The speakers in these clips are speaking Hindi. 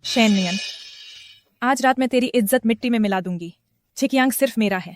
शेननियन, आज रात मैं तेरी इज्जत मिट्टी में मिला दूंगी। जिक्यांग सिर्फ मेरा है।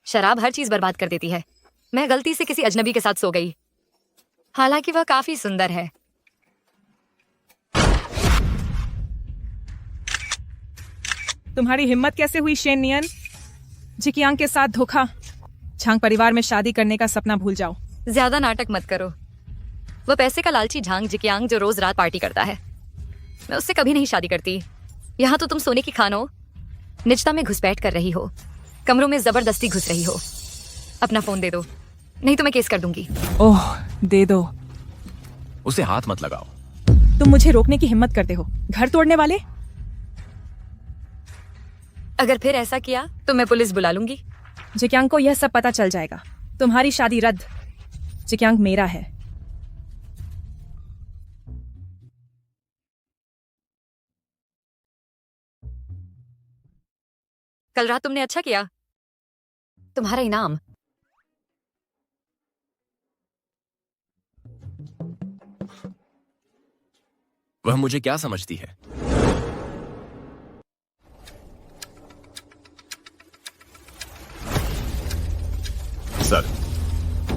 शराब हर चीज बर्बाद कर देती है। मैं गलती से किसी अजनबी के साथ सो गई, हालांकि वह काफी सुंदर है। तुम्हारी हिम्मत कैसे हुई शेननियन? जिक्यांग के साथ धोखा। झांग परिवार में शादी करने का सपना भूल जाओ। ज्यादा नाटक मत करो। वह पैसे का लालची झांग जिक्यांग जो रोज रात पार्टी करता है। मैं उससे कभी नहीं शादी करती। यहाँ तो तुम सोने की खान हो, निजता में घुसपैठ कर रही हो, कमरों में जबरदस्ती घुस रही हो। अपना फोन दे दो, नहीं तो मैं केस कर दूंगी। ओह, दे दो। उसे हाथ मत लगाओ। तुम मुझे रोकने की हिम्मत करते हो, घर तोड़ने वाले। अगर फिर ऐसा किया तो मैं पुलिस बुला लूंगी। जिक्यांग को यह सब पता चल जाएगा। तुम्हारी शादी रद्द। जिक्यांग मेरा है। कल रात तुमने अच्छा किया। तुम्हारा इनाम। वह मुझे क्या समझती है? सर,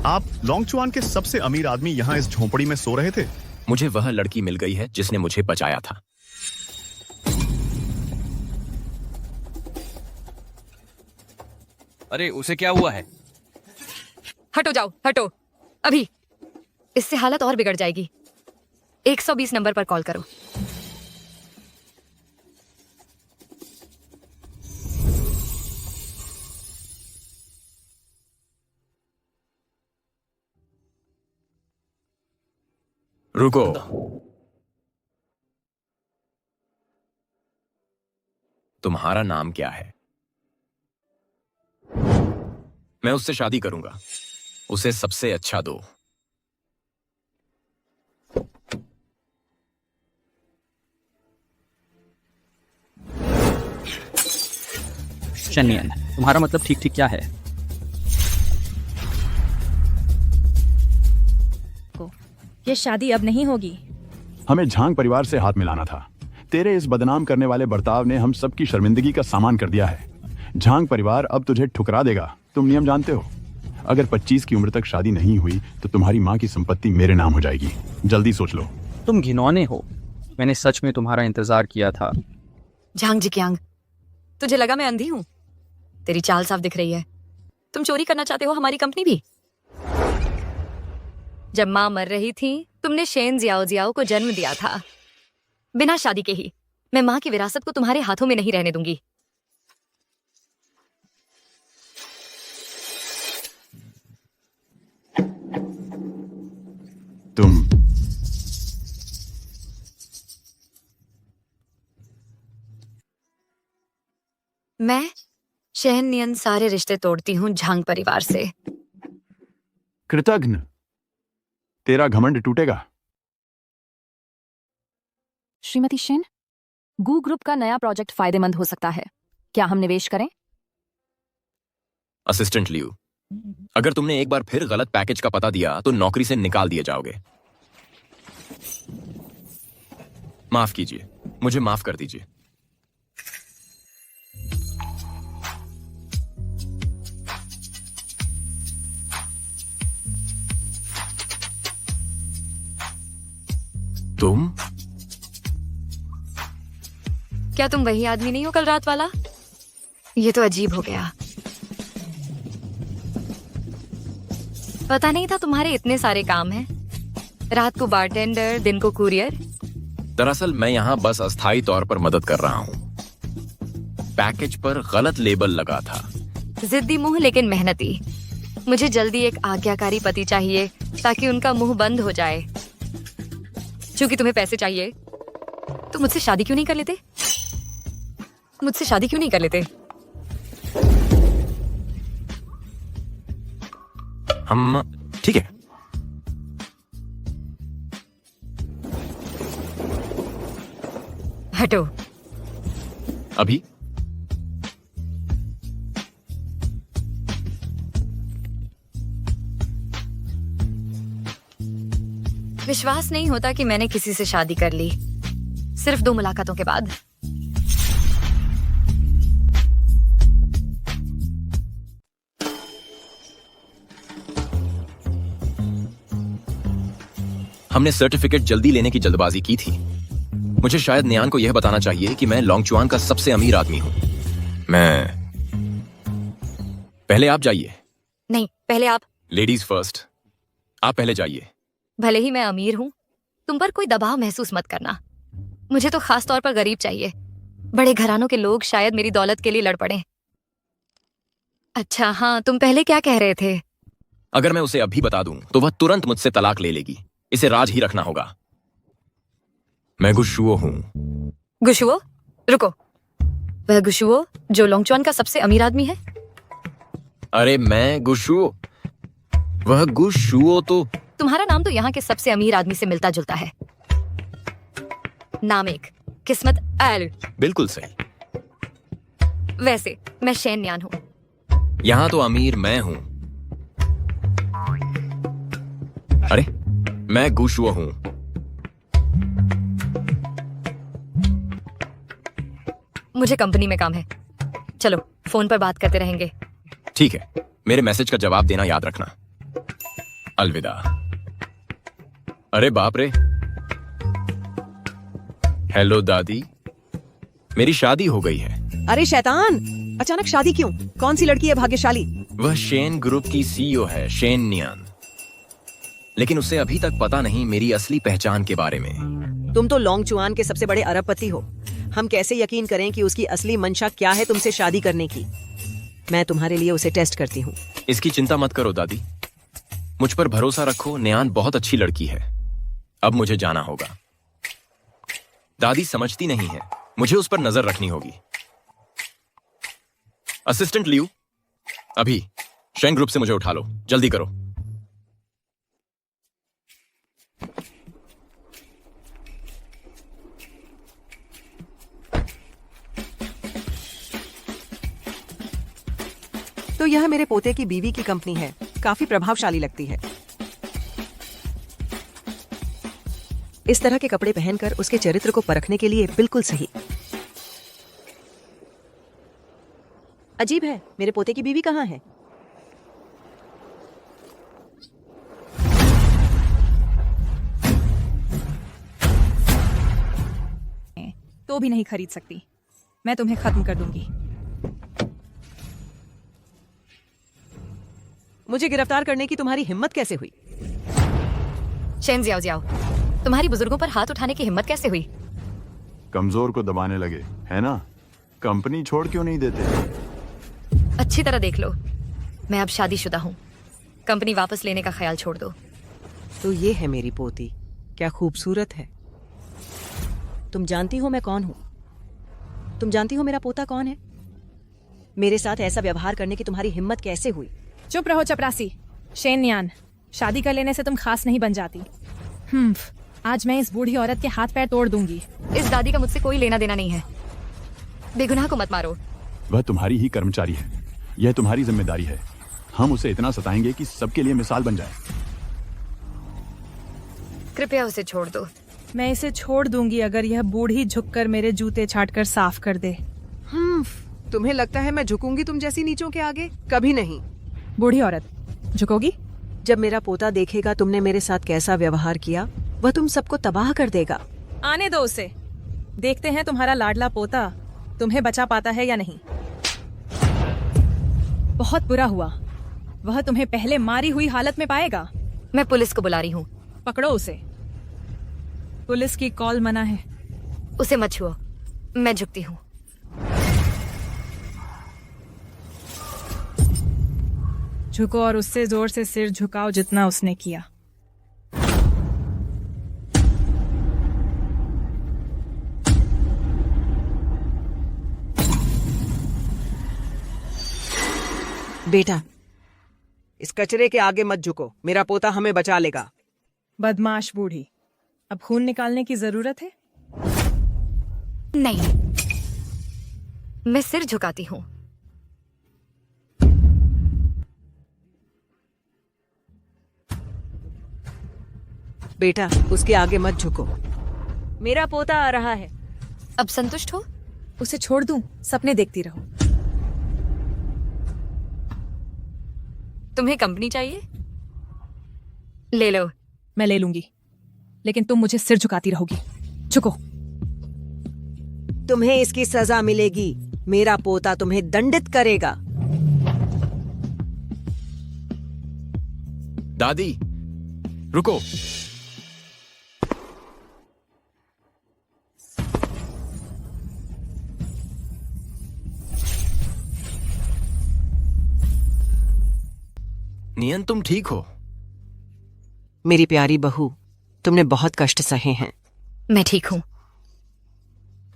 आप लोंगचुआन के सबसे अमीर आदमी यहाँ इस झोंपड़ी में सो रहे थे? मुझे वह लड़की मिल गई है जिसने मुझे बचाया था। अरे उसे क्या हुआ है? हटो, जाओ, हटो अभी। इससे हालत और बिगड़ जाएगी। 120 नंबर पर कॉल करो। रुको। तुम्हारा नाम क्या है? मैं उससे शादी करूंगा। उसे सबसे अच्छा दो। शेननियन, तुम्हारा मतलब ठीक ठीक क्या है? ये शादी अब नहीं होगी। हमें झांग परिवार से हाथ मिलाना था। तेरे इस बदनाम करने वाले बर्ताव ने हम सबकी शर्मिंदगी का सामान कर दिया है। झांग परिवार अब तुझे ठुकरा देगा। तुम नियम जानते हो। अगर 25 की उम्र तक शादी नहीं हुई तो तुम्हारी माँ की संपत्ति मेरे नाम हो जाएगी। जल्दी सोच लो। तुम घिनौने हो। मैंने सच में तुम्हारा इंतजार किया था। झांग जिक्यांग, तुझे लगा मैं अंधी हूँ? तेरी चाल साफ दिख रही है। तुम चोरी करना चाहते हो हमारी कंपनी भी। जब माँ मर रही थी तुमने शेन जियाओ जियाओ को जन्म दिया था, बिना शादी के ही। मैं माँ की विरासत को तुम्हारे हाथों में नहीं रहने दूंगी। तुम मैं शेननियन सारे रिश्ते तोड़ती हूँ झांग परिवार से। कृतघ्न, तेरा घमंड टूटेगा। श्रीमती शेन, गू ग्रुप का नया प्रोजेक्ट फायदेमंद हो सकता है। क्या हम निवेश करें? असिस्टेंट लियू, अगर तुमने एक बार फिर गलत पैकेज का पता दिया तो नौकरी से निकाल दिए जाओगे। माफ कीजिए, मुझे माफ कर दीजिए। तुम? क्या तुम वही आदमी नहीं हो कल रात वाला? ये तो अजीब हो गया। पता नहीं था तुम्हारे इतने सारे काम हैं। रात को बारटेंडर, दिन को कुरियर। दरअसल मैं यहाँ बस अस्थायी तौर पर मदद कर रहा हूँ। पैकेज पर गलत लेबल लगा था। जिद्दी मुंह लेकिन मेहनती। मुझे जल्दी एक आज्ञाकारी पति चाहिए ताकि उनका मुंह बंद हो जाए। क्योंकि तुम्हें पैसे चाहिए तो मुझसे शादी क्यों नहीं कर लेते? मुझसे शादी क्यों नहीं कर लेते? हम ठीक है। हटो। अभी विश्वास नहीं होता कि मैंने किसी से शादी कर ली, सिर्फ 2 मुलाकातों के बाद। हमने सर्टिफिकेट जल्दी लेने की जल्दबाजी की थी। मुझे शायद नियान को यह बताना चाहिए कि मैं लोंगचुआन का सबसे अमीर आदमी हूं। पहले आप जाइए। नहीं, पहले आप। Ladies first. आप पहले जाइए। भले ही मैं अमीर हूँ, तुम पर कोई दबाव महसूस मत करना। मुझे तो खास तौर पर गरीब चाहिए। बड़े घरानों के लोग शायद मेरी दौलत के लिए लड़ पड़े। अच्छा हाँ, तुम पहले क्या कह रहे थे? अगर मैं उसे अभी बता दूं तो वह तुरंत मुझसे तलाक ले लेगी। इसे राज ही रखना होगा। मैं गुशुओ हूं। गुशुओ? रुको, वह गुशुओ जो लोंगचुआन का सबसे अमीर आदमी है? अरे मैं गुशुओ, वह गुशुओ तो तुम्हारा नाम तो यहाँ के सबसे अमीर आदमी से मिलता जुलता है। नाम एक, किस्मत एल। बिल्कुल सही। वैसे मैं शेन नियान हूँ। यहां तो अमीर मैं हूं। अरे मैं गुशुओ हूं। मुझे कंपनी में काम है, चलो फोन पर बात करते रहेंगे। ठीक है, मेरे मैसेज का जवाब देना याद रखना। अलविदा। अरे बाप रे। हेलो दादी, मेरी शादी हो गई है। अरे शैतान, अचानक शादी क्यों? कौन सी लड़की है भाग्यशाली? वह शेन ग्रुप की सीईओ है, शेन नियान। लेकिन उसे अभी तक पता नहीं मेरी असली पहचान के बारे में। तुम तो लोंगचुआन के सबसे बड़े अरबपति हो। हम कैसे यकीन करें कि उसकी असली मंशा क्या है तुमसे शादी करने की? मैं तुम्हारे लिए उसे टेस्ट करती हूँ। इसकी चिंता मत करो दादी, मुझ पर भरोसा रखो। नियान बहुत अच्छी लड़की है। अब मुझे जाना होगा। दादी समझती नहीं है, मुझे उस पर नजर रखनी होगी। असिस्टेंट लियू, अभी शेन ग्रुप से मुझे उठा लो, जल्दी करो। तो यह मेरे पोते की बीवी की कंपनी है। काफी प्रभावशाली लगती है। इस तरह के कपड़े पहनकर उसके चरित्र को परखने के लिए बिल्कुल सही। अजीब है, मेरे पोते की बीवी कहाँ है? तो भी नहीं खरीद सकती। मैं तुम्हें खत्म कर दूंगी। मुझे गिरफ्तार करने की तुम्हारी हिम्मत कैसे हुई? शेन जियाओ जियाओ, तुम्हारी बुजुर्गों पर हाथ उठाने की हिम्मत कैसे हुई? कमजोर को दबाने लगे, है ना? कंपनी छोड़ क्यों नहीं देते? अच्छी तरह देख लो, मैं अब शादीशुदा हूँ। कंपनी वापस लेने का ख्याल छोड़ दो। तो ये है मेरी पोती, क्या खूबसूरत है। तुम जानती हो मैं कौन हूं? तुम जानती हो मेरा पोता कौन है? मेरे साथ ऐसा व्यवहार करने की तुम्हारी हिम्मत कैसे हुई? चुप रहो चपरासी। शेन नियान, शादी कर लेने से तुम खास नहीं बन जाती। आज मैं इस बूढ़ी औरत के हाथ पैर तोड़ दूंगी। इस दादी का मुझसे कोई लेना देना नहीं है। बेगुनाह को मत मारो। वह तुम्हारी ही कर्मचारी है, यह तुम्हारी जिम्मेदारी है। हम उसे इतना सताएंगे कि सबके लिए मिसाल बन जाए। कृपया उसे छोड़ दो। मैं इसे छोड़ दूंगी अगर यह बूढ़ी झुककर मेरे जूते छाटकर साफ कर दे। तुम्हें लगता है मैं झुकूंगी तुम जैसी नीचों के आगे? कभी नहीं। बूढ़ी औरत, झुकोगी? जब मेरा पोता देखेगा तुमने मेरे साथ कैसा व्यवहार किया, वह तुम सबको तबाह कर देगा। आने दो उसे। देखते हैं तुम्हारा लाडला पोता तुम्हें बचा पाता है या नहीं। बहुत बुरा हुआ। वह तुम्हें पहले मारी हुई हालत में पाएगा। मैं पुलिस को बुला रही हूँ। पकड़ो उसे। पुलिस की कॉल मना है। उसे मत छुओ, मैं झुकती हूँ। झुको और उससे जोर से सिर झुकाओ जितना उसने किया। बेटा, इस कचरे के आगे मत झुको, मेरा पोता हमें बचा लेगा। बदमाश बूढ़ी, अब खून निकालने की जरूरत है? नहीं, मैं सिर झुकाती हूँ। बेटा, उसके आगे मत झुको, मेरा पोता आ रहा है। अब संतुष्ट हो? उसे छोड़ दूं? सपने देखती रहो। तुम्हें कंपनी चाहिए? ले लो। मैं ले लूंगी, लेकिन तुम मुझे सिर झुकाती रहोगी। झुको। तुम्हें इसकी सजा मिलेगी। मेरा पोता तुम्हें दंडित करेगा। दादी, रुको। नियन, तुम ठीक हो? मेरी प्यारी बहू, तुमने बहुत कष्ट सहे हैं। मैं ठीक हूँ।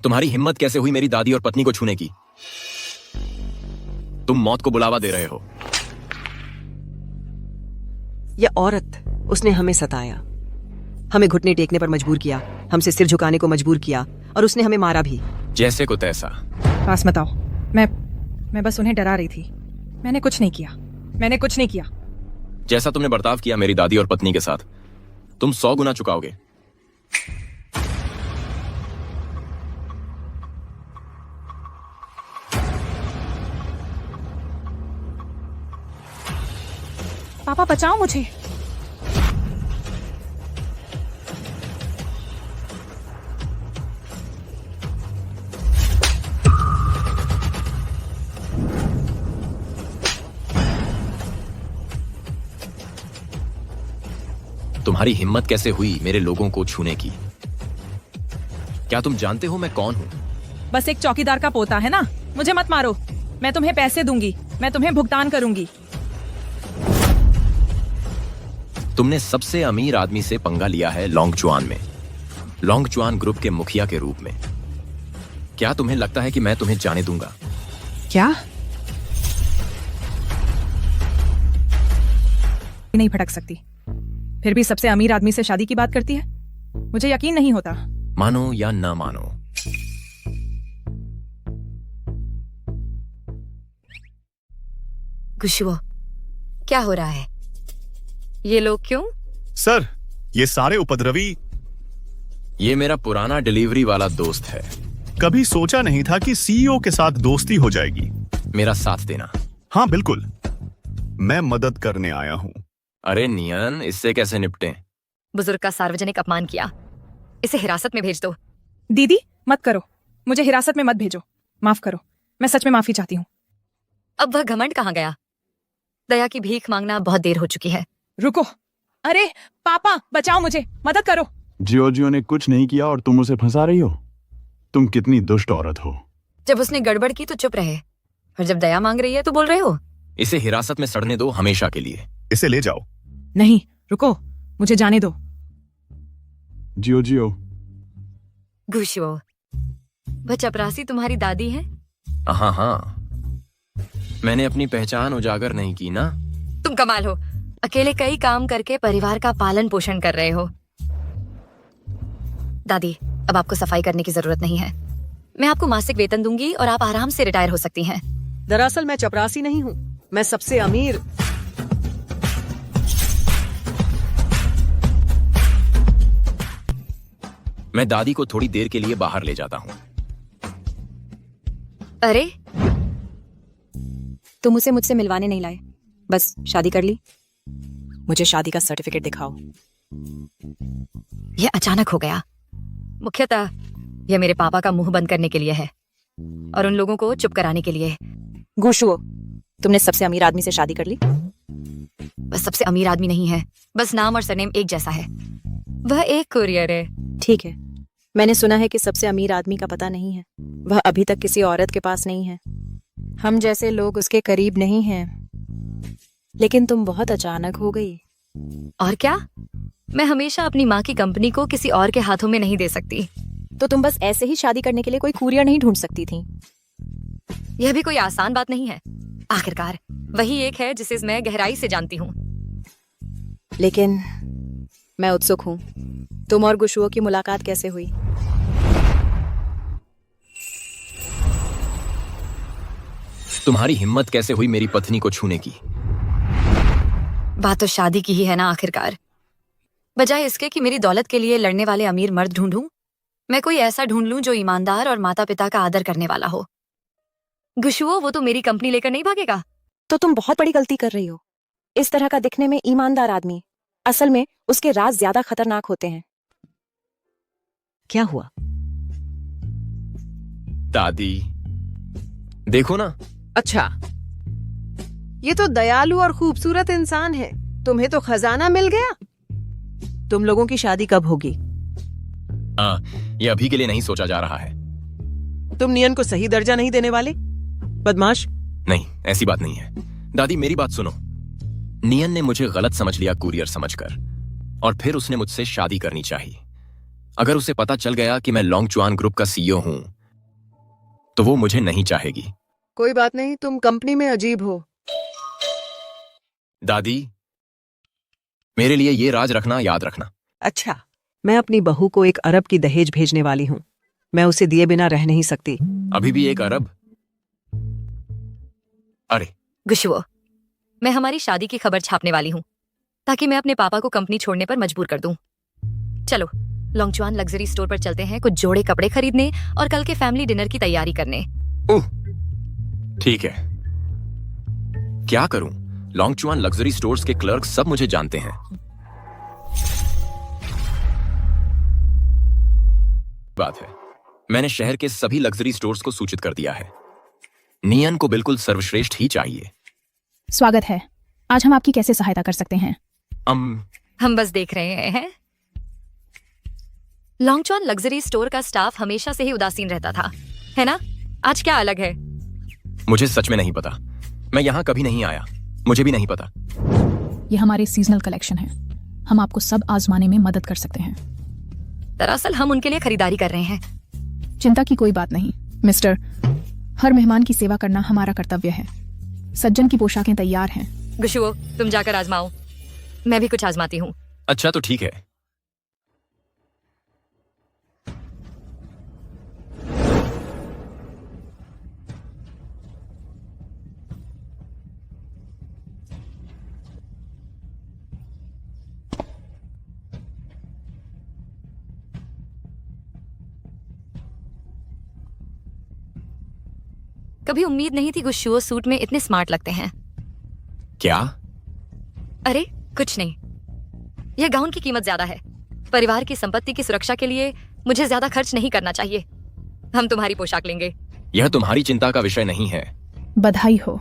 तुम्हारी हिम्मत कैसे हुई मेरी दादी और पत्नी को छूने की? तुम मौत को बुलावा दे रहे हो। यह औरत, उसने हमें सताया, हमें घुटने टेकने पर मजबूर किया, हमसे सिर झुकाने को मजबूर किया और उसने हमें मारा भी। जैसे को तैसा। पास मत आओ। मैं बस उन्हें डरा रही थी। मैंने कुछ नहीं किया। मैंने कुछ नहीं किया। जैसा तुमने बर्ताव किया मेरी दादी और पत्नी के साथ, तुम 100 गुना चुकाओगे। पापा बचाओ मुझे। तुम्हारी हिम्मत कैसे हुई मेरे लोगों को छूने की? क्या तुम जानते हो मैं कौन हूं? बस एक चौकीदार का पोता है ना। मुझे मत मारो। मैं तुम्हें पैसे दूंगी। मैं तुम्हें भुगतान करूंगी। तुमने सबसे अमीर आदमी से पंगा लिया है लोंगचुआन में, लोंगचुआन ग्रुप के मुखिया के रूप में। क्या तुम्हें लगता है कि मैं तुम्हें जाने दूंगा? क्या? नहीं भटक सकती। फिर भी सबसे अमीर आदमी से शादी की बात करती है। मुझे यकीन नहीं होता। मानो या ना मानो, गुशुओ, क्या हो रहा है? ये लोग क्यों? सर, ये सारे उपद्रवी। ये मेरा पुराना डिलीवरी वाला दोस्त है। कभी सोचा नहीं था कि सीईओ के साथ दोस्ती हो जाएगी। मेरा साथ देना। हाँ बिल्कुल, मैं मदद करने आया हूँ। अरे नियन, इससे कैसे निपटें? बुजुर्ग का सार्वजनिक अपमान किया, इसे हिरासत में भेज दो। दीदी मत करो। मुझे हिरासत में मत भेजो। माफ करो। मैं सच में माफी चाहती हूँ। अब वह घमंड कहाँ गया? दया की भीख मांगना बहुत देर हो चुकी है। रुको। अरे पापा बचाओ मुझे। मदद करो। जियो ने कुछ नहीं किया और तुम उसे फंसा रही हो। तुम कितनी दुष्ट औरत हो। जब उसने गड़बड़ की तो चुप रहे, और जब दया मांग रही है तो बोल रहे हो। इसे हिरासत में सड़ने दो हमेशा के लिए। इसे ले जाओ। नहीं रुको, मुझे जाने दो। जियो गुशुओ, वह चपरासी तुम्हारी दादी है? हाँ हाँ, मैंने अपनी पहचान उजागर नहीं की ना। तुम कमाल हो, अकेले कई काम करके परिवार का पालन पोषण कर रहे हो। दादी, अब आपको सफाई करने की जरूरत नहीं है। मैं आपको मासिक वेतन दूंगी और आप आराम से रिटायर हो सकती हैं। दरअसल मैं चपरासी नहीं हूँ, मैं सबसे अमीर। मैं दादी को थोड़ी देर के लिए बाहर ले जाता हूँ। अरे, तुम उसे मुझसे मिलवाने नहीं लाए, बस शादी कर ली। मुझे शादी का सर्टिफिकेट दिखाओ। यह अचानक हो गया। मुख्यतः यह मेरे पापा का मुंह बंद करने के लिए है और उन लोगों को चुप कराने के लिए। गुशुओ, तुमने सबसे अमीर आदमी से शादी कर ली? बस सबसे अमीर आदमी नहीं है, बस नाम और सरनेम एक जैसा है। वह एक कुरियर है। ठीक है, मैंने सुना है कि सबसे अमीर आदमी का पता नहीं है। वह अभी तक किसी औरत के पास नहीं है। हम जैसे लोग उसके करीब नहीं हैं। लेकिन तुम बहुत अचानक हो गई। और क्या, मैं हमेशा अपनी माँ की कंपनी को किसी और के हाथों में नहीं दे सकती। तो तुम बस ऐसे ही शादी करने के लिए कोई कुरियर नहीं ढूंढ सकती थी? यह भी कोई आसान बात नहीं है। आखिरकार वही एक है जिसे मैं गहराई से जानती हूँ। लेकिन मैं उत्सुक हूँ, तुम और गुशुओं की मुलाकात कैसे हुई? तुम्हारी हिम्मत कैसे हुई मेरी पत्नी को छूने की? बात तो शादी की ही है ना आखिरकार। बजाय इसके कि मेरी दौलत के लिए लड़ने वाले अमीर मर्द ढूंढूं, मैं कोई ऐसा ढूंढ लूं जो ईमानदार और माता पिता का आदर करने वाला हो। गुशुओ, वो तो मेरी कंपनी लेकर नहीं भागेगा। तो तुम बहुत बड़ी गलती कर रही हो। इस तरह का दिखने में ईमानदार आदमी, असल में उसके राज ज्यादा खतरनाक होते हैं। क्या हुआ? दादी, देखो ना। अच्छा, ये तो दयालु और खूबसूरत इंसान है। तुम्हें तो खजाना मिल गया। तुम लोगों की शादी कब होगी? ये अभी के लिए नहीं सोचा जा रहा है। तुम नियन को सही दर्जा नहीं देने वाले? बदमाश। नहीं, ऐसी बात नहीं है। दादी, मेरी बात सुनो। नियन ने मुझे गलत समझ लिया कुरियर समझकर, और फिर उसने मुझसे शादी करनी चाहिए। अगर उसे पता चल गया कि मैं लोंगचुआन ग्रुप का सीईओ हूं, तो वो मुझे नहीं चाहेगी। कोई बात नहीं, तुम कंपनी में अजीब हो। दादी, मेरे लिए ये राज रखना, याद रखना। अच्छा, मैं अपनी बहू को 1 अरब की दहेज भेजने वाली हूँ। मैं उसे दिए बिना रह नहीं सकती। अभी भी 1 अरब? अरे गुशुओ, मैं हमारी शादी की खबर छापने वाली हूँ, ताकि मैं अपने पापा को कंपनी छोड़ने पर मजबूर कर दूं। चलो, लोंगचुआन लग्जरी स्टोर पर चलते हैं, कुछ जोड़े कपड़े खरीदने और कल के फैमिली डिनर की तैयारी करने। ठीक है। क्या करूं? लोंगचुआन लग्जरी स्टोर्स के क्लर्क सब मुझे जानते हैं। बात है, मैंने शहर के सभी लग्जरी स्टोर्स को सूचित कर दिया है। नियन को बिल्कुल सर्वश्रेष्ठ ही चाहिए। स्वागत है। आज हम आपकी कैसे सहायता कर सकते हैं? हम बस देख रहे हैं। लोंगचुआन लग्जरी स्टोर का स्टाफ हमेशा से ही उदासीन रहता था, है ना? आज क्या अलग है? मुझे सच में नहीं पता। मैं यहाँ कभी नहीं आया, मुझे भी नहीं पता। ये हमारे सीजनल कलेक्शन है। हम आपको सब आजमाने में मदद कर सकते हैं। दरअसल हम उनके लिए खरीदारी कर रहे हैं। चिंता की कोई बात नहीं, मिस्टर। हर मेहमान की सेवा करना हमारा कर्तव्य है। सज्जन की पोशाकें तैयार हैं। गुशुओ, तुम जाकर आजमाओ। मैं भी कुछ आजमाती हूँ। अच्छा, तो ठीक है। कभी उम्मीद नहीं थी गुशुओ सूट में इतने स्मार्ट लगते हैं। क्या? अरे कुछ नहीं, यह गाउन की कीमत ज्यादा है। परिवार की संपत्ति की सुरक्षा के लिए मुझे ज्यादा खर्च नहीं करना चाहिए। हम तुम्हारी पोशाक लेंगे। यह तुम्हारी चिंता का विषय नहीं है। बधाई हो,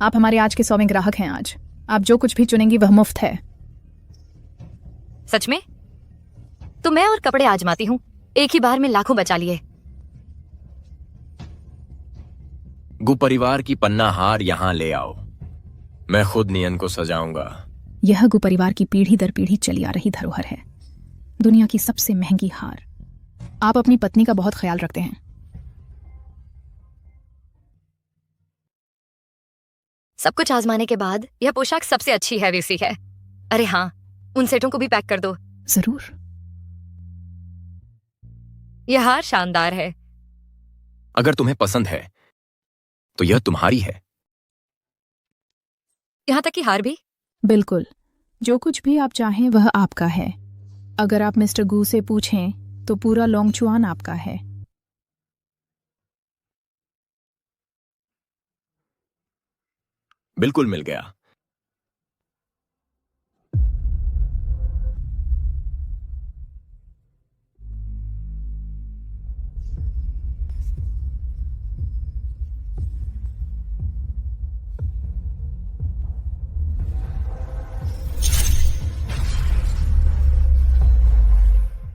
आप हमारे आज के 100वें ग्राहक हैं। आज आप जो कुछ भी चुनेंगी वह मुफ्त है। सच में? तो मैं और कपड़े आजमाती हूँ। एक ही बार में लाखों बचा लिए। गु परिवार की पन्ना हार यहाँ ले आओ। मैं खुद नियन को सजाऊंगा। यह गु परिवार की पीढ़ी दर पीढ़ी चली आ रही धरोहर है। दुनिया की सबसे महंगी हार। आप अपनी पत्नी का बहुत ख्याल रखते हैं। सब कुछ आजमाने के बाद यह पोशाक सबसे अच्छी है वैसी है। अरे हाँ, उन सेटों को भी पैक कर दो। जरूर। यह हार शानदार है। अगर तुम्हें पसंद है तो यह तुम्हारी है। यहाँ तक कि हार भी? बिल्कुल, जो कुछ भी आप चाहें वह आपका है। अगर आप मिस्टर गू से पूछें तो पूरा लोंगचुआन आपका है। बिल्कुल मिल गया।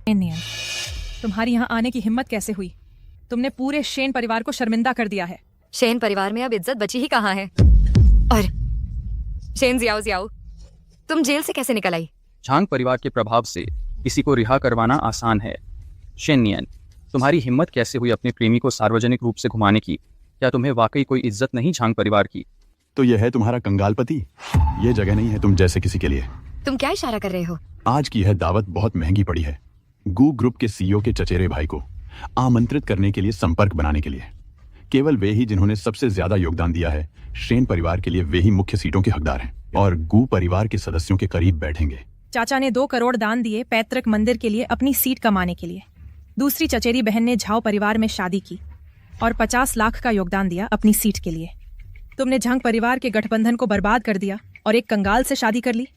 नियन, तुम्हारी यहाँ आने की हिम्मत कैसे हुई? तुमने पूरे शेन परिवार को शर्मिंदा कर दिया है। शेन परिवार में अब इज्जत बची ही कहाँ है? और शेन जियाओ जियाओ, तुम जेल से कैसे निकल आई? झांग परिवार के प्रभाव से किसी को रिहा करवाना आसान है। शेन नियन, तुम्हारी हिम्मत कैसे हुई अपने प्रेमी को सार्वजनिक रूप से घुमाने की? क्या तुम्हें वाकई कोई इज्जत नहीं झांग परिवार की? तो यह है तुम्हारा कंगाल पति। ये जगह नहीं है तुम जैसे किसी के लिए। तुम क्या इशारा कर रहे हो? आज की यह दावत बहुत महंगी पड़ी है। गू ग्रुप के सीईओ के चचेरे भाई को आमंत्रित करने के लिए, संपर्क बनाने के लिए। केवल वे ही जिन्होंने सबसे ज्यादा योगदान दिया है। शेन परिवार के लिए वे ही मुख्य सीटों के हकदार हैं और गू परिवार के सदस्यों के करीब बैठेंगे। चाचा ने 2 करोड़ दान दिए पैतृक मंदिर के लिए अपनी सीट कमाने के लिए। दूसरी चचेरी बहन ने झाओ परिवार में शादी की और 50 लाख का योगदान दिया अपनी सीट के लिए। तुमने झांग परिवार के गठबंधन को बर्बाद कर दिया और एक कंगाल से शादी कर ली।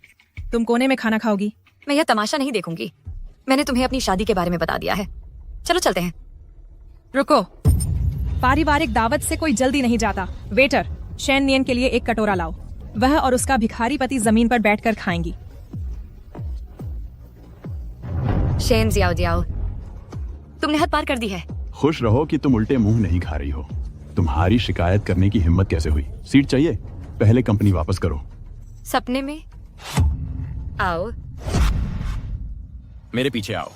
तुम कोने में खाना खाओगी। मैं यह तमाशा नहीं देखूंगी। मैंने तुम्हें अपनी शादी के बारे में बता दिया है। चलो चलते हैं। रुको, पारिवारिक दावत से कोई जल्दी नहीं जाता। वेटर, शेन नियन के लिए एक कटोरा लाओ। वह और उसका भिखारी पति जमीन पर बैठकर खाएंगी। शेन जियाओ जियाओ, तुमने हद पार कर दी है। खुश रहो कि तुम उल्टे मुंह नहीं खा रही हो। तुम्हारी शिकायत करने की हिम्मत कैसे हुई? सीट चाहिए? पहले कंपनी वापस करो। सपने में आओ। मेरे पीछे आओ।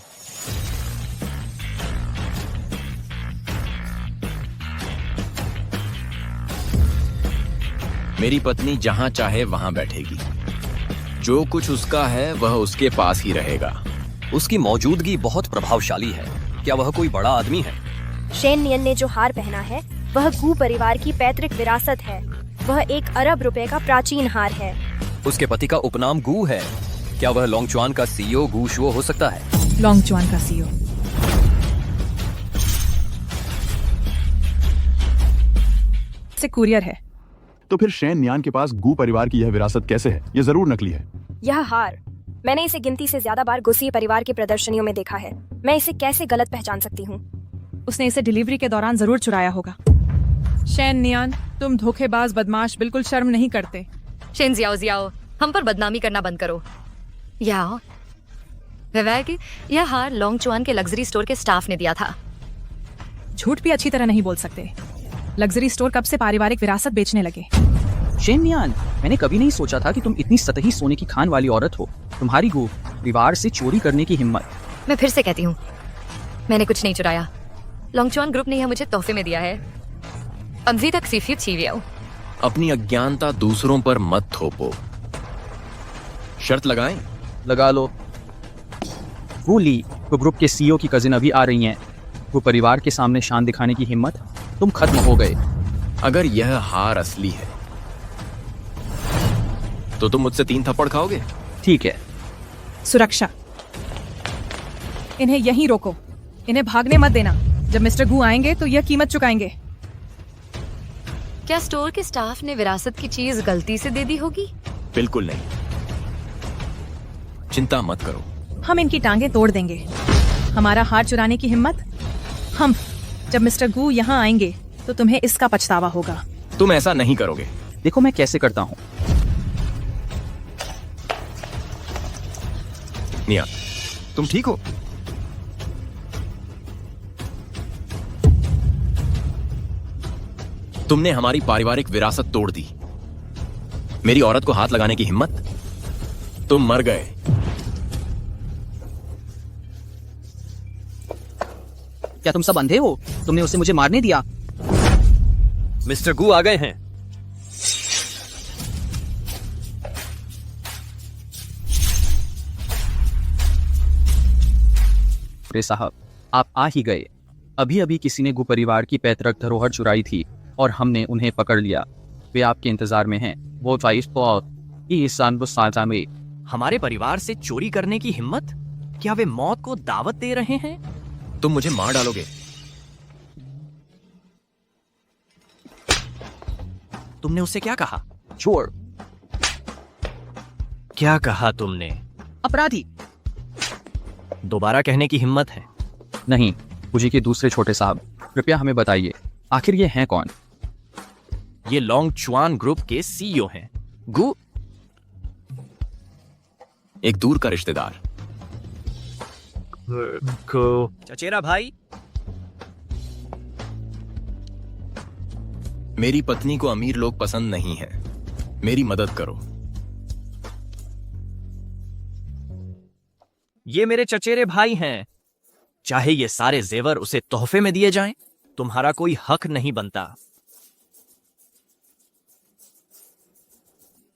मेरी पत्नी जहां चाहे वहां बैठेगी। जो कुछ उसका है वह उसके पास ही रहेगा। उसकी मौजूदगी बहुत प्रभावशाली है। क्या वह कोई बड़ा आदमी है? शेन नियन ने जो हार पहना है वह गू परिवार की पैतृक विरासत है। वह 1 अरब रुपए का प्राचीन हार है। उसके पति का उपनाम गू है। क्या वह लोंगचुआन का सीईओ गू शुओ हो सकता है? लोंगचुआन का सीईओ से कुरियर है। तो फिर शेन नियान के पास गू परिवार की यह विरासत कैसे है? यह जरूर नकली है। यह हार मैंने इसे गिनती से ज्यादा बार गुस्सी परिवार की प्रदर्शनियों में देखा है। मैं इसे कैसे गलत पहचान सकती हूँ? उसने इसे डिलीवरी के दौरान जरूर चुराया होगा। शेन नियान, तुम धोखेबाज बदमाश बिल्कुल शर्म नहीं करते। शेन जियाओ जियाओ, हम पर बदनामी करना बंद करो। याओ, कि यह हार लोंगचुआन के लग्जरी स्टोर के स्टाफ ने दिया था। झूठ भी अच्छी तरह नहीं बोल सकते। लग्जरी स्टोर कब से पारिवारिक विरासत बेचने लगे? शेन नियान, मैंने कभी नहीं सोचा था कि तुम इतनी सतही सोने की खान वाली औरत हो। तुम्हारी गू परिवार से चोरी करने की हिम्मत। मैं फिर से कहती हूँ, मैंने कुछ नहीं चुराया। लोंगचुआन ग्रुप ने यह मुझे तोहफे में दिया है। अभी तक सीफी छीवियाओ। अपनी अज्ञानता दूसरों पर मत थोपो। शर्त लगाएं? लगा लो। वो ली, वो ग्रुप के सीईओ की कजिन अभी आ रही हैं। वो परिवार के सामने शान दिखाने की हिम्मत, तुम खत्म हो गए। अगर यह हार असली है तो तुम मुझसे 3 थप्पड़ खाओगे? ठीक है। सुरक्षा, इन्हें यहीं रोको। इन्हें भागने मत देना। जब मिस्टर गू आएंगे तो यह कीमत चुकाएंगे। क्या स्टोर के स्टाफ ने विरासत की चीज गलती से दे दी होगी? बिल्कुल नहीं, चिंता मत करो। हम इनकी टांगे तोड़ देंगे। हमारा हार चुराने की हिम्मत? हम जब मिस्टर गू यहाँ आएंगे तो तुम्हें इसका पछतावा होगा। तुम ऐसा नहीं करोगे। देखो मैं कैसे करता हूँ। निया, तुम ठीक हो? तुमने हमारी पारिवारिक विरासत तोड़ दी। मेरी औरत को हाथ लगाने की हिम्मत? तुम मर गए। क्या तुम सब अंधे हो? तुमने उसे मुझे मारने दिया। मिस्टर गू आ गए हैं। अरे साहब, आप आ ही गए। अभी अभी किसी ने गु परिवार की पैतृक धरोहर चुराई थी और हमने उन्हें पकड़ लिया। वे आपके इंतजार में हैं। वो साजा में हमारे परिवार से चोरी करने की हिम्मत? क्या वे मौत को दावत दे रहे हैं? तुम मुझे मार डालोगे। तुमने उससे क्या कहा? चोर। क्या कहा तुमने? अपराधी। दोबारा कहने की हिम्मत है? नहीं, फूजी के दूसरे छोटे साहब, कृपया हमें बताइए, आखिर ये हैं कौन? ये लोंगचुआन ग्रुप के सीईओ हैं। गु एक दूर का रिश्तेदार। चचेरा भाई, मेरी पत्नी को अमीर लोग पसंद नहीं है। मेरी मदद करो। ये मेरे चचेरे भाई हैं। चाहे ये सारे जेवर उसे तोहफे में दिए जाएं, तुम्हारा कोई हक नहीं बनता।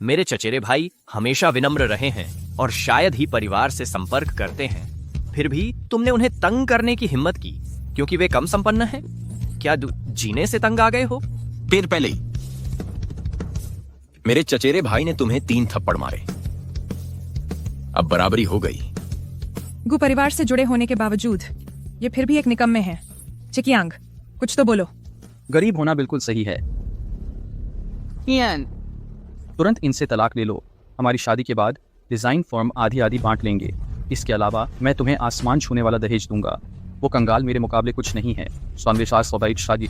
मेरे चचेरे भाई हमेशा विनम्र रहे हैं और शायद ही परिवार से संपर्क करते हैं। फिर भी तुमने उन्हें तंग करने की हिम्मत की क्योंकि वे कम संपन्न हैं? क्या जीने से तंग आ गए हो? फिर पहले ही मेरे चचेरे भाई ने तुम्हें 3 थप्पड़ मारे। अब बराबरी हो गई। गु परिवार से जुड़े होने के बावजूद ये फिर भी एक निकम्मे हैं। चिकियांग, कुछ तो बोलो। गरीब होना बिल्कुल सही है। तुरंत इनसे तलाक ले लो। हमारी शादी के बाद डिजाइन फर्म आधी आधी बांट लेंगे। इसके अलावा मैं तुम्हें आसमान छूने वाला दहेज दूंगा। वो कंगाल मेरे मुकाबले कुछ नहीं है। स्वानविश्वास स्वभाविक शादी।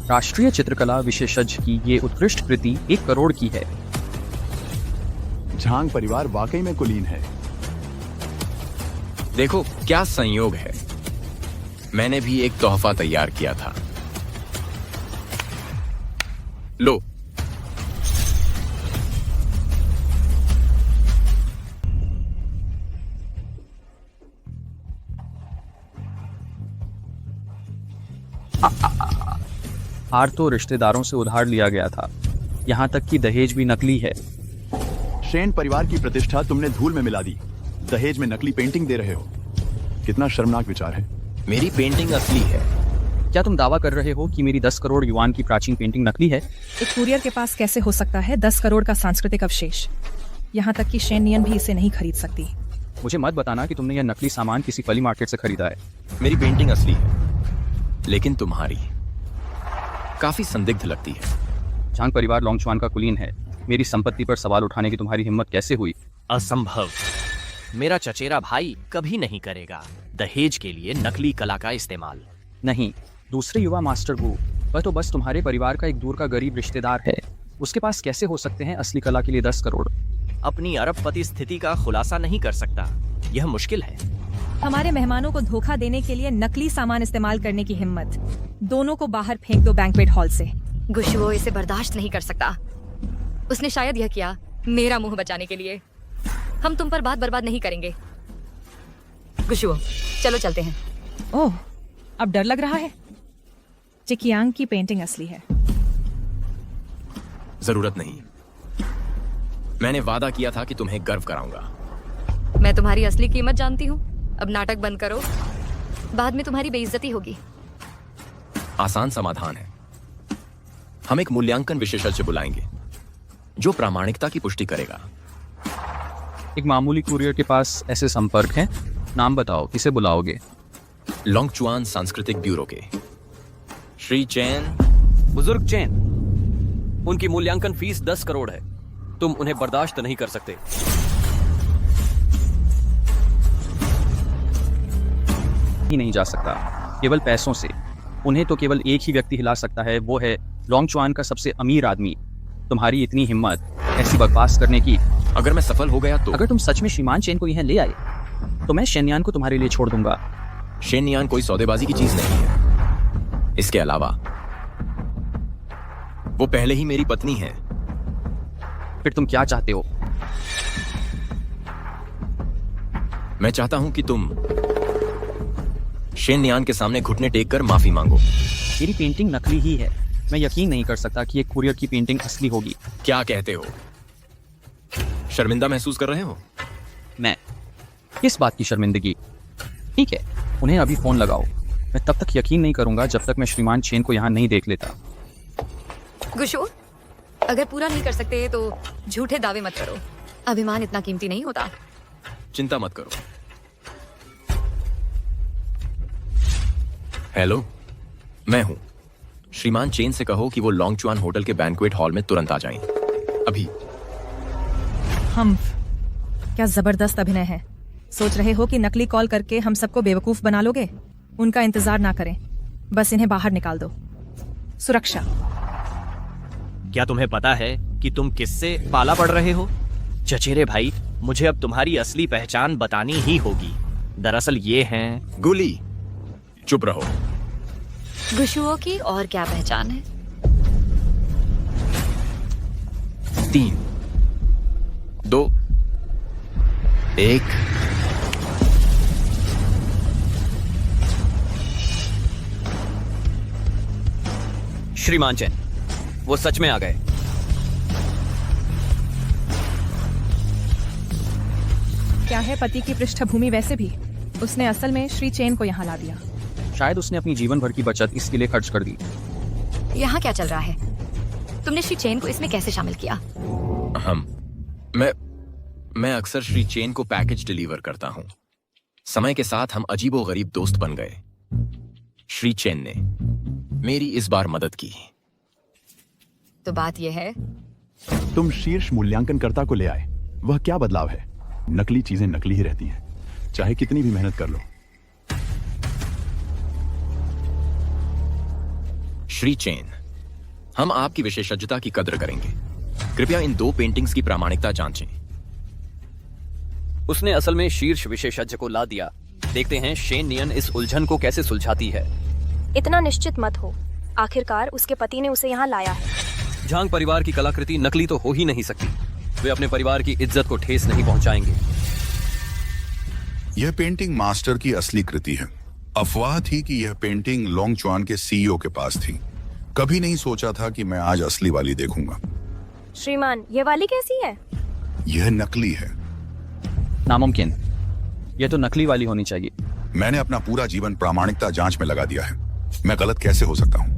राष्ट्रीय चित्रकला विशेषज्ञ की ये उत्कृष्ट कृति 1 करोड़ की है। झांग परिवार वाकई में कुलीन है। देखो क्या संयोग है, मैंने भी एक तोहफा तैयार किया था। लो। हार तो रिश्तेदारों से उधार लिया गया था। यहाँ तक कि दहेज भी नकली है। शेन परिवार की प्रतिष्ठा तुमने धूल में मिला दी। दहेज में नकली पेंटिंग दे रहे हो। कितना शर्मनाक विचार है। मेरी पेंटिंग असली है। क्या तुम दावा कर रहे हो कि मेरी 10 करोड़ युआन की प्राचीन पेंटिंग नकली है? एक कुरियर के पास कैसे हो सकता है 10 करोड़ का सांस्कृतिक अवशेष? यहाँ तक कि शेन नियन भी इसे नहीं खरीद सकती। मुझे मत बताना कि तुमने यह नकली सामान किसी फली मार्केट से खरीदा है। मेरी पेंटिंग असली है, लेकिन तुम्हारी काफी संदिग्ध लगती है। झांग परिवार लोंगचुआन का कुलीन है। मेरी संपत्ति पर सवाल उठाने की तुम्हारी हिम्मत कैसे हुई? असंभव। मेरा चचेरा भाई कभी नहीं करेगा दहेज के लिए नकली कला का इस्तेमाल। नहीं, दूसरे युवा मास्टर वो, वह तो बस तुम्हारे परिवार का एक दूर का गरीब रिश्तेदार है। उसके पास कैसे हो सकते हैं असली कला के लिए 10 करोड़? अपनी अरबपति स्थिति का खुलासा नहीं कर सकता, यह मुश्किल है। हमारे मेहमानों को धोखा देने के लिए नकली सामान इस्तेमाल करने की हिम्मत। दोनों को बाहर फेंक दो बैंक्वेट हॉल से। गुशुओ इसे बर्दाश्त नहीं कर सकता। उसने शायद यह किया मेरा मुंह बचाने के लिए। हम तुम पर बात बर्बाद नहीं करेंगे। गुशुओ, चलो चलते हैं। ओह, अब डर लग रहा है। चिकियांग की पेंटिंग असली है। जरूरत नहीं। मैंने वादा किया था कि तुम्हें गर्व कराऊंगा। मैं तुम्हारी असली कीमत जानती हूँ। अब नाटक बंद करो, बाद में तुम्हारी बेइज्जती होगी। आसान समाधान है। हम एक मूल्यांकन विशेषज्ञ बुलाएंगे जो प्रामाणिकता की पुष्टि करेगा। एक मामूली कुरियर के पास ऐसे संपर्क हैं? नाम बताओ, किसे बुलाओगे? लोंगचुआन सांस्कृतिक ब्यूरो के श्री चैन। बुजुर्ग चैन, उनकी मूल्यांकन फीस 10 करोड़ है। तुम उन्हें बर्दाश्त नहीं कर सकते। ही नहीं जा सकता केवल पैसों से। उन्हें तो केवल एक ही व्यक्ति हिला सकता है, वो है लोंगचुआन का सबसे अमीर आदमी। तुम्हारी इतनी हिम्मत ऐसी बकवास करने की? अगर मैं सफल हो गया तो? अगर तुम सच में श्रीमान चेन को यहाँ ले आए तो मैं शेनयान को तुम्हारे लिए छोड़ दूंगा। शेनयान कोई सौदेबाजी की चीज नहीं है। इसके अलावा वो पहले ही मेरी पत्नी है। फिर तुम क्या चाहते हो? मैं चाहता हूं कि तुम शेनयान के सामने घुटने टेक कर माफी मांगो। मेरी पेंटिंग नकली ही है। मैं यकीन नहीं कर सकता कि एक कुरियर की पेंटिंग असली होगी। क्या कहते हो? शर्मिंदा महसूस कर रहे हो? मैं किस बात की शर्मिंदगी? ठीक है, उन्हें अभी फोन लगाओ। मैं तब तक यकीन नहीं करूंगा जब तक मैं श्रीमान चेन को यहाँ नहीं देख लेता। गुशो, अगर पूरा नहीं कर सकते तो झूठे दावे मत करो। अभिमान इतना कीमती नहीं होता। चिंता मत करो। हेलो, मैं हूं। श्रीमान चेन से कहो कि वो लोंगचुआन होटल के बैंक्वेट हॉल में तुरंत आ जाएं। अभी। हम क्या जबरदस्त अभिनय है। सोच रहे हो कि नकली कॉल करके हम सबको बेवकूफ बना लोगे? उनका इंतजार ना करें, बस इन्हें बाहर निकाल दो। सुरक्षा। क्या तुम्हें पता है कि तुम किससे पाला पड़ रहे हो? चचेरे भाई, मुझे अब तुम्हारी असली पहचान बतानी ही होगी। दरअसल ये हैं गुली, चुप रहो। गुशुओं की और क्या पहचान है? 3, 2, 1। श्रीमान चैन, वो सच में आ गए। क्या है पति की पृष्ठभूमि? वैसे भी उसने असल में श्री चेन को यहाँ ला दिया। शायद उसने अपनी जीवन भर की बचत इसके लिए खर्च कर दी। यहाँ क्या चल रहा है? तुमने श्री चेन को इसमें कैसे शामिल किया? मैं अक्सर श्री चेन को पैकेज डिलीवर करता हूं। समय के साथ हम अजीबोगरीब दोस्त बन गए। श्री चेन ने मेरी इस बार मदद की। तो बात यह है, तुम शीर्ष मूल्यांकनकर्ता को ले आए। वह क्या बदलाव है? नकली चीजें नकली ही रहती हैं, चाहे कितनी भी मेहनत कर लो। श्री चेन, हम आपकी विशेषज्ञता की कद्र करेंगे। कृपया इन 2 पेंटिंग्स की प्रामाणिकता जांचें। उसने असल में शीर्ष विशेषज्ञ को ला दिया। देखते हैं शेन नियन इस उलझन को कैसे सुलझाती है। इतना निश्चित मत हो, आखिरकार उसके पति ने उसे यहाँ लाया है। झांग परिवार की कलाकृति नकली तो हो ही नहीं सकती। वे अपने परिवार की इज्जत को ठेस नहीं पहुंचाएंगे। यह पेंटिंग मास्टर की असली कृति है। अफवाह थी कि यह पेंटिंग लोंगचुआन के सीईओ के पास थी। कभी नहीं सोचा था कि मैं आज असली वाली देखूंगा। श्रीमान, ये वाली कैसी है? यह नकली है। नामुमकिन, यह तो नकली वाली होनी चाहिए। मैंने अपना पूरा जीवन प्रामाणिकता जांच में लगा दिया है। मैं गलत कैसे हो सकता हूं?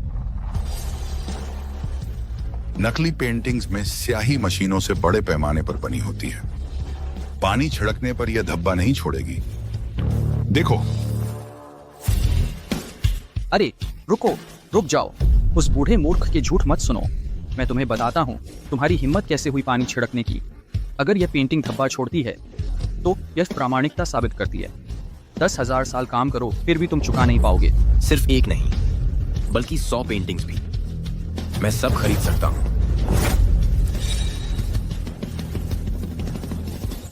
नकली पेंटिंग्स में स्याही मशीनों से बड़े पैमाने पर बनी होती है। पानी छिड़कने पर यह धब्बा नहीं छोड़ेगी। देखो। अरे रुक जाओ। उस बूढ़े मूर्ख के झूठ मत सुनो। मैं तुम्हें बताता हूँ तुम्हारी हिम्मत कैसे हुई पानी छिड़कने की। अगर यह पेंटिंग धब्बा छोड़ती है तो यह प्रामाणिकता साबित करती है। 10,000 साल काम करो फिर भी तुम चुका नहीं पाओगे। सिर्फ एक नहीं, बल्कि 100 पेंटिंग्स भी। मैं सब खरीद सकता हूं।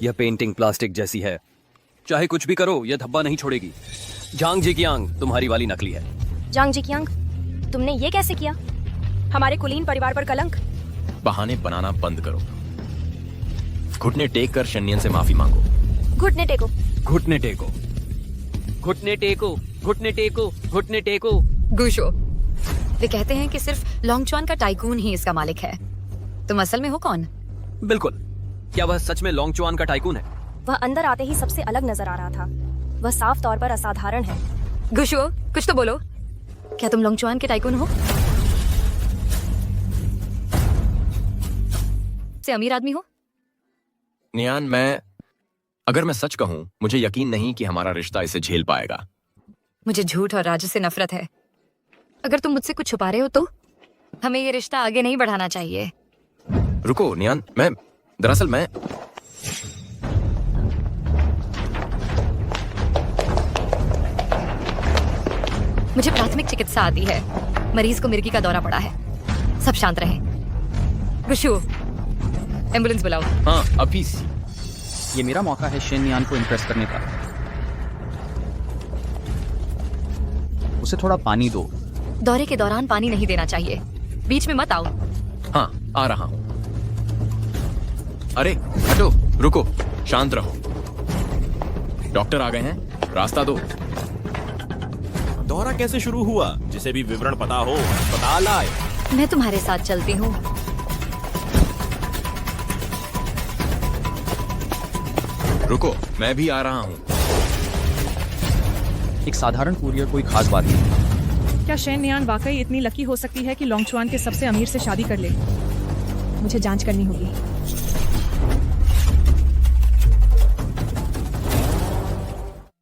यह पेंटिंग प्लास्टिक जैसी है। चाहे कुछ भी करो, यह धब्बा नहीं छोड़ेगी। झांग जिकियांग, तुम्हारी वाली नकली है। जांग जिकियांग, तुमने ये कैसे किया? हमारे कुलीन परिवार पर कलंक। बहाने बनाना बंद करो। घुटने टेक कर शनियन से माफी मांगो। घुटने टेको। घुटने टेको, घुटने टेको, घुटने टेको, घुटने टेको। गुशो, वे कहते हैं कि सिर्फ लोंगचुआन का टाइकून ही इसका मालिक है। तुम असल में हो कौन? बिल्कुल। क्या वह सच में लोंगचुआन का टाइकून है? वह अंदर आते ही सबसे अलग नजर आ रहा था। वह साफ तौर पर असाधारण है। गुशो, कुछ तो बोलो। क्या तुम लोंगचुआन के टाइकून हो? से अमीर आदमी हो? नियान, अगर मैं सच कहूं, मुझे यकीन नहीं कि हमारा रिश्ता इसे झेल पाएगा। मुझे झूठ और राज से नफरत है। अगर तुम मुझसे कुछ छुपा रहे हो तो हमें ये रिश्ता आगे नहीं बढ़ाना चाहिए। रुको नियान, दरअसल मैं मुझे प्राथमिक चिकित्सा आती है। मरीज को मिर्गी का दौरा पड़ा है। सब शांत रहें। गुशु, एम्बुलेंस बुलाओ। हाँ, अभी। ये मेरा मौका है शेन नियान को इम्प्रेस करने का। उसे थोड़ा पानी दो। दौरे के दौरान पानी नहीं देना चाहिए। बीच में मत आओ। हाँ, आ रहा हूं। अरे हटो, रुको, शांत रहो। डॉक्टर आ गए हैं, रास्ता दो। दौरा कैसे शुरू हुआ? जिसे भी विवरण पता हो अस्पताल आए। मैं तुम्हारे साथ चलती हूँ। रुको, मैं भी आ रहा हूँ। एक साधारण कुरियर कोई खास बात नहीं। क्या शेन नियान वाकई इतनी लकी हो सकती है कि लोंगचुआन के सबसे अमीर से शादी कर ले? मुझे जांच करनी होगी।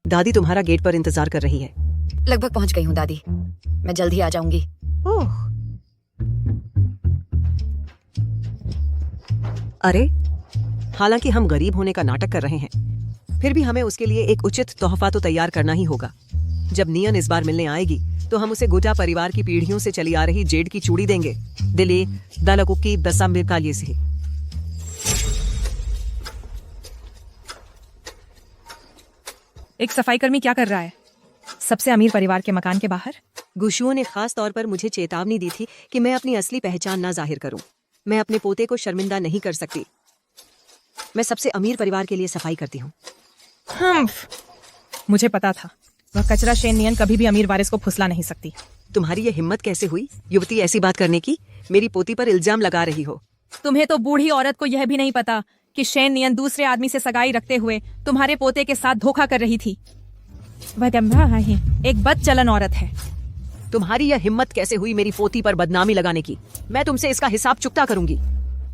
दादी तुम्हारा गेट पर इंतजार कर रही है। लगभग पहुंच गई हूँ दादी। मैं जल्द ही आ जाऊंगी। ओह, अरे, हालांकि हम गरीब होने का नाटक कर रहे हैं, फिर भी हमें उसके लिए एक उचित तोहफा तो तैयार करना ही होगा। जब नियन इस बार मिलने आएगी तो हम उसे गुटा परिवार की पीढ़ियों से चली आ रही जेड की चूड़ी देंगे। दिल्ली दलकुकी दसाम्बिर का ये से। एक सफाईकर्मी क्या कर रहा है सबसे अमीर परिवार के मकान के बाहर? गुशुओं ने खास तौर पर मुझे चेतावनी दी थी कि मैं अपनी असली पहचान ना जाहिर करूं। मैं अपने पोते को शर्मिंदा नहीं कर सकती। मैं सबसे अमीर परिवार के लिए सफाई करती हूँ। मुझे पता था वह कचरा शेन नियन कभी भी अमीर वारिस को फुसला नहीं सकती। तुम्हारी ये हिम्मत कैसे हुई युवती ऐसी बात करने की? मेरी पोती पर इल्जाम लगा रही हो। तुम्हें तो बूढ़ी औरत को यह भी नहीं पता कि शेन नियन दूसरे आदमी से सगाई रखते हुए तुम्हारे पोते के साथ धोखा कर रही थी। वह एक बदचलन औरत है। तुम्हारी यह हिम्मत कैसे हुई मेरी पोती पर बदनामी लगाने की? मैं तुमसे इसका हिसाब चुकता करूंगी।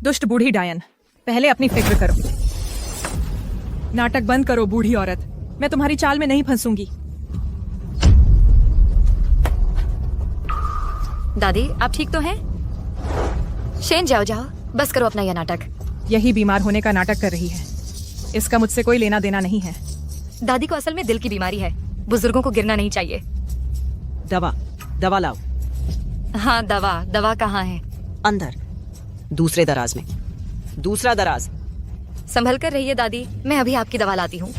दुष्ट बूढ़ी डायन, पहले अपनी फिक्र करो। नाटक बंद करो बूढ़ी औरत, मैं तुम्हारी चाल में नहीं फंसूंगी। दादी आप ठीक तो हैं? शेन जाओ जाओ, बस करो अपना यह नाटक। यही बीमार होने का नाटक कर रही है, इसका मुझसे कोई लेना देना नहीं है। दादी को असल में दिल की बीमारी है, बुजुर्गों को गिरना नहीं चाहिए। दवा लाओ। हाँ दवा कहाँ है? अंदर, दूसरे दराज में। दूसरा दराज। संभल कर रहिए दादी, मैं अभी आपकी दवा लाती हूँ।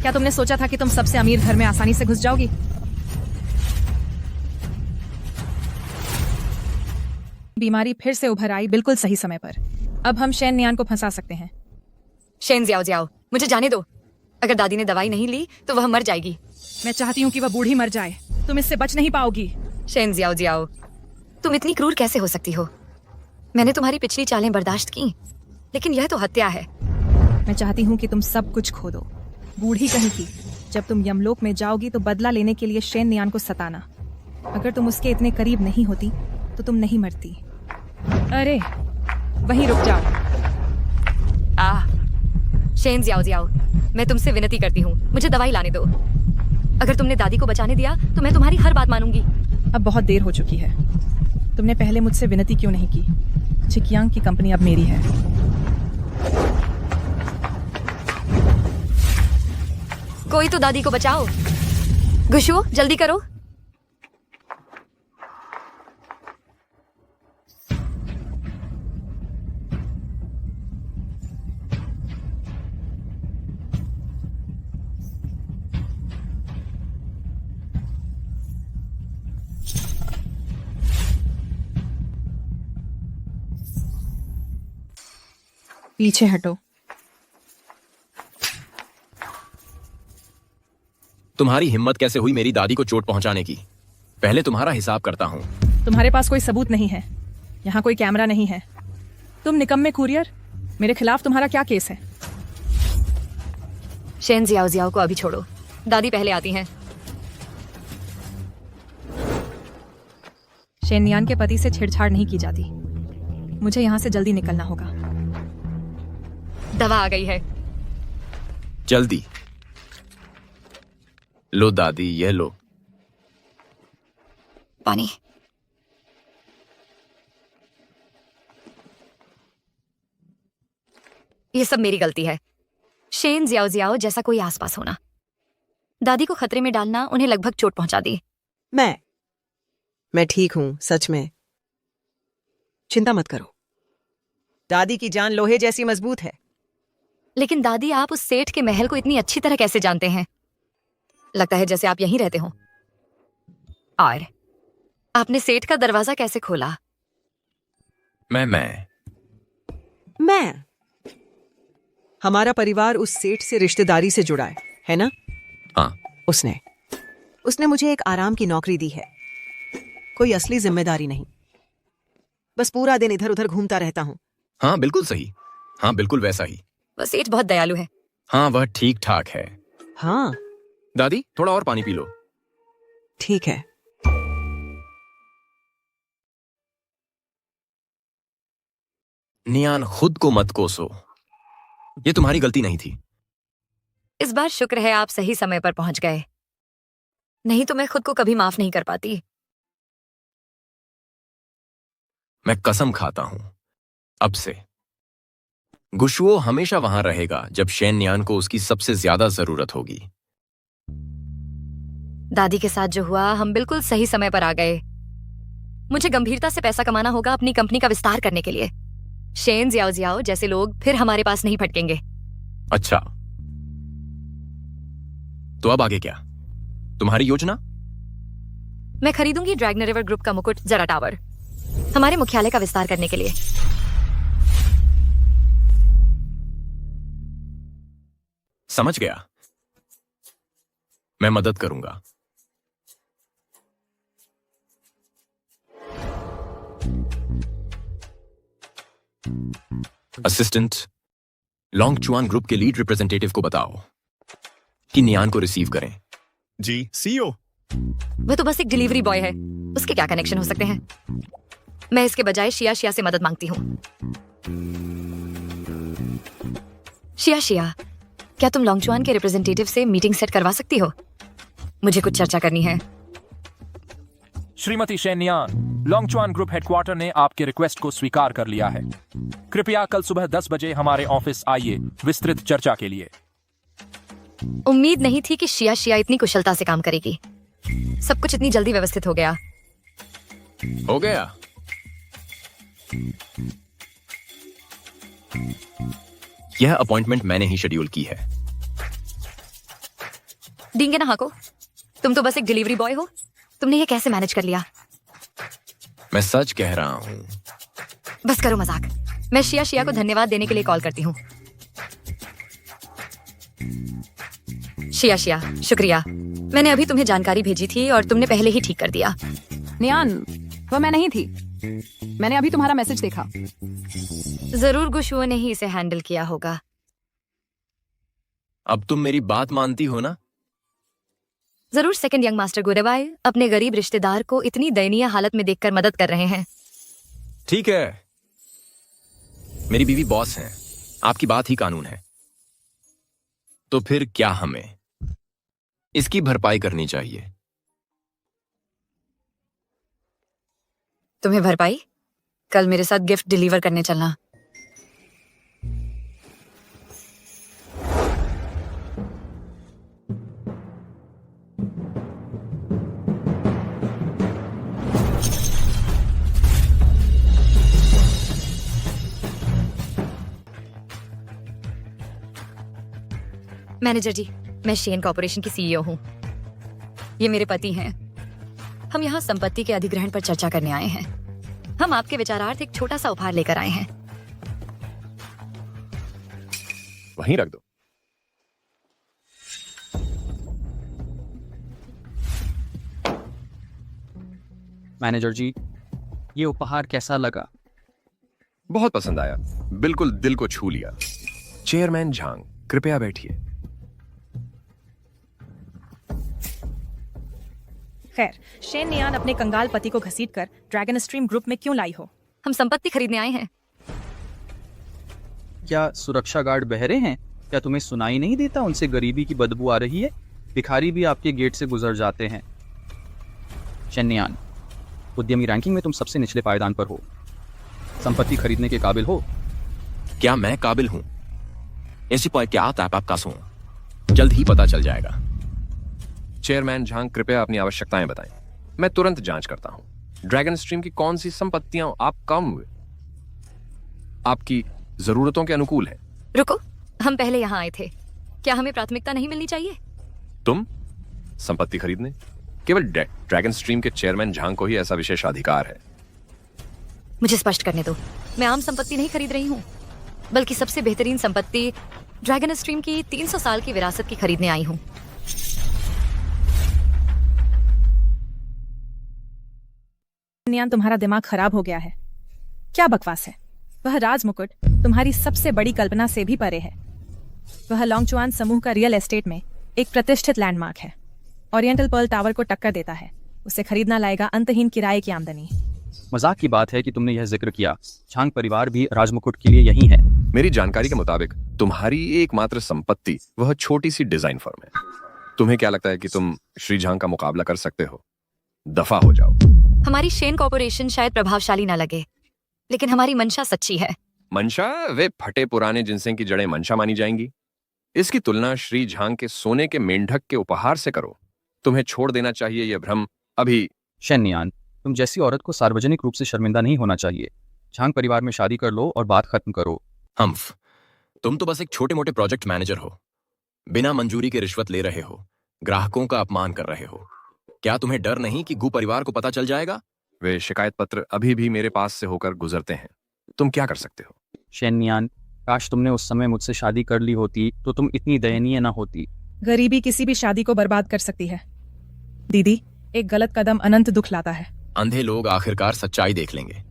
क्या तुमने सोचा था कि तुम सबसे अमीर घर में आसानी से घुस जाओगी? बीमारी फिर से उभर आई बिल्कुल सही समय पर। अब हम शेन नियान को फंसा सकते हैं। शेन जाओ, मुझे जाने दो। अगर दादी ने दवाई नहीं ली तो वह मर जाएगी। मैं चाहती हूँ कि वह बूढ़ी मर जाए, तुम इससे बच नहीं पाओगी। शेन जाओ, तुम इतनी क्रूर कैसे हो सकती हो? मैंने तुम्हारी पिछली चालें बर्दाश्त की, लेकिन यह तो हत्या है। मैं चाहती हूँ कि तुम सब कुछ खो दो, बूढ़ी कहीं की। जब तुम यमलोक में जाओगी तो बदला लेने के लिए शेन नियान को सताना। अगर तुम उसके इतने करीब नहीं होती तो तुम नहीं मरती। अरे वहीं रुक जाओ। शेन जाओ, मैं तुमसे विनती करती हूँ, मुझे दवाई लाने दो। अगर तुमने दादी को बचाने दिया तो मैं तुम्हारी हर बात मानूंगी। अब बहुत देर हो चुकी है। तुमने पहले मुझसे विनती क्यों नहीं की? जिकियांग की कंपनी अब मेरी है। कोई तो दादी को बचाओ। गुशु जल्दी करो। पीछे हटो। तुम्हारी हिम्मत कैसे हुई मेरी दादी को चोट पहुंचाने की? पहले तुम्हारा हिसाब करता हूं। तुम्हारे पास कोई सबूत नहीं है, यहाँ कोई कैमरा नहीं है। तुम निकम्मे कुरियर, मेरे खिलाफ तुम्हारा क्या केस है? शेन जाओ को अभी छोड़ो, दादी पहले आती हैं। शेन नियान के पति से छेड़छाड़ नहीं की जाती। मुझे यहाँ से जल्दी निकलना होगा। दवा आ गई है। जल्दी लो दादी, ये लो पानी। ये सब मेरी गलती है। शेन जाओ जैसा कोई आसपास होना, दादी को खतरे में डालना, उन्हें लगभग चोट पहुंचा दी। मैं ठीक हूं, सच में। चिंता मत करो, दादी की जान लोहे जैसी मजबूत है। लेकिन दादी आप उस सेठ के महल को इतनी अच्छी तरह कैसे जानते हैं? लगता है जैसे आप यहीं रहते हो। और आपने सेठ का दरवाजा कैसे खोला? मैं हमारा परिवार उस सेठ से रिश्तेदारी से जुड़ा है ना? हाँ। उसने मुझे एक आराम की नौकरी दी है, कोई असली जिम्मेदारी नहीं। बस पूरा दिन इधर उधर घूमता रहता हूँ। हाँ बिल्कुल सही, हाँ बिल्कुल वैसा ही। वह सेठ बहुत दयालु है। हाँ वह ठीक ठाक है। हाँ दादी थोड़ा और पानी पी लो। ठीक है। नियान खुद को मत कोसो, ये तुम्हारी गलती नहीं थी। इस बार शुक्र है आप सही समय पर पहुंच गए, नहीं तो मैं खुद को कभी माफ नहीं कर पाती। मैं कसम खाता हूं, अब से गुशुओ हमेशा वहां रहेगा जब शेन नियान को उसकी सबसे ज्यादा जरूरत होगी। दादी के साथ जो हुआ, हम बिल्कुल सही समय पर आ गए। मुझे गंभीरता से पैसा कमाना होगा अपनी कंपनी का विस्तार करने के लिए। शेन जाओ जैसे लोग फिर हमारे पास नहीं भटकेंगे। अच्छा, तो अब आगे क्या? तुम्हारी योजना? मैं खरीदूंगी ड्रैगन रिवर ग्रुप का मुकुट जरा टावर, हमारे मुख्यालय का विस्तार करने के लिए। समझ गया, मैं मदद करूंगा। असिस्टेंट, लॉन्गचुआन ग्रुप के लीड रिप्रेजेंटेटिव को बताओ कि नियान को रिसीव करें। जी सीईओ। वह तो बस एक डिलीवरी बॉय है, उसके क्या कनेक्शन हो सकते हैं? मैं इसके बजाय शिया शिया से मदद मांगती हूँ। शिया शिया, क्या तुम लॉन्गचुआन के रिप्रेजेंटेटिव से मीटिंग सेट करवा सकती हो? मुझे कुछ चर्चा करनी है। श्रीमती शेनियान, लॉन्गचुआन ग्रुप हेडक्वार्टर ने आपके रिक्वेस्ट को स्वीकार कर लिया है। कृपया कल सुबह 10 बजे हमारे ऑफिस आइए विस्तृत चर्चा के लिए। उम्मीद नहीं थी कि शिया शिया इतनी कुशलता से काम करेगी। सब कुछ इतनी जल्दी व्यवस्थित हो गया। हो गया। यह अपॉइंटमेंट मैंने ही शेड्यूल की है। डींगे ना हाको, तुम तो बस एक डिलीवरी बॉय हो। तुमने ये कैसे मैनेज कर लिया? मैं सच कह रहा हूं। बस करो मजाक। मैं शिया शिया को धन्यवाद देने के लिए कॉल करती हूँ। शिया शिया, शुक्रिया। मैंने अभी तुम्हें जानकारी भेजी थी और तुमने पहले ही ठीक कर दिया। नियान, वह मैं नहीं थी। मैंने अभी तुम्हारा मैसेज देखा। जरूर गुशुओ ने ही इसे हैंडल किया होगा। अब तुम मेरी बात मानती हो ना? जरूर सेकंड यंग मास्टर गुरेबाई अपने गरीब रिश्तेदार को इतनी दयनीय हालत में देखकर मदद कर रहे हैं। ठीक है, मेरी बीवी बॉस हैं, आपकी बात ही कानून है। तो फिर क्या हमें इसकी भरपाई करनी चाहिए? तुम्हें भरपाई? कल मेरे साथ गिफ्ट डिलीवर करने चलना। मैनेजर जी, मैं शेन कॉर्पोरेशन की सीईओ हूँ। ये मेरे पति हैं। हम यहाँ संपत्ति के अधिग्रहण पर चर्चा करने आए हैं। हम आपके विचारार्थ एक छोटा सा उपहार लेकर आए हैं। वहीं रख दो। मैनेजर जी, ये उपहार कैसा लगा? बहुत पसंद आया, बिल्कुल दिल को छू लिया। चेयरमैन झांग, कृपया बैठिए। खैर, शेन नियान अपने कंगाल पति को घसीटकर ड्रैगन स्ट्रीम ग्रुप में क्यों लाई हो? हम संपत्ति खरीदने आए हैं। क्या सुरक्षा गार्ड बहरे हैं? क्या तुम्हें सुनाई नहीं देता उनसे गरीबी की बदबू आ रही है? भिखारी भी आपके गेट से गुजर जाते हैं। शेनियान, उद्यमी रैंकिंग में तुम सबसे निचले पायदान पर हो। संपत्ति खरीदने के काबिल हो? क्या मैं काबिल हूं? ऐसी क्या जल्द ही पता चल जाएगा। चेयरमैन झांग, कृपया अपनी आवश्यकताएं बताएं। मैं तुरंत जांच करता हूं। ड्रैगन स्ट्रीम की कौन सी संपत्तियां आप कम हुए, आपकी जरूरतों के अनुकूल है? रुको, हम पहले यहाँ आए थे। क्या हमें प्राथमिकता नहीं मिलनी चाहिए? तुम संपत्ति खरीदने? केवल ड्रैगन स्ट्रीम के चेयरमैन झांग को ही ऐसा विशेष अधिकार है। मुझे स्पष्ट करने दो, मैं आम संपत्ति नहीं खरीद रही हूँ, बल्कि सबसे बेहतरीन संपत्ति ड्रैगन स्ट्रीम की 300 साल की विरासत की खरीदने आई हूँ। नियान, तुम्हारा दिमाग खराब हो गया है। क्या बकवास है? वह राज मुकुट तुम्हारी सबसे बड़ी कल्पना से भी परे है। वह लॉन्गचुआन समूह का रियल एस्टेट में एक प्रतिष्ठित लैंडमार्क है। ओरिएंटल पर्ल टावर को टक्कर देता है। उसे खरीदना लाएगा अंतहीन किराए की आमदनी। मजाक की बात है कि तुमने यह जिक्र किया। झांग परिवार भी राजमुकुट के लिए यही है। मेरी जानकारी के मुताबिक तुम्हारी एकमात्र संपत्ति वह छोटी सी डिजाइन फर्म है। तुम्हें क्या लगता है कि तुम श्री झांग का मुकाबला कर सकते हो? दफा हो जाओ। हमारी शेन कॉर्पोरेशन शायद प्रभावशाली ना लगे, लेकिन हमारी मंशा सच्ची है। मंशा? वे फटे पुराने जिनसे की जड़ें मंशा मानी जाएंगी। इसकी तुलना श्री झांग के सोने के मेंढक के उपहार से करो। तुम्हें छोड़ देना चाहिए यह भ्रम अभी। शेनियान, तुम जैसी औरत को सार्वजनिक रूप से शर्मिंदा नहीं होना चाहिए। झांग परिवार में शादी कर लो और बात खत्म करो। हम्फ, तुम तो बस एक छोटे मोटे प्रोजेक्ट मैनेजर हो। बिना मंजूरी के रिश्वत ले रहे हो, ग्राहकों का अपमान कर रहे हो। क्या तुम्हें डर नहीं कि गु परिवार को पता चल जाएगा? वे शिकायत पत्र अभी भी मेरे पास से होकर गुजरते हैं। तुम क्या कर सकते हो? शेननियान, काश तुमने उस समय मुझसे शादी कर ली होती तो तुम इतनी दयनीय न होती। गरीबी किसी भी शादी को बर्बाद कर सकती है दीदी। एक गलत कदम अनंत दुख लाता है। अंधे लोग आखिरकार सच्चाई देख लेंगे।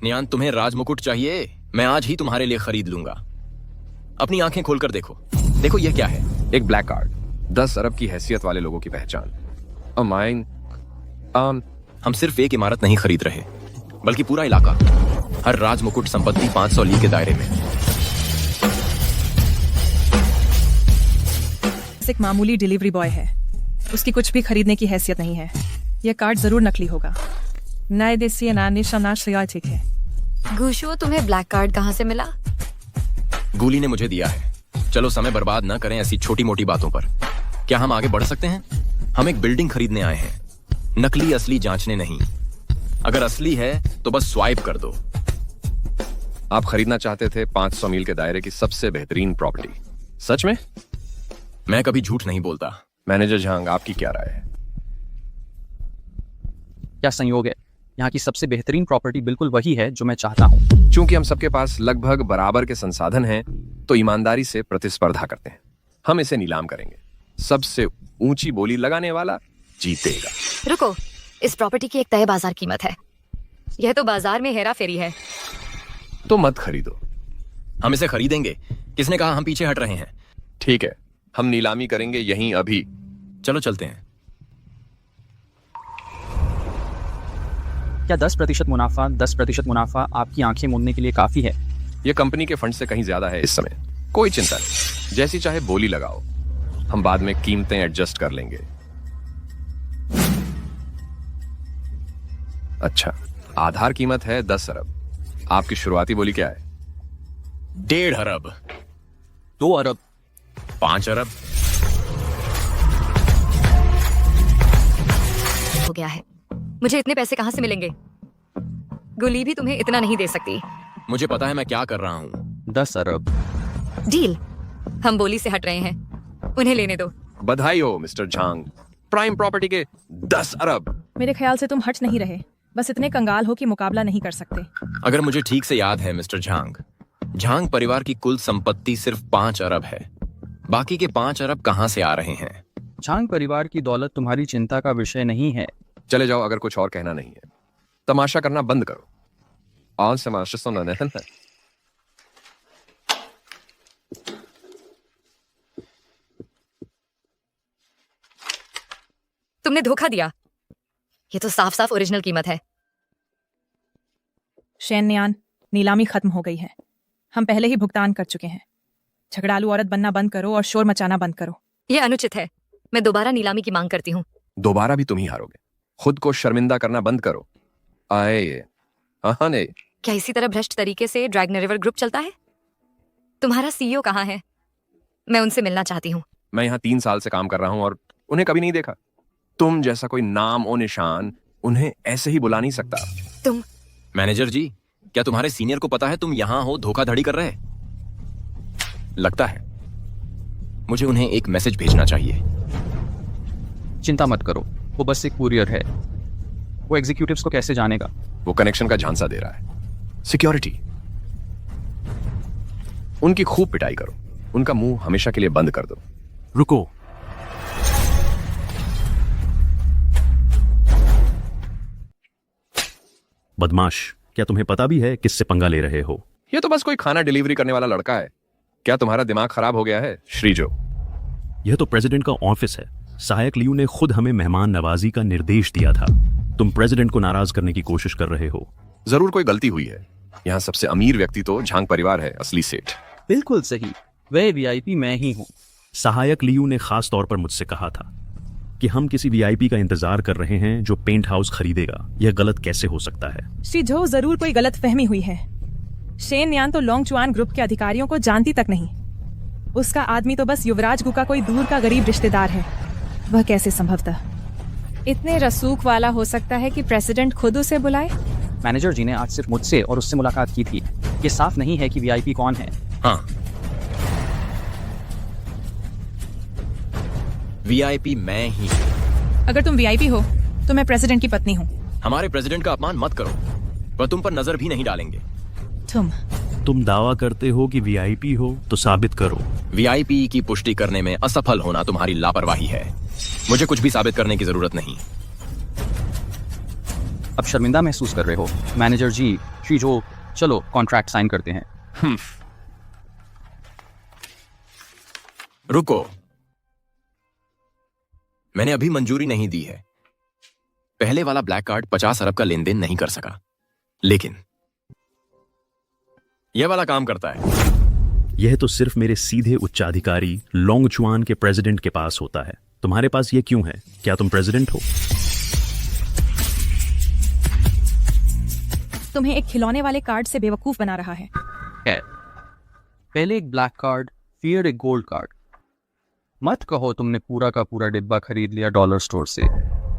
नियान, तुम्हें राजमुकुट चाहिए? मैं आज ही तुम्हारे लिए खरीद लूंगा। अपनी आंखें खोलकर देखो। देखो ये क्या है? एक ब्लैक कार्ड, 10 अरब की हैसियत वाले लोगों की पहचान। हम सिर्फ एक इमारत नहीं खरीद रहे, बल्कि पूरा इलाका। हर राजमुकुट संपत्ति 500 ली के दायरे में। एक मामूली डिलीवरी बॉय है, उसकी कुछ भी खरीदने की हैसियत नहीं है। यह कार्ड जरूर नकली होगा। नए देसी ठीक है। गुशो, तुम्हें ब्लैक कार्ड कहाँ से मिला? गूली ने मुझे दिया है। चलो समय बर्बाद न करें ऐसी छोटी मोटी बातों पर। क्या हम आगे बढ़ सकते हैं? हम एक बिल्डिंग खरीदने आए हैं, नकली असली जांचने नहीं। अगर असली है तो बस स्वाइप कर दो। आप खरीदना चाहते थे 500 मील के दायरे की सबसे बेहतरीन प्रॉपर्टी, सच में? मैं कभी झूठ नहीं बोलता। मैनेजर झांग, आपकी क्या राय है? क्या संयोग है, यहाँ की सबसे बेहतरीन प्रॉपर्टी बिल्कुल वही है जो मैं चाहता हूँ। चूंकि हम सबके पास लगभग बराबर के संसाधन हैं, तो ईमानदारी से प्रतिस्पर्धा करते हैं। हम इसे नीलाम करेंगे। सबसे ऊंची बोली लगाने वाला जीतेगा। रुको, इस प्रॉपर्टी की एक तय बाजार कीमत है। यह तो बाजार में हेरा फेरी है। तो मत खरीदो। हम इसे खरीदेंगे। किसने कहा हम पीछे हट रहे हैं? ठीक है, हम नीलामी करेंगे यहीं अभी। चलो चलते हैं। क्या 10% मुनाफा आपकी आंखें मूंदने के लिए काफी है? यह कंपनी के फंड से कहीं ज्यादा है इस समय। कोई चिंता नहीं, जैसी चाहे बोली लगाओ। हम बाद में कीमतें एडजस्ट कर लेंगे। अच्छा, आधार कीमत है 10 अरब। आपकी शुरुआती बोली क्या है? 1.5 अरब। 2 अरब। 5 अरब। हो गया है। मुझे इतने पैसे कहाँ से मिलेंगे? गुली भी तुम्हें इतना नहीं दे सकती। मुझे पता है मैं क्या कर रहा हूँ। 10 अरब। डील। हम बोली से हट रहे हैं, उन्हें लेने दो। बधाई हो मिस्टर झांग, प्राइम प्रॉपर्टी के 10 अरब। मेरे ख्याल से तुम हट नहीं रहे, बस इतने कंगाल हो कि मुकाबला नहीं कर सकते। अगर मुझे ठीक से याद है मिस्टर झांग, झांग परिवार की कुल संपत्ति सिर्फ 5 अरब है। बाकी के 5 अरब कहाँ से आ रहे हैं? झांग परिवार की दौलत तुम्हारी चिंता का विषय नहीं है। चले जाओ, अगर कुछ और कहना नहीं है। तमाशा करना बंद करो। आज से तमाशा सुनना नहीं है। तुमने धोखा दिया। ये तो साफ साफ ओरिजिनल कीमत है। शेननियान, नीलामी खत्म हो गई है। हम पहले ही भुगतान कर चुके हैं। झगड़ालू औरत बनना बंद करो और शोर मचाना बंद करो। यह अनुचित है। मैं दोबारा नीलामी की मांग करती हूँ। दोबारा भी तुम ही हारोगे। खुद को शर्मिंदा करना बंद करो। आए, हाँ नहीं। क्या इसी तरह भ्रष्ट तरीके से ड्रैगन रिवर ग्रुप चलता है? तुम्हारा सीईओ कहाँ है? मैं उनसे मिलना चाहती हूँ। मैं यहाँ 3 साल से काम कर रहा हूँ और उन्हें कभी नहीं देखा। तुम जैसा कोई नाम और निशान उन्हें ऐसे ही बुला नहीं सकता। तुम मैनेजर जी, क्या तुम्हारे सीनियर को पता है तुम यहाँ हो धोखाधड़ी कर रहे? लगता है मुझे उन्हें एक मैसेज भेजना चाहिए। चिंता मत करो, वो बस एक कुरियर है। वो एग्जीक्यूटिव्स को कैसे जानेगा? वो कनेक्शन का झांसा दे रहा है। सिक्योरिटी। उनकी खूब पिटाई करो। उनका मुंह हमेशा के लिए बंद कर दो। रुको, बदमाश, क्या तुम्हें पता भी है किससे पंगा ले रहे हो? ये तो बस कोई खाना डिलीवरी करने वाला लड़का है। क्या तुम्हारा दिमाग खराब हो गया है श्रीजो? यह तो प्रेसिडेंट का ऑफिस है। सहायक लियू ने खुद हमें मेहमान नवाजी का निर्देश दिया था। तुम प्रेसिडेंट को नाराज करने की कोशिश कर रहे हो। जरूर कोई गलती हुई है। यहाँ सबसे अमीर व्यक्ति तो झांग परिवार है, असली सेठ। बिल्कुल सही, वह वीआईपी मैं ही हूँ। सहायक लियू ने खास तौर पर मुझसे कहा था कि हम किसी वीआईपी का इंतजार कर रहे हैं जो पेंट हाउस खरीदेगा। यह गलत कैसे हो सकता है? श्री झो, जरूर कोई गलत फहमी हुई है। शेननियान तो लोंगचुआन ग्रुप के अधिकारियों को जानती तक नहीं। उसका आदमी तो बस युवराज गु का कोई दूर का गरीब रिश्तेदार है। वह कैसे संभवतः इतने रसूख वाला हो सकता है कि प्रेसिडेंट खुद उसे बुलाए? मैनेजर जी ने आज सिर्फ मुझसे और उससे मुलाकात की थी। ये साफ नहीं है कि वीआईपी कौन है। हाँ, वीआईपी मैं ही। अगर तुम वीआईपी हो तो मैं प्रेसिडेंट की पत्नी हूँ। हमारे प्रेसिडेंट का अपमान मत करो, वह तुम पर नजर भी नहीं डालेंगे। तुम दावा करते हो कि वीआईपी हो तो साबित करो। वीआईपी की पुष्टि करने में असफल होना तुम्हारी लापरवाही है। मुझे कुछ भी साबित करने की जरूरत नहीं। अब शर्मिंदा महसूस कर रहे हो मैनेजर जी। श्री जो, चलो कॉन्ट्रैक्ट साइन करते हैं। रुको, मैंने अभी मंजूरी नहीं दी है। पहले वाला ब्लैक कार्ड 50 अरब का लेन देन नहीं कर सका, लेकिन यह वाला काम करता है। यह तो सिर्फ मेरे सीधे उच्चाधिकारी लोंगचुआन के प्रेसिडेंट के पास होता है। तुम्हारे पास यह क्यों है? क्या तुम प्रेसिडेंट हो? तुम्हें एक खिलौने वाले कार्ड से बेवकूफ बना रहा है। पहले एक ब्लैक कार्ड, फिर एक गोल्ड कार्ड। मत कहो तुमने पूरा का पूरा डिब्बा खरीद लिया डॉलर स्टोर से।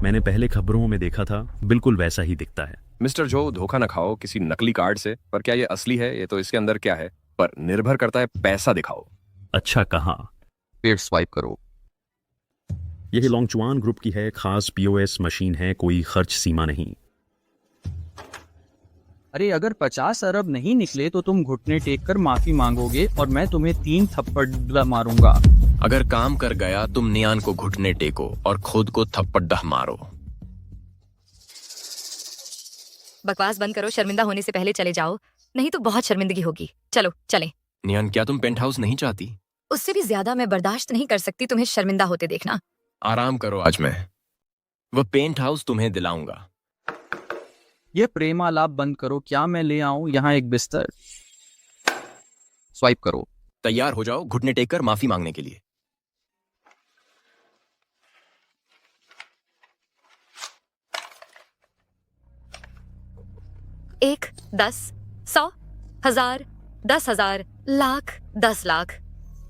मैंने पहले खबरों में देखा था, बिल्कुल वैसा ही दिखता है। मिस्टर जो, धोखा न खाओ किसी नकली कार्ड से। पर क्या ये असली है? ये तो इसके अंदर क्या है पर निर्भर करता है। पैसा दिखाओ। अच्छा कहा। फिर स्वाइप करो। यह लोंगचुआन ग्रुप की है, खास पीओएस मशीन है, कोई खर्च सीमा नहीं। अरे अगर 50 अरब नहीं निकले तो तुम घुटने टेक कर माफी मांगोगे और मैं तुम्हें 3 थप्पड़ मारूंगा। अगर काम कर गया तुम नियान को घुटने टेको और खुद को थप्पड़ मारो। बकवास बंद करो, शर्मिंदा होने से पहले चले जाओ, नहीं तो बहुत शर्मिंदगी होगी। चलो चलें। नियान, क्या तुम पेंट हाउस नहीं चाहती? उससे भी ज्यादा मैं बर्दाश्त नहीं कर सकती तुम्हें शर्मिंदा होते देखना। आराम करो, आज मैं वह पेंट हाउस तुम्हें दिलाऊंगा। ये प्रेमालाप बंद करो। क्या मैं ले आऊं यहाँ एक बिस्तर? स्वाइप करो। तैयार हो जाओ घुटने टेक कर माफी मांगने के लिए। 1, 10, 100, 1000, 10,000, लाख, 10 लाख,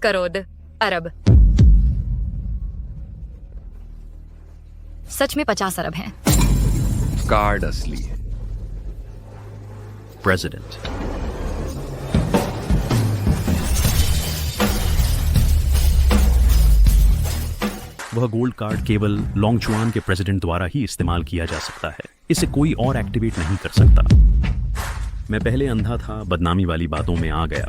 करोड़, अरब। सच में 50 अरब हैं। कार्ड असली है। प्रेसिडेंट। वह गोल्ड कार्ड केवल लोंगचुआन के प्रेसिडेंट द्वारा ही इस्तेमाल किया जा सकता है। इसे कोई और एक्टिवेट नहीं कर सकता। मैं पहले अंधा था, बदनामी वाली बातों में आ गया,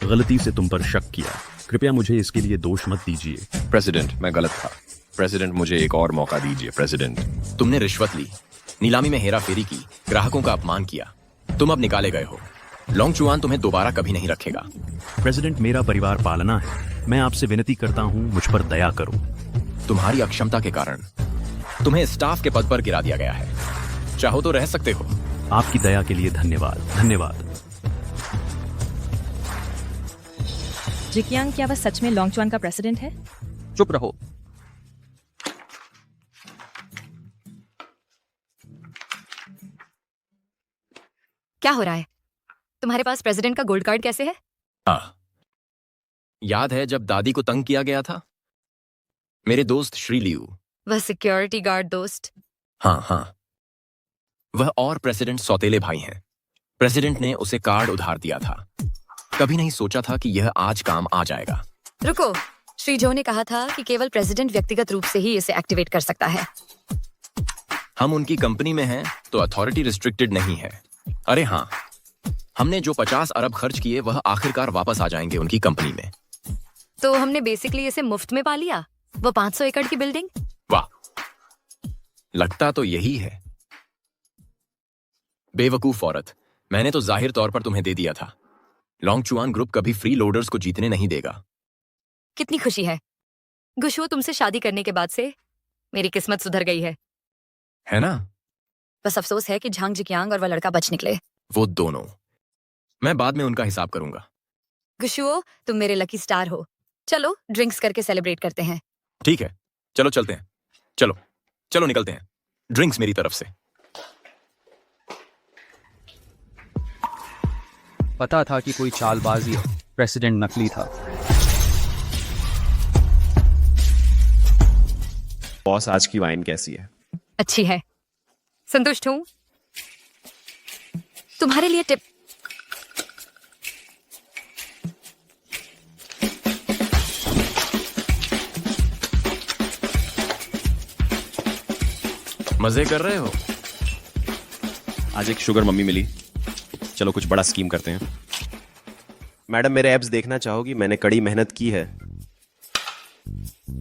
गलती से तुम पर शक किया। कृपया मुझे इसके लिए दोष मत दीजिए। प्रेसिडेंट, मैं गलत था। प्रेसिडेंट, मुझे एक और मौका दीजिए। प्रेसिडेंट, तुमने रिश्वत ली, नीलामी में हेराफेरी की, ग्राहकों का अपमान किया। तुम अब निकाले गए हो। लोंगचुआन तुम्हें दोबारा कभी नहीं रखेगा। प्रेसिडेंट, मेरा परिवार पालना है। मैं आपसे विनती करता हूं, मुझ पर दया करो। तुम्हारी अक्षमता के कारण तुम्हें स्टाफ के पद पर गिरा दिया गया है। चाहो तो रह सकते हो। आपकी दया के लिए धन्यवाद। धन्यवाद। जिकियांग, क्या वह सच में लोंगचुआन का प्रेसिडेंट है? चुप रहो। क्या हो रहा है? तुम्हारे पास प्रेसिडेंट का गोल्ड कार्ड कैसे है? हाँ, याद है जब दादी को तंग किया गया था? मेरे दोस्त श्री लियू। वह सिक्योरिटी गार्ड दोस्त? हाँ, वह और प्रेसिडेंट सौतेले भाई हैं। प्रेसिडेंट ने उसे कार्ड उधार दिया था। कभी नहीं सोचा था कि यह आज काम आ जाएगा। रुको, श्री जो ने कहा था कि केवल प्रेसिडेंट व्यक्तिगत रूप से ही इसे एक्टिवेट कर सकता है। हम उनकी कंपनी में हैं तो अथॉरिटी रिस्ट्रिक्टेड नहीं है। अरे हाँ, हमने जो 50 अरब खर्च किए वह आखिरकार वापस आ जाएंगे उनकी कंपनी में। तो हमने बेसिकली इसे मुफ्त में पा लिया। वो 500 एकड़ की बिल्डिंग। वाह, लगता तो यही है। बेवकूफ औरत, मैंने तो जाहिर तौर पर तुम्हें दे दिया था। लोंगचुआन ग्रुप कभी फ्री लोडर्स को जीतने नहीं देगा। कितनी खुशी है गुशो, तुमसे शादी करने के बाद से मेरी किस्मत सुधर गई है ना? बस अफसोस है कि झांग जिकियांग और वह लड़का बच निकले। वो दोनों, मैं बाद में उनका हिसाब करूंगा। गुशुओ, तुम मेरे लकी स्टार हो। चलो ड्रिंक्स करके सेलिब्रेट करते हैं। ठीक है, चलो चलते हैं। चलो चलो निकलते हैं। ड्रिंक्स मेरी तरफ से। पता था कि कोई चालबाजी है। प्रेसिडेंट नकली था। बॉस, आज की वाइन कैसी है? अच्छी है, संतुष्ट हूं। तुम्हारे लिए टिप। मजे कर रहे हो? आज एक शुगर मम्मी मिली, चलो कुछ बड़ा स्कीम करते हैं। मैडम मेरे एब्स देखना चाहोगी? मैंने कड़ी मेहनत की है।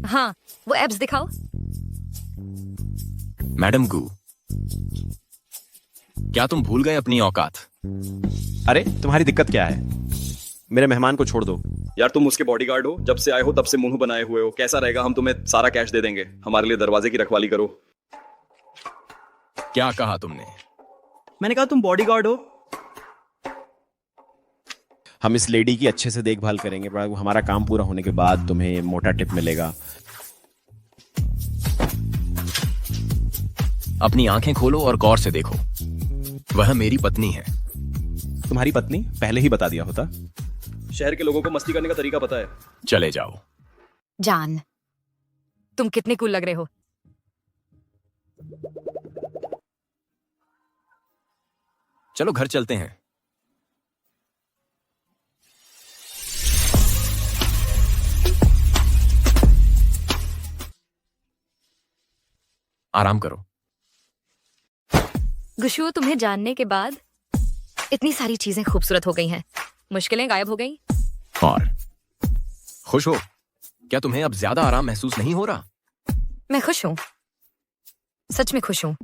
हाँ, वो एब्स दिखाओ। मैडम गू, क्या तुम भूल गए अपनी औकात? अरे तुम्हारी दिक्कत क्या है? मेरे मेहमान को छोड़ दो। यार तुम उसके बॉडीगार्ड हो, जब से आए हो तब से मुंह बनाए हुए हो। कैसा रहेगा, हम तुम्हें सारा कैश दे देंगे, हमारे लिए दरवाजे की रखवाली करो। क्या कहा तुमने? मैंने कहा तुम बॉडीगार्ड हो। हम इस लेडी की अच्छे से देखभाल करेंगे, हमारा काम पूरा होने के बाद तुम्हें मोटा टिप मिलेगा। अपनी आंखें खोलो और गौर से देखो, वह मेरी पत्नी है। तुम्हारी पत्नी? पहले ही बता दिया होता। शहर के लोगों को मस्ती करने का तरीका पता है। चले जाओ। जान, तुम कितने कूल लग रहे हो। चलो घर चलते हैं। आराम करो। गुशु, तुम्हें जानने के बाद इतनी सारी चीजें खूबसूरत हो गई हैं, मुश्किलें गायब हो गई। और खुश हो? क्या तुम्हें अब ज्यादा आराम महसूस नहीं हो रहा? मैं खुश हूं, सच में खुश हूं।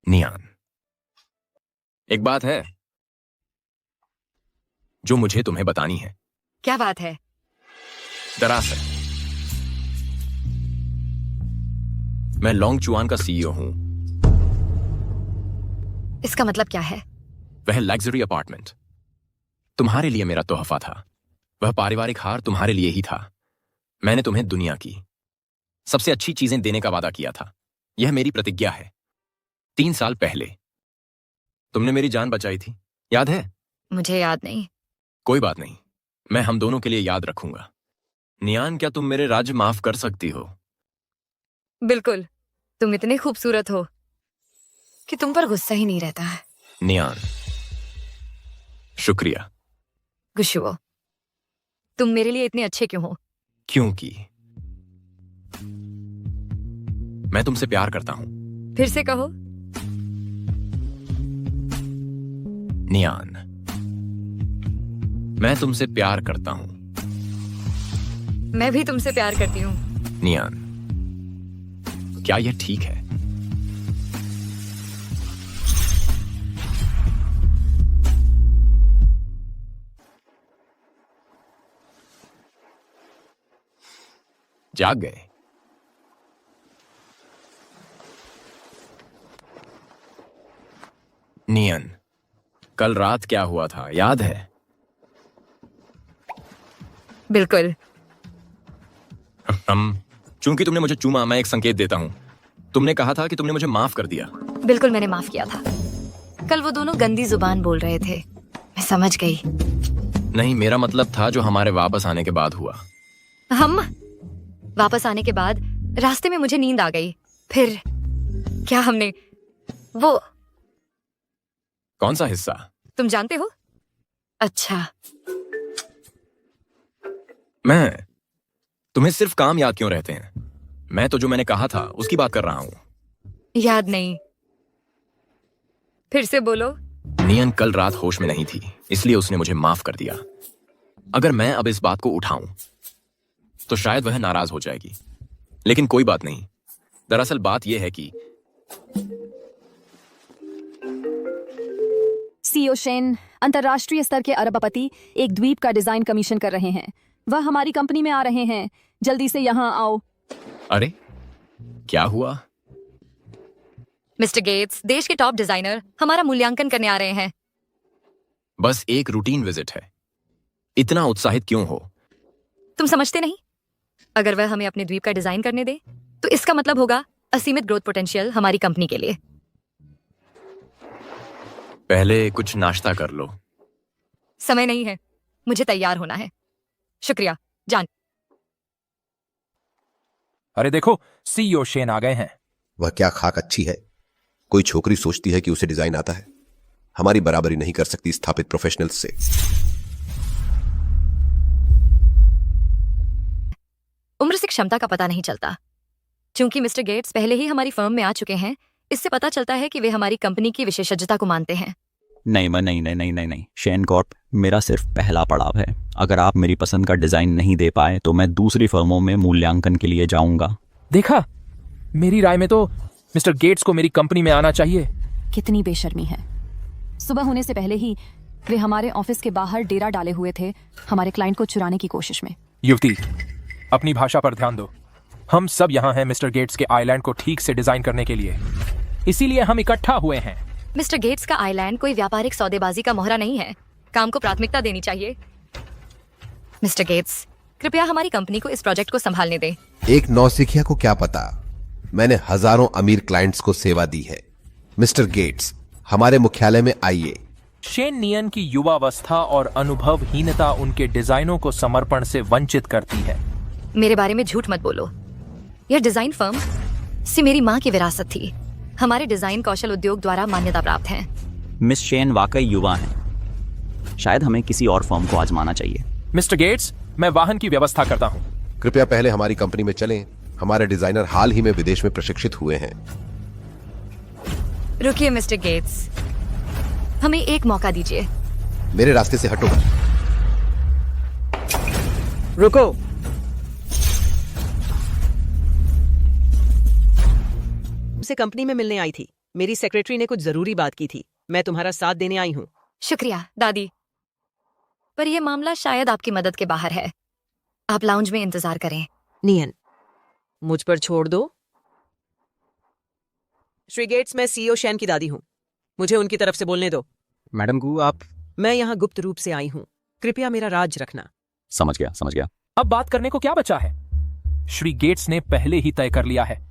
नियान, एक बात है जो मुझे तुम्हें बतानी है। क्या बात है? दरअसल मैं लोंगचुआन का सीईओ हूं। इसका मतलब क्या है? वह लग्जरी अपार्टमेंट तुम्हारे लिए मेरा तोहफा था। वह पारिवारिक हार तुम्हारे लिए ही था। मैंने तुम्हें दुनिया की सबसे अच्छी चीजें देने का वादा किया था। यह मेरी प्रतिज्ञा है। 3 साल पहले तुमने मेरी जान बचाई थी, याद है? मुझे याद नहीं। कोई बात नहीं, मैं हम दोनों के लिए याद रखूंगा। नियान, क्या तुम मेरे राज माफ कर सकती हो? बिल्कुल, तुम इतने खूबसूरत हो कि तुम पर गुस्सा ही नहीं रहता है। नियान, शुक्रिया। गुशुओ, तुम मेरे लिए इतने अच्छे क्यों हो? क्योंकि मैं तुमसे प्यार करता हूं। फिर से कहो। नियान, मैं तुमसे प्यार करता हूं। मैं भी तुमसे प्यार करती हूँ। नियान, क्या यह ठीक है? जाग गए? नियन, कल रात क्या हुआ था, याद है? बिल्कुल। चूंकि तुमने मुझे चूमा, मैं एक संकेत देता हूं। तुमने कहा था कि तुमने मुझे माफ कर दिया। बिल्कुल, मैंने माफ किया था। कल वो दोनों गंदी जुबान बोल रहे थे, मैं समझ गई। नहीं, मेरा मतलब था जो हमारे वापस आने के बाद हुआ। हम वापस आने के बाद रास्ते में मुझे नींद आ गई। फिर क्या हमने वो कौन सा हिस्सा? तुम जानते हो? अच्छा, मैं तुम्हें सिर्फ काम याद क्यों रहते हैं? मैं तो जो मैंने कहा था उसकी बात कर रहा हूं। याद नहीं। फिर से बोलो। नियन कल रात होश में नहीं थी, इसलिए उसने मुझे माफ कर दिया। अगर मैं अब इस बात को उठाऊं तो शायद वह नाराज हो जाएगी, लेकिन कोई बात नहीं। दरअसल बात यह है कि सीईओ शेन अंतर्राष्ट्रीय स्तर के अरबपति एक द्वीप का डिजाइन कमीशन कर रहे हैं। वह हमारी कंपनी में आ रहे हैं। जल्दी से यहाँ आओ। अरे क्या हुआ? मिस्टर गेट्स, देश के टॉप डिजाइनर हमारा मूल्यांकन करने आ रहे हैं। बस एक रूटीन विजिट है, इतना उत्साहित क्यों हो? तुम समझते नहीं? अगर वह हमें अपने द्वीप का डिजाइन करने दे तो इसका मतलब होगा असीमित ग्रोथ पोटेंशियल हमारी कंपनी के लिए। पहले कुछ नाश्ता कर लो। समय नहीं है, मुझे तैयार होना है। शुक्रिया, जान। अरे देखो, सीईओ शेन आ गए हैं। वह क्या खाक अच्छी है। कोई छोकरी सोचती है कि उसे डिजाइन आता है। हमारी बराबरी नहीं कर सकती स्थापित प्रोफेशनल्स से। उम्र से क्षमता का पता नहीं चलता। चूंकि मिस्टर गेट्स पहले ही हमारी फर्म में आ चुके हैं, इससे पता चलता है कि वे हमारी कंपनी की विशेषज्ञता को मानते हैं। नहीं नहीं नहीं नहीं नहीं नहीं शेन कॉर्प मेरा सिर्फ पहला पड़ाव है। अगर आप मेरी पसंद का डिजाइन नहीं दे पाए तो मैं दूसरी फर्मों में मूल्यांकन के लिए जाऊंगा। देखा, मेरी राय में तो मिस्टर गेट्स को मेरी कंपनी में आना चाहिए। कितनी बेशर्मी है। सुबह होने से पहले ही वे हमारे ऑफिस के बाहर डेरा डाले हुए थे, हमारे क्लाइंट को चुराने की कोशिश में। युवती, अपनी भाषा पर ध्यान दो। हम सब यहाँ हैं मिस्टर गेट्स के आइलैंड को ठीक से डिजाइन करने के लिए, इसीलिए हम इकट्ठा हुए हैं। मिस्टर गेट्स का आइलैंड कोई व्यापारिक सौदेबाजी का मोहरा नहीं है। काम को प्राथमिकता देनी चाहिए। मिस्टर गेट्स, कृपया हमारी कंपनी को इस प्रोजेक्ट को संभालने दें। एक नौसिखिया को क्या पता, मैंने हजारों अमीर क्लाइंट्स को सेवा दी है। मिस्टर गेट्स, हमारे मुख्यालय में आइए। शेन नियन की युवावस्था और अनुभवहीनता उनके डिजाइनों को समर्पण से वंचित करती है। मेरे बारे में झूठ मत बोलो। यह डिजाइन फर्म से मेरी माँ की विरासत थी। हमारे डिजाइन कौशल उद्योग द्वारा मान्यता प्राप्त है। मिस शेन वाकई युवा हैं। शायद हमें किसी और फर्म को आजमाना चाहिए। मिस्टर गेट्स, मैं वाहन की व्यवस्था करता हूँ। कृपया पहले हमारी कंपनी में चलें। हमारे डिजाइनर हाल ही में विदेश में प्रशिक्षित हुए हैं। रुकिए मिस्टर गेट्स, हमें एक मौका दीजिए। मेरे रास्ते से हटो। रुको। से कंपनी में मिलने आई थी। मेरी सेक्रेटरी ने कुछ जरूरी बात की थी। मैं तुम्हारा साथ देने आई हूँ। शुक्रिया दादी, पर यह मामला शायद आपकी मदद के बाहर है। आप लाउंज में इंतजार करें। नियन, मुझ पर छोड़ दो। श्री गेट्स, मैं सीईओ शेन की दादी हूँ। मुझे उनकी तरफ से बोलने दो। मैडम गू, आप? मैं यहाँ गुप्त रूप से आई हूँ। कृपया मेरा राज रखना। समझ गया समझ गया। अब बात करने को क्या बचा है? श्री गेट्स ने पहले ही तय कर लिया है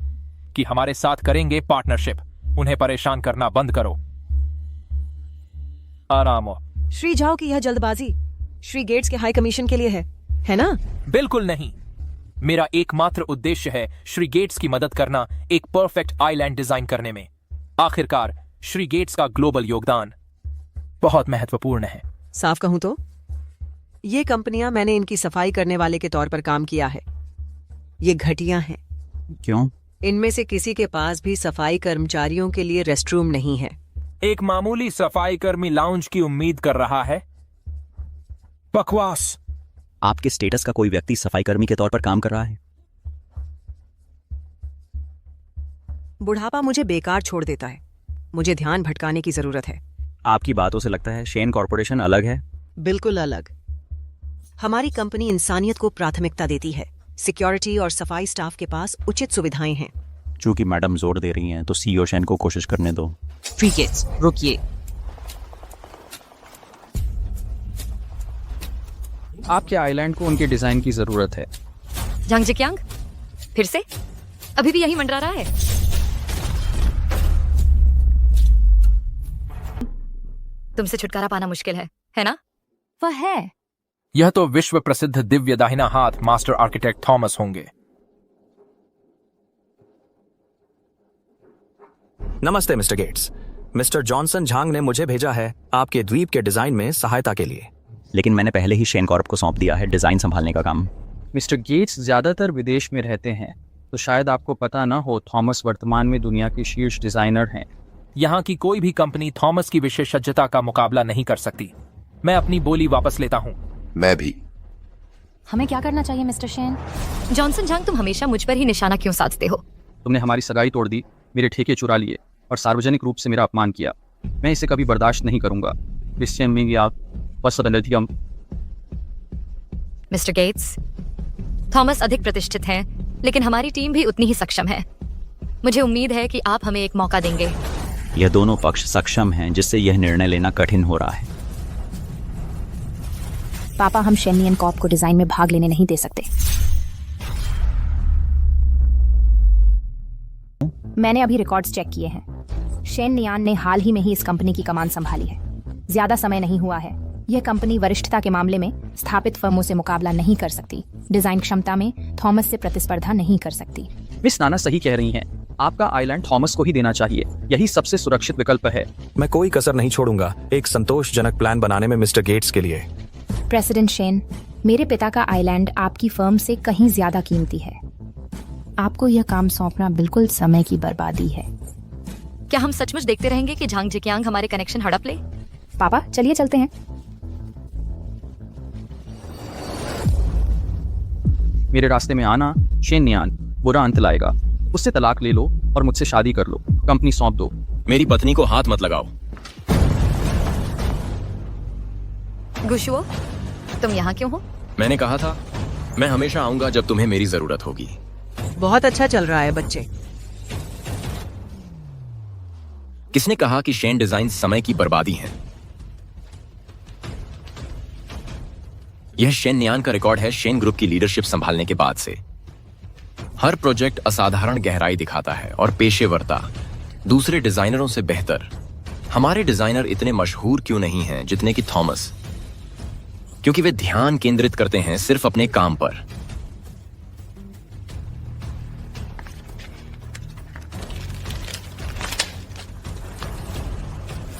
कि हमारे साथ करेंगे पार्टनरशिप। उन्हें परेशान करना बंद करो। आराम हो। श्री जाओ की यह जल्दबाजी श्री गेट्स के हाई कमीशन के लिए है ना? बिल्कुल नहीं। मेरा एकमात्र उद्देश्य है श्री गेट्स की मदद करना एक परफेक्ट आइलैंड डिजाइन करने में। आखिरकार श्री गेट्स का ग्लोबल योगदान बहुत महत्वपूर्ण है। साफ कहूं तो ये कंपनियां मैंने इनकी सफाई करने वाले के तौर पर काम किया है। ये घटिया हैं। क्यों? इनमें से किसी के पास भी सफाई कर्मचारियों के लिए रेस्टरूम नहीं है। एक मामूली सफाई कर्मी लाउंज की उम्मीद कर रहा है। बकवास। आपके स्टेटस का कोई व्यक्ति सफाई कर्मी के तौर पर काम कर रहा है? बुढ़ापा मुझे बेकार छोड़ देता है। मुझे ध्यान भटकाने की जरूरत है। आपकी बातों से लगता है शेन कॉर्पोरेशन अलग है। बिल्कुल अलग। हमारी कंपनी इंसानियत को प्राथमिकता देती है। सिक्योरिटी और सफाई स्टाफ के पास उचित सुविधाएं हैं। चूंकि मैडम जोर दे रही हैं तो सीईओ शेन को कोशिश करने दो। ठीक है, रुकिए। आपके आइलैंड को उनके डिजाइन की जरूरत है। झांग जिक्यांग, फिर से? अभी भी यही मंडरा रहा है? तुमसे छुटकारा पाना मुश्किल है ना? वह है। यह तो विश्व प्रसिद्ध दिव्य दाहिना हाथ मास्टर आर्किटेक्ट थॉमस होंगे। नमस्ते Mister Gates. Mister Johnson Zhang ने मुझे भेजा है आपके द्वीप के डिजाइन में सहायता के लिए। लेकिन मैंने पहले ही शेन कॉर्प को सौंप दिया है डिजाइन संभालने का काम। मिस्टर गेट्स ज्यादातर विदेश में रहते हैं, तो शायद आपको पता ना हो थॉमस वर्तमान में दुनिया के शीर्ष डिजाइनर हैं। यहाँ की कोई भी कंपनी थॉमस की विशेषज्ञता का मुकाबला नहीं कर सकती। मैं अपनी बोली वापस लेता हूँ। मैं भी। हमें क्या करना चाहिए मिस्टर शेन? जॉनसन झांग, तुम हमेशा मुझ पर ही निशाना क्यों साधते हो? तुमने हमारी सगाई तोड़ दी, मेरे ठेके चुरा लिए और सार्वजनिक रूप से मेरा अपमान किया। मैं इसे कभी बर्दाश्त नहीं करूंगा। मिस्टर गेट्स, थॉमस अधिक प्रतिष्ठित हैं, लेकिन हमारी टीम भी उतनी ही सक्षम है। मुझे उम्मीद है कि आप हमें एक मौका देंगे। यह दोनों पक्ष सक्षम हैं, जिससे यह निर्णय लेना कठिन हो रहा है। पापा, हम शेन नियन कॉर्प को डिजाइन में भाग लेने नहीं दे सकते। मैंने अभी रिकॉर्ड्स चेक किए हैं। शेन नियान ने हाल ही में ही इस कंपनी की कमान संभाली है। ज्यादा समय नहीं हुआ है। यह कंपनी वरिष्ठता के मामले में स्थापित फर्मों से मुकाबला नहीं कर सकती। डिजाइन क्षमता में थॉमस से प्रतिस्पर्धा नहीं कर सकती। मिस नाना सही कह रही हैं। आपका आइलैंड थॉमस को ही देना चाहिए। यही सबसे सुरक्षित विकल्प है। मैं कोई कसर नहीं छोड़ूंगा एक संतोषजनक प्लान बनाने में मिस्टर गेट्स के लिए। प्रेसिडेंट शेन, मेरे पिता का आइलैंड आपकी फर्म से कहीं ज्यादा कीमती है। आपको यह काम सौंपना बिल्कुल समय की बर्बादी है। क्या हम सचमुच देखते रहेंगे कि झांग जिकियांग हमारे कनेक्शन हड़प ले? पापा चलिए चलते हैं। मेरे रास्ते में आना शेन नियान बुरा अंत लाएगा। उससे तलाक ले लो और मुझसे शादी कर लो, कंपनी सौंप दो। मेरी पत्नी को हाथ मत लगाओ। गुशुओ, तुम यहाँ क्यों हो? मैंने कहा था मैं हमेशा आऊंगा जब तुम्हें मेरी जरूरत होगी। बहुत अच्छा चल रहा है बच्चे। किसने कहा कि शेन डिजाइन समय की बर्बादी है? यह शेन नियान का रिकॉर्ड है शेन ग्रुप की लीडरशिप संभालने के बाद से। हर प्रोजेक्ट असाधारण गहराई दिखाता है और पेशेवरता दूसरे डिजाइनरों से बेहतर। हमारे डिजाइनर इतने मशहूर क्यों नहीं हैं जितने कि थॉमस? क्योंकि वे ध्यान केंद्रित करते हैं सिर्फ अपने काम पर।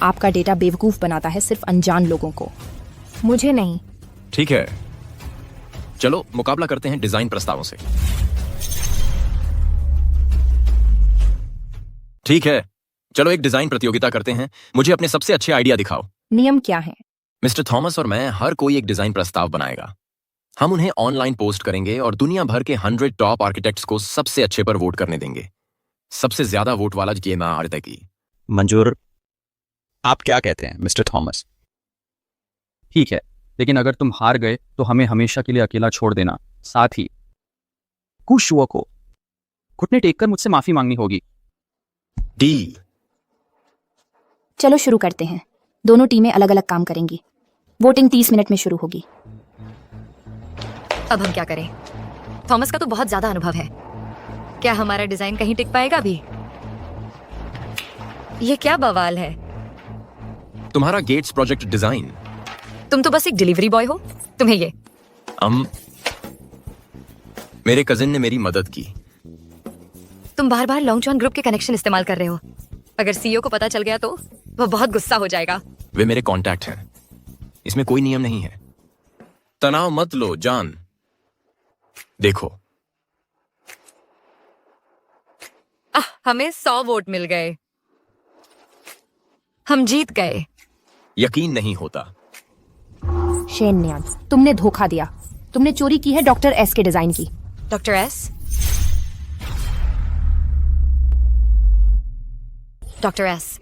आपका डेटा बेवकूफ बनाता है सिर्फ अनजान लोगों को, मुझे नहीं। ठीक है, चलो मुकाबला करते हैं डिजाइन प्रस्तावों से। ठीक है, चलो एक डिजाइन प्रतियोगिता करते हैं। मुझे अपने सबसे अच्छे आइडिया दिखाओ। नियम क्या है? मिस्टर थॉमस और मैं, हर कोई एक डिजाइन प्रस्ताव बनाएगा। हम उन्हें ऑनलाइन पोस्ट करेंगे और दुनिया भर के 100 टॉप आर्किटेक्ट्स को सबसे अच्छे पर वोट करने देंगे। सबसे ज्यादा वोट वाला जीतेगा आर्किटेक्ट। मंजूर, आप क्या कहते हैं मिस्टर थॉमस? ठीक है, लेकिन अगर तुम हार गए तो हमें हमेशा के लिए अकेला छोड़ देना। साथ ही कुशुओ को घुटने टेक कर मुझसे माफी मांगनी होगी। डील। चलो शुरू करते हैं। दोनों टीमें अलग अलग काम करेंगी। वोटिंग 30 मिनट में शुरू होगी। अब हम क्या करें? थॉमस का तो बहुत ज्यादा अनुभव है। क्या हमारा डिजाइन कहीं टिक पाएगा भी? ये क्या बवाल है? तुम्हारा गेट्स प्रोजेक्ट डिजाइन। तुम तो बस एक डिलीवरी बॉय हो। तुम्हें ये मेरे कजिन ने मेरी मदद की। तुम बार बार लॉन्गचुआन ग्रुप के कनेक्शन इस्तेमाल कर रहे हो। अगर सीईओ को पता चल गया तो वह बहुत गुस्सा हो जाएगा। वे मेरे कांटेक्ट हैं, इसमें कोई नियम नहीं है। तनाव मत लो जान। देखो, हमें 100 वोट मिल गए। हम जीत गए। यकीन नहीं होता। शेन नियान, तुमने धोखा दिया। तुमने चोरी की है डॉक्टर एस के डिजाइन की। Doctor S? डॉक्टर एस,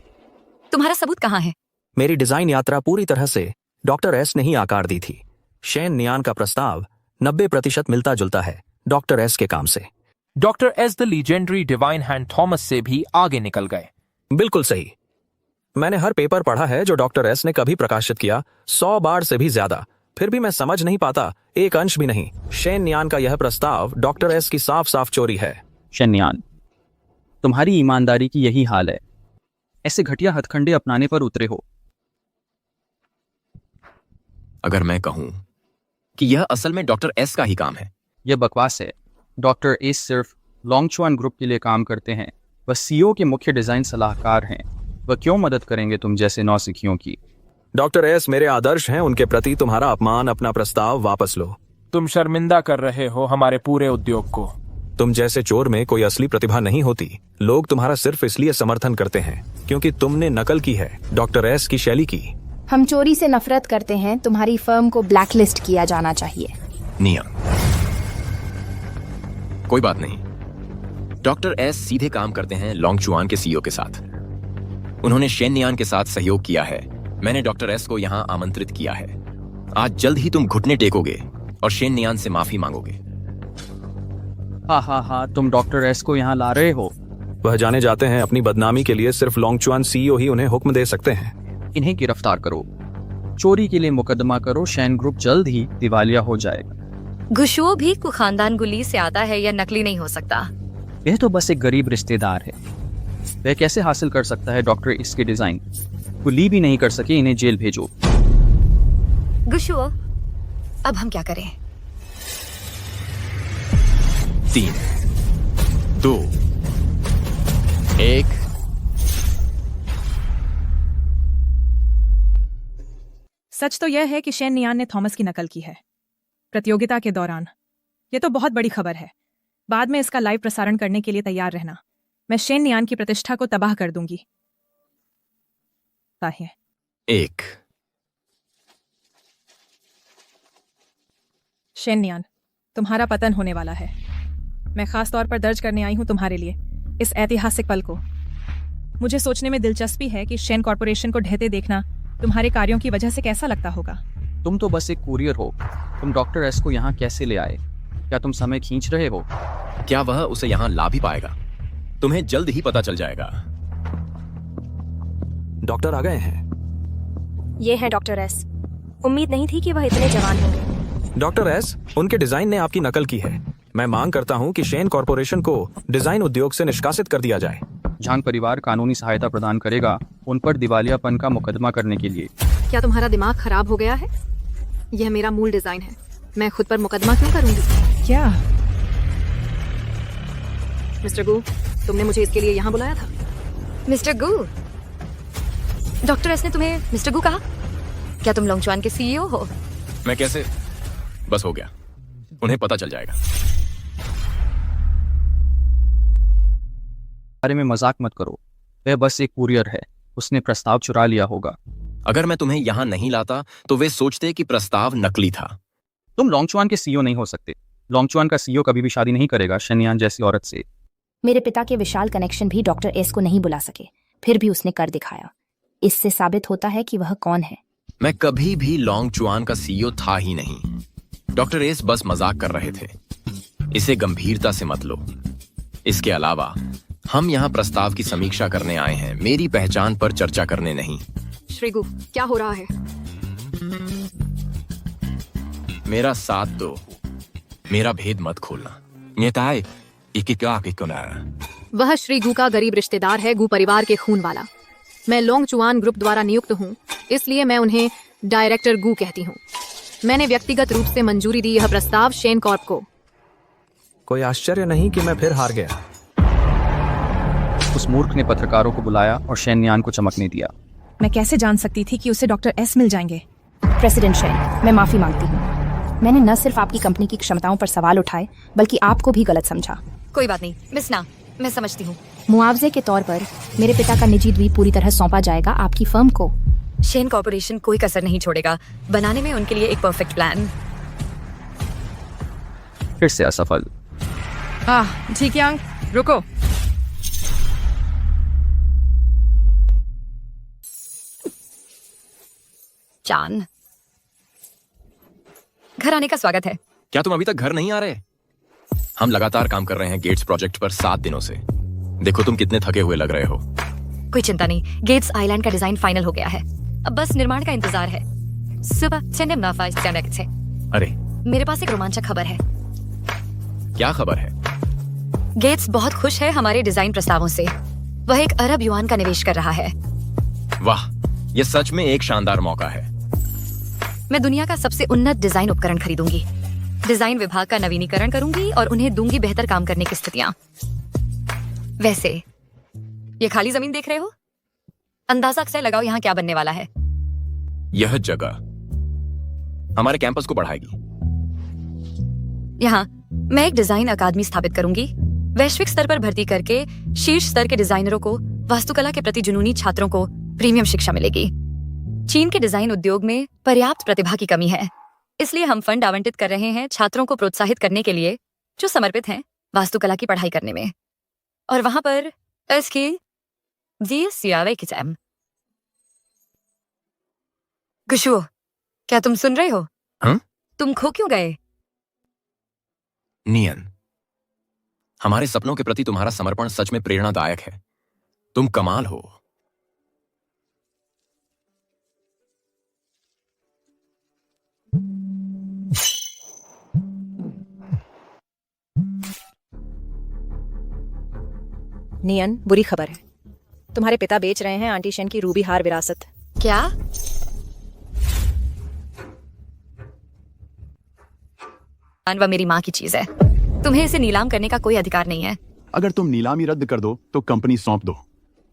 तुम्हारा सबूत कहाँ है? मेरी डिजाइन यात्रा पूरी तरह से डॉक्टर एस ने ही आकार दी थी। शेन नियान का प्रस्ताव 90% मिलता जुलता है डॉक्टर एस के काम से। Doctor S the legendary divine hand Thomas से भी आगे निकल गए। बिल्कुल सही। मैंने हर पेपर पढ़ा है जो डॉक्टर एस ने कभी प्रकाशित किया, 100 बार से भी ज्यादा। फिर भी मैं समझ नहीं पाता, एक अंश भी नहीं। शेन नियान का यह प्रस्ताव डॉक्टर एस की साफ साफ चोरी है। शेन नियान, तुम्हारी ईमानदारी की यही हाल है। ऐसे घटिया हथकंडे अपनाने पर उतरे हो। अगर मैं कहूं कि यह असल में डॉक्टर एस का ही काम है, यह बकवास है। डॉक्टर एस सिर्फ लॉन्गचुआन ग्रुप के लिए काम करते हैं। वह सीईओ के मुख्य डिजाइन सलाहकार हैं। वह क्यों मदद करेंगे तुम जैसे नौसिखियों की? डॉक्टर एस मेरे आदर्श हैं, उनके प्रति तुम्हारा अपमान। अपना प्रस्ताव वापस लो। तुम शर्मिंदा कर रहे हो हमारे पूरे उद्योग को। तुम जैसे चोर में कोई असली प्रतिभा नहीं होती। लोग तुम्हारा सिर्फ इसलिए समर्थन करते हैं क्योंकि तुमने नकल की है डॉक्टर एस की शैली की। हम चोरी से नफरत करते हैं। तुम्हारी फर्म को ब्लैकलिस्ट किया जाना चाहिए। नियम। कोई बात नहीं। डॉक्टर एस सीधे काम करते हैं लॉन्गचुआन के सीईओ के साथ। उन्होंने शेन नियान के साथ सहयोग किया है। मैंने डॉक्टर एस को यहां आमंत्रित किया है। आज जल्द ही तुम घुटने टेकोगे और शेन नियान से माफी मांगोगे। हाँ, तुम डॉक्टर एस को यहाँ ला रहे हो। वह जाने जाते हैं अपनी बदनामी के लिए। सिर्फ लॉन्गचुआन सीईओ ही उन्हें हुक्म दे सकते हैं। इन्हें गिरफ्तार करो, चोरी के लिए मुकदमा करो। शेन ग्रुप जल्द ही दिवालिया हो जाएगा। गुशुओ भी खानदान गुली से आता है या नकली नहीं हो सकता। यह तो बस एक गरीब रिश्तेदार है। वह कैसे हासिल कर सकता है डॉक्टर इसके डिजाइन? गुली भी नहीं कर सके, इन्हें जेल भेजो। गुशुओ, अब हम क्या करें? 3, 2, 1। सच तो यह है कि शेन नियान ने थॉमस की नकल की है प्रतियोगिता के दौरान। यह तो बहुत बड़ी खबर है। बाद में इसका लाइव प्रसारण करने के लिए तैयार रहना। मैं शेन नियान की प्रतिष्ठा को तबाह कर दूंगी। है। 1। शेन नियान, तुम्हारा पतन होने वाला है। मैं खास तौर पर दर्ज करने आई हूं तुम्हारे लिए इस ऐतिहासिक पल को। मुझे सोचने में दिलचस्पी है कि शेन कॉर्पोरेशन को ढहते देखना तुम्हारे कार्यों की वजह से कैसा लगता होगा। तुम तो बस एक कुरियर हो। तुम डॉक्टर एस को यहाँ कैसे ले आए? क्या तुम समय खींच रहे हो? क्या वह उसे यहाँ ला भी पाएगा? तुम्हें जल्द ही पता चल जाएगा। डॉक्टर आ गए हैं। ये है डॉक्टर एस। उम्मीद नहीं थी कि वह इतने जवान होंगे। डॉक्टर एस, उनके डिजाइन ने आपकी नकल की है। मैं मांग करता हूं कि शेन कॉर्पोरेशन को डिजाइन उद्योग से निष्कासित कर दिया जाए। झांग परिवार कानूनी सहायता प्रदान करेगा उन पर दिवालियापन का मुकदमा करने के लिए। क्या तुम्हारा दिमाग खराब हो गया है? यह मेरा मूल डिजाइन है। मैं खुद पर मुकदमा क्यों करूंगी? क्या मिस्टर गू, तुमने मुझे इसके लिए यहाँ बुलाया था? मिस्टर गू, डॉक्टर एस ने तुम्हें मिस्टर गू कहा? क्या तुम लोंगचुआन के सीईओ हो? मैं कैसे? बस हो गया, उन्हें पता चल जाएगा। बारे में मजाक मत करो। वह बस एक कुरियर है। उसने प्रस्ताव चुरा लिया होगा। अगर मैं तुम्हें यहाँ नहीं लाता तो वे सोचते कि प्रस्ताव नकली था। तुम लोंगचुआन के सीईओ नहीं हो सकते। लोंगचुआन का सीईओ कभी भी शादी नहीं करेगा शेनियान जैसी औरत से। मेरे पिता के विशाल कनेक्शन भी डॉक्टर एस को नहीं बुला सके, फिर भी उसने कर दिखाया। इससे साबित होता है कि वह कौन है। मैं कभी भी लोंगचुआन का सीईओ था ही नहीं। डॉक्टर एस बस मजाक कर रहे थे। इसे गंभीरता से मत लो। इसके अलावा हम यहाँ प्रस्ताव की समीक्षा करने आए हैं, मेरी पहचान पर चर्चा करने नहीं। श्रीगु, क्या हो रहा है? मेरा साथ दो, मेरा भेद मत खोलना। वह श्रीगु का गरीब रिश्तेदार है, गु परिवार के खून वाला। मैं लोंगचुआन ग्रुप द्वारा नियुक्त हूँ, इसलिए मैं उन्हें डायरेक्टर गु कहती हूँ। मैंने व्यक्तिगत रूप से मंजूरी दी यह प्रस्ताव शेन कॉर्प को। कोई आश्चर्य नहीं कि मैं फिर हार गया। उस मूर्ख ने पत्रकारों को बुलाया और शेन नियान को चमकने दिया। मैं कैसे जान सकती थी कि उसे डॉक्टर एस मिल जाएंगे? प्रेसिडेंट शेन, मैं माफी मांगती हूँ। मैंने न सिर्फ आपकी कंपनी की क्षमताओं पर सवाल उठाए, बल्कि आपको भी गलत समझा। कोई बात नहीं मिस ना, मैं समझती हूँ। मुआवजे के तौर पर मेरे पिता का निजी द्वीप पूरी तरह सौंपा जाएगा आपकी फर्म को। शेन कॉर्पोरेशन कोई कसर नहीं छोड़ेगा बनाने में उनके लिए एक परफेक्ट प्लान। फिर से असफल। झिकियांग, रुको। चान, घर आने का स्वागत है। क्या तुम अभी तक घर नहीं आ रहे? हम लगातार काम कर रहे हैं गेट्स प्रोजेक्ट पर 7 दिनों से। देखो तुम कितने थके हुए लग रहे हो। कोई चिंता नहीं, गेट्स आइलैंड का डिजाइन फाइनल हो गया है। अब बस निर्माण का इंतजार है। अरे, मेरे पास एक रोमांचक खबर है। क्या खबर है? गेट्स बहुत खुश है हमारे डिजाइन प्रस्तावों से। वह 1 अरब युआन का निवेश कर रहा है। वाह, यह सच में एक शानदार मौका है। मैं दुनिया का सबसे उन्नत डिजाइन उपकरण खरीदूंगी, डिजाइन विभाग का नवीनीकरण करूंगी और उन्हें दूंगी बेहतर काम करने की स्थितियां। वैसे ये खाली जमीन देख रहे हो? अंदाजा अक्सर लगाओ यहाँ क्या बनने वाला है। यह जगह हमारे कैंपस को बढ़ाएगी। यहाँ मैं एक डिजाइन अकादमी स्थापित करूंगी। वैश्विक स्तर पर भर्ती करके शीर्ष स्तर के डिजाइनरों को, वास्तुकला के प्रति जुनूनी छात्रों को प्रीमियम शिक्षा मिलेगी। चीन के डिजाइन उद्योग में पर्याप्त प्रतिभा की कमी है, इसलिए हम फंड आवंटित कर रहे हैं छात्रों को प्रोत्साहित करने के लिए जो समर्पित हैं वास्तुकला की पढ़ाई करने में। और वहां पर गुशुओ, क्या तुम सुन रहे हो? हाँ? तुम खो क्यों गए? नियन, हमारे सपनों के प्रति तुम्हारा समर्पण सच में प्रेरणादायक है। तुम कमाल हो। नियन, बुरी खबर है। तुम्हारे पिता बेच रहे हैं आंटी शेन की रूबी हार विरासत। क्या? वह मेरी माँ की चीज है। तुम्हें इसे नीलाम करने का कोई अधिकार नहीं है। अगर तुम नीलामी रद्द कर दो तो कंपनी सौंप दो।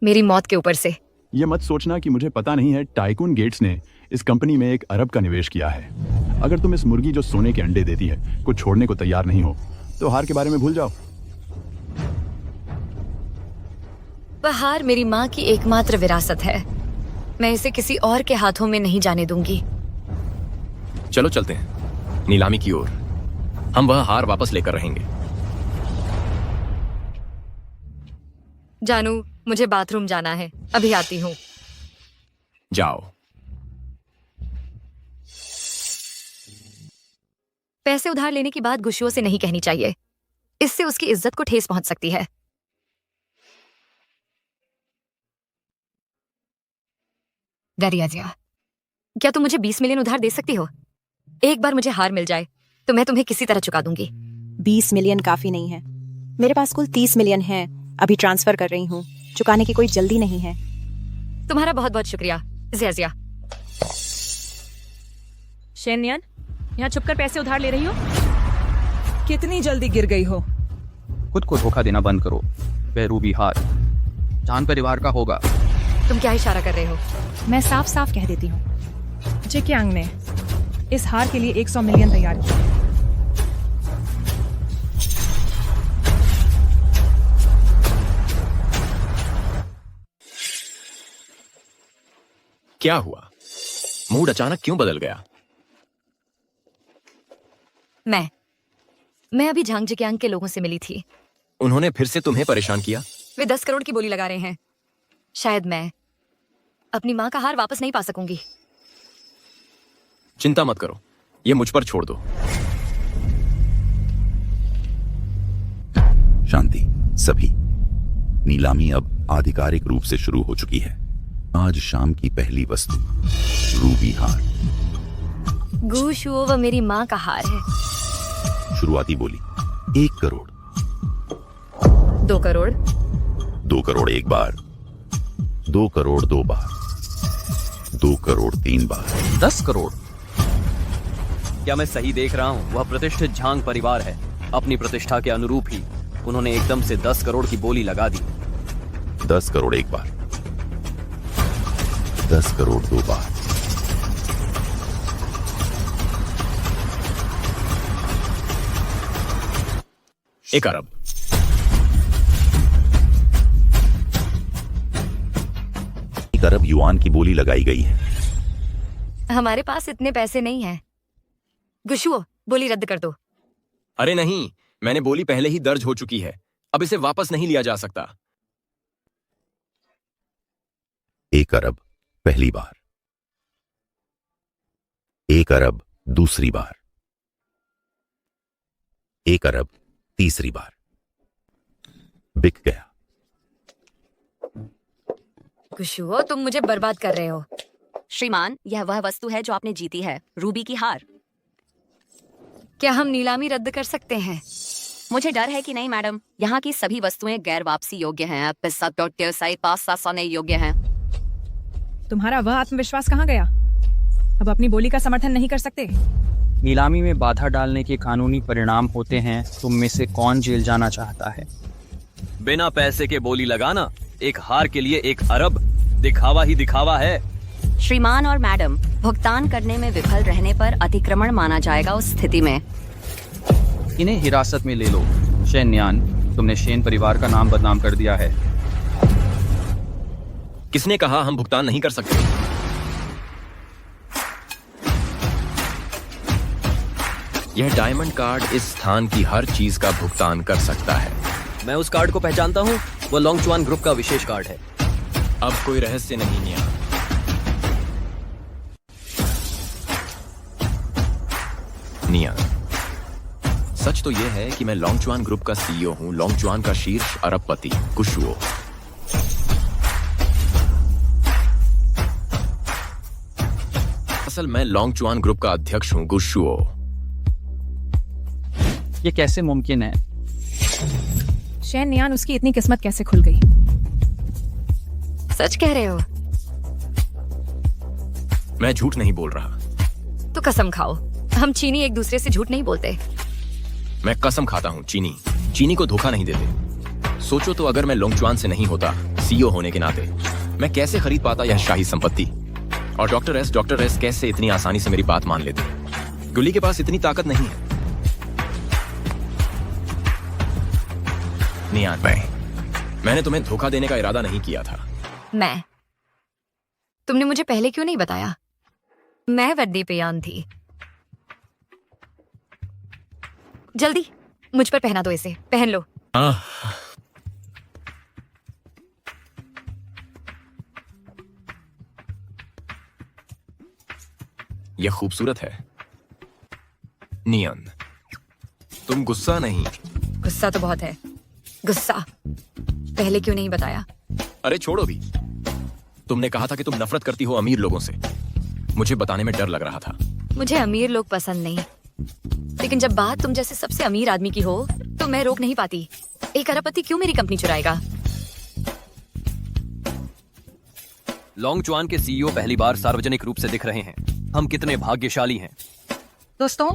मेरी मौत के ऊपर से। ये मत सोचना कि मुझे पता नहीं है। टाइकून गेट्स ने इस कंपनी में 1 अरब का निवेश किया है। अगर तुम इस मुर्गी जो सोने के अंडे देती है को छोड़ने को तैयार नहीं हो तो हार के बारे में भूल जाओ। वह हार मेरी माँ की एकमात्र विरासत है। मैं इसे किसी और के हाथों में नहीं जाने दूंगी। चलो चलते हैं नीलामी की ओर। हम वह हार वापस लेकर रहेंगे। जानू, मुझे बाथरूम जाना है, अभी आती हूँ। जाओ। पैसे उधार लेने की बात गुशुओं से नहीं कहनी चाहिए, इससे उसकी इज्जत को ठेस पहुंच सकती है। दरियाजिया, क्या तुम मुझे 20 मिलियन उधार दे सकती हो? एक बार मुझे हार मिल जाए तो मैं तुम्हें किसी तरह चुका दूंगी। 20 मिलियन काफी नहीं है, मेरे पास कुल 30 मिलियन है, अभी ट्रांसफर कर रही हूँ, चुकाने की कोई जल्दी नहीं है। तुम्हारा बहुत बहुत शुक्रिया जियाजिया। शेन नियान, यहाँ छुपकर पैसे उधार ले रही हो? कितनी जल्दी गिर गई हो? खुद को धोखा देना बंद करो। वह रूबी हार झांग परिवार का होगा। तुम क्या इशारा कर रहे हो? मैं साफ साफ कह देती हूँ, जिक्यांग ने इस हार के लिए 100 मिलियन तैयार किया। क्या हुआ? मूड अचानक क्यों बदल गया? मैं अभी झांग जिक्यांग के लोगों से मिली थी। उन्होंने फिर से तुम्हें परेशान किया? वे 10 करोड़ की बोली लगा रहे हैं। शायद मैं अपनी माँ का हार वापस नहीं पा सकूंगी। चिंता मत करो, ये मुझ पर छोड़ दो। शांति सभी। नीलामी अब आधिकारिक रूप से शुरू हो चुकी है। आज शाम की पहली वस्तु रूबी हार। गुशुओ, वह मेरी माँ का हार है। शुरुआती बोली 1 करोड़। 2 करोड़। 2 करोड़ एक बार, 2 करोड़ 2 बार, 2 करोड़ 3 बार, 10 करोड़। क्या मैं सही देख रहा हूँ? वह प्रतिष्ठित झांग परिवार है। अपनी प्रतिष्ठा के अनुरूप ही उन्होंने एकदम से 10 करोड़ की बोली लगा दी। 10 करोड़ एक बार, 10 करोड़ 2 बार, 1 अरब। अरब युआन की बोली लगाई गई है। हमारे पास इतने पैसे नहीं हैं। गुशुओ, बोली रद्द कर दो। अरे नहीं, मैंने बोली पहले ही दर्ज हो चुकी है, अब इसे वापस नहीं लिया जा सकता। 1 अरब पहली बार, 1 अरब दूसरी बार, 1 अरब तीसरी बार। बिक गया। गुशुओ, तुम मुझे बर्बाद कर रहे हो। श्रीमान, यह वह वस्तु है जो आपने जीती है, रूबी की हार। क्या हम नीलामी रद्द कर सकते हैं? मुझे डर है कि नहीं मैडम, यहाँ की सभी वस्तुएं गैर वापसी योग्य हैं। योग्य हैं। तुम्हारा वह आत्मविश्वास कहाँ गया? अब अपनी बोली का समर्थन नहीं कर सकते? नीलामी में बाधा डालने के कानूनी परिणाम होते हैं। तुम में से कौन जेल जाना चाहता है? बिना पैसे के बोली लगाना, एक हार के लिए 1 अरब, दिखावा ही दिखावा है। श्रीमान और मैडम, भुगतान करने में विफल रहने पर अतिक्रमण माना जाएगा। उस स्थिति में इन्हें हिरासत में ले लो। शेन नियान, तुमने शेन परिवार का नाम बदनाम कर दिया है। किसने कहा हम भुगतान नहीं कर सकते? यह डायमंड कार्ड इस स्थान की हर चीज का भुगतान कर सकता है। मैं उस कार्ड को पहचानता हूँ, वो लोंगचुआन ग्रुप का विशेष कार्ड है। अब कोई रहस्य नहीं निया। निया, सच तो यह है कि मैं लोंगचुआन ग्रुप का सीईओ हूं, लोंगचुआन का शीर्ष अरबपति गुशुओ। असल मैं लोंगचुआन ग्रुप का अध्यक्ष हूं, गुशुओ। ये कैसे मुमकिन है? शेन नियान, उसकी इतनी किस्मत कैसे खुल गई? सच कह रहे हो? मैं झूठ नहीं बोल रहा। तो कसम खाओ, हम चीनी एक दूसरे से झूठ नहीं बोलते। मैं कसम खाता हूँ, चीनी को धोखा नहीं देते। सोचो तो, अगर मैं लोंगचुआन से नहीं होता, सीईओ होने के नाते, मैं कैसे खरीद पाता यह शाही संपत्ति? और डॉक्टर एस कैसे इतनी आसानी से मेरी बात मान लेते? गुली के पास इतनी ताकत नहीं है। नियान, मैंने तुम्हें धोखा देने का इरादा नहीं किया था। तुमने मुझे पहले क्यों नहीं बताया? मैं वर्दी पेयान थी। जल्दी मुझ पर पहना दो, इसे पहन लो। यह खूबसूरत है। नियन, तुम गुस्सा नहीं? गुस्सा तो बहुत है। गुस्सा पहले क्यों नहीं बताया? अरे छोड़ो भी। तुमने कहा था कि तुम नफरत करती हो अमीर लोगों से। मुझे बताने में डर लग रहा था। मुझे अमीर लोग पसंद नहीं, लेकिन जब बात तुम जैसे सबसे अमीर आदमी की हो तो मैं रोक नहीं पाती। एक अरबपति क्यों मेरी कंपनी चुराएगा? लॉन्गचुआन के सीईओ पहली बार सार्वजनिक रूप से दिख रहे हैं। हम कितने भाग्यशाली हैं। दोस्तों,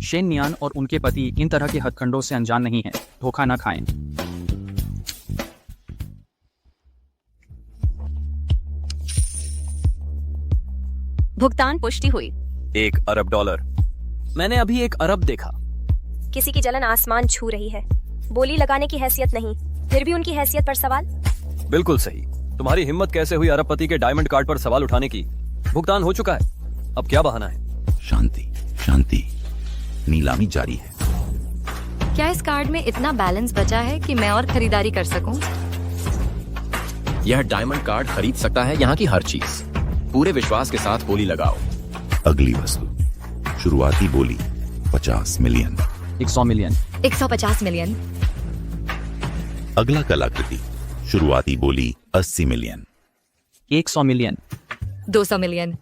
शेन नियान और उनके पति इन तरह के हथकंडों से अनजान नहीं हैं। धोखा ना खाएं। भुगतान पुष्टि हुई। $1 अरब। मैंने अभी 1 अरब देखा। किसी की जलन आसमान छू रही है। बोली लगाने की हैसियत नहीं, फिर भी उनकी हैसियत पर सवाल। बिल्कुल सही। तुम्हारी हिम्मत कैसे हुई अरबपति के डायमंड कार्ड पर सवाल उठाने की? भुगतान हो चुका है, अब क्या बहाना है? शांति शांति, नीलामी जारी है। क्या इस कार्ड में इतना बैलेंस बचा है कि मैं और खरीदारी कर सकूं? यह डायमंड कार्ड खरीद सकता है यहाँ की हर चीज। पूरे विश्वास के साथ बोली लगाओ। अगली वस्तु, शुरुआती बोली 50 मिलियन। 100 मिलियन। 150 मिलियन। अगला कलाकृति, शुरुआती बोली 80 मिलियन। 100 मिलियन। 200 मिलियन।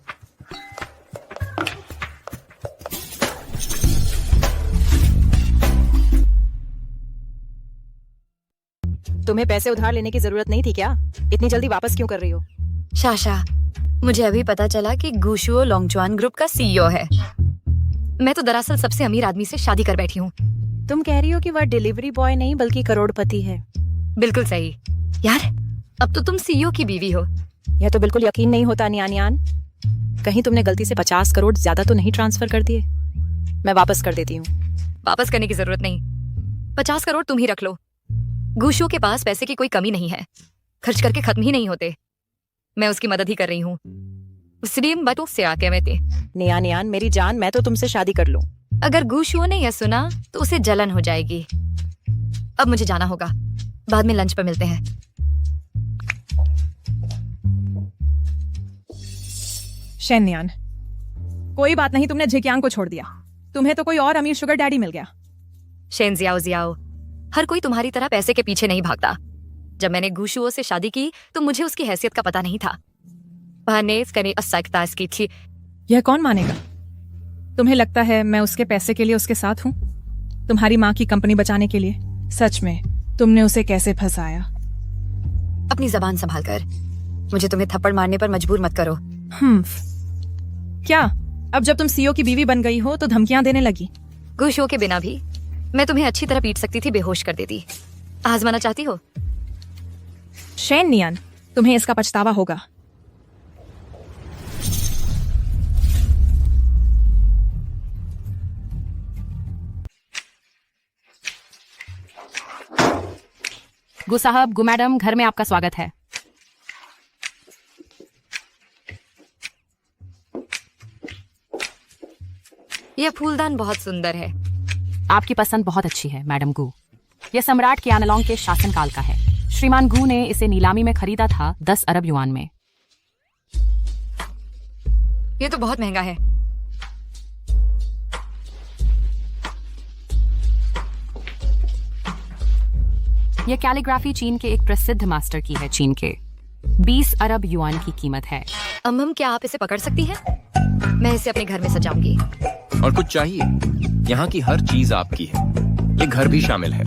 तुम्हें पैसे उधार लेने की जरूरत नहीं थी क्या? इतनी जल्दी वापस क्यों कर रही हो? शाशा, मुझे अभी पता चला कि गुशुओ लॉन्गचुआन ग्रुप का सीईओ है। मैं तो दरअसल सबसे अमीर आदमी से शादी कर बैठी हूँ। तुम कह रही हो कि वह डिलीवरी बॉय नहीं बल्कि करोड़पति है। बिल्कुल सही। यार, अब तो तुम सीईओ की बीवी हो। यह तो बिल्कुल यकीन नहीं होता नियान। कहीं तुमने गलती से 50 करोड़ ज्यादा तो नहीं ट्रांसफर कर दिए? मैं वापस कर देती हूँ। वापस करने की जरूरत नहीं। 50 करोड़ तुम ही रख लो। गुशुओ के पास पैसे की कोई कमी नहीं है, खर्च करके खत्म ही नहीं होते। मैं उसकी मदद ही कर रही हूँ। इसलिए बातों से आके मैं नियान मेरी जान, मैं तो तुमसे शादी कर लूं। अगर गुशुओ ने यह सुना तो उसे जलन हो जाएगी। अब मुझे जाना होगा, बाद में लंच पर मिलते हैं। शेन नियान, कोई बात नहीं, तुमने झिकियांग को छोड़ दिया। तुम्हें तो कोई और अमीर शुगर डैडी मिल गया। शेन जियाओ, हर कोई तुम्हारी तरह पैसे के पीछे नहीं भागता। जब मैंने गुशुओ से शादी की तो मुझे उसकी हैसियत का पता नहीं था। थी। यह कौन मानेगा? तुम्हें लगता है मैं उसके पैसे के लिए उसके साथ हूँ? तुम्हारी माँ की कंपनी बचाने के लिए? सच में तुमने उसे कैसे फंसाया? अपनी जबान संभाल कर। मुझे तुम्हें थप्पड़ मारने पर मजबूर मत करो। क्या अब जब तुम सीईओ की बीवी बन गई हो तो धमकियां देने लगी? गुशुओ के बिना भी मैं तुम्हें अच्छी तरह पीट सकती थी, बेहोश कर देती। आजमाना चाहती हो? शेन नियान, तुम्हें इसका पछतावा होगा। गु साहब, गु मैडम, घर में आपका स्वागत है। यह फूलदान बहुत सुंदर है। आपकी पसंद बहुत अच्छी है मैडम गु। यह सम्राट कियानलोंग के शासनकाल का है। श्रीमान गु ने इसे नीलामी में खरीदा था 10 अरब युआन में। यह तो बहुत महंगा है। यह कैलीग्राफी चीन के एक प्रसिद्ध मास्टर की है। चीन के 20 अरब युआन की कीमत है। अम्मम, क्या आप इसे पकड़ सकती हैं? मैं इसे अपने घर में सजाऊंगी। और कुछ चाहिए? यहाँ की हर चीज आपकी है, ये घर भी शामिल है।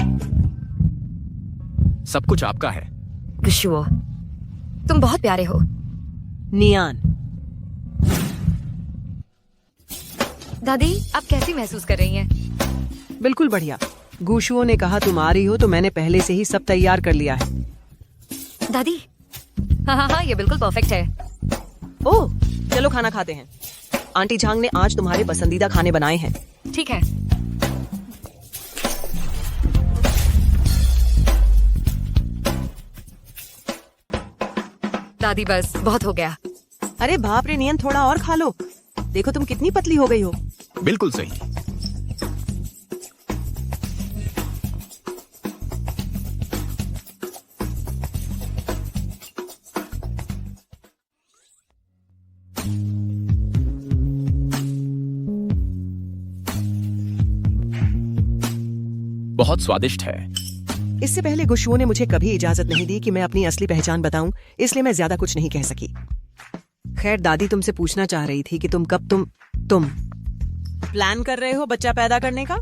सब कुछ आपका है। गुशुओ, तुम बहुत प्यारे हो। नियान, दादी, आप कैसी महसूस कर रही हैं? बिल्कुल बढ़िया। गुशुओ ने कहा तुम आ रही हो तो मैंने पहले से ही सब तैयार कर लिया है। दादी, हाँ, ये बिल्कुल परफेक्ट है। ओह, चलो खाना खाते हैं। आंटी झांग ने आज तुम्हारे पसंदीदा खाने बनाए हैं। ठीक है। दादी बस बहुत हो गया। अरे बाप रे नियन, थोड़ा और खा लो। देखो तुम कितनी पतली हो गई हो। बिल्कुल सही। बहुत स्वादिष्ट है। इससे पहले गुशुओं ने मुझे कभी इजाजत नहीं दी कि मैं अपनी असली पहचान बताऊं, इसलिए मैं ज्यादा कुछ नहीं कह सकी। खैर दादी तुमसे पूछना चाह रही थी कि तुम कब तुम प्लान कर रहे हो बच्चा पैदा करने का?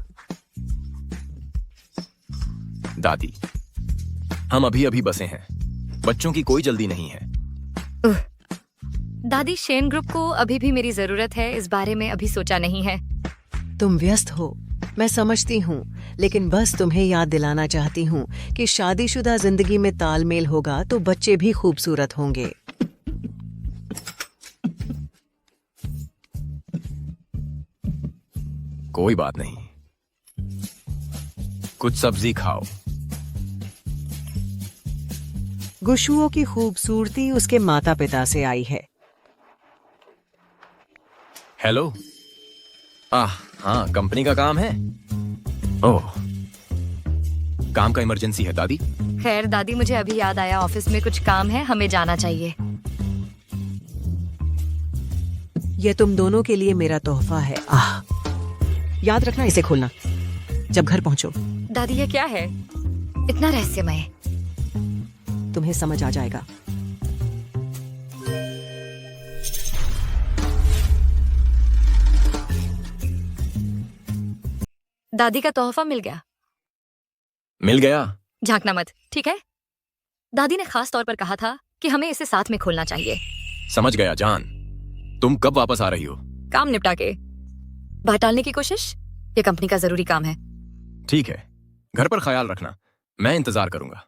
दादी, हम अभी अभी बसे हैं, बच्चों की कोई जल्दी नहीं है। दादी, शेन ग्रुप को अभी भी मेरी जरूरत है, इस बारे में अभी सोचा नहीं है। तुम व्यस्त हो, मैं समझती हूँ, लेकिन बस तुम्हें याद दिलाना चाहती हूँ कि शादीशुदा जिंदगी में तालमेल होगा तो बच्चे भी खूबसूरत होंगे। कोई बात नहीं, कुछ सब्जी खाओ। गुशुओं की खूबसूरती उसके माता पिता से आई है। हेलो। हाँ, कंपनी का काम है। ओह, काम का इमरजेंसी है दादी। खैर दादी, मुझे अभी याद आया, ऑफिस में कुछ काम है, हमें जाना चाहिए। यह तुम दोनों के लिए मेरा तोहफा है। याद रखना इसे खोलना जब घर पहुंचो। दादी, ये क्या है? इतना रहस्यमय। तुम्हें समझ आ जाएगा। दादी का तोहफा मिल गया। मिल गया? झांकना मत, ठीक है? दादी ने खास तौर पर कहा था कि हमें इसे साथ में खोलना चाहिए। समझ गया जान। तुम कब वापस आ रही हो? काम निपटा के। बात टालने की कोशिश? ये कंपनी का जरूरी काम है। ठीक है, घर पर ख्याल रखना, मैं इंतजार करूंगा।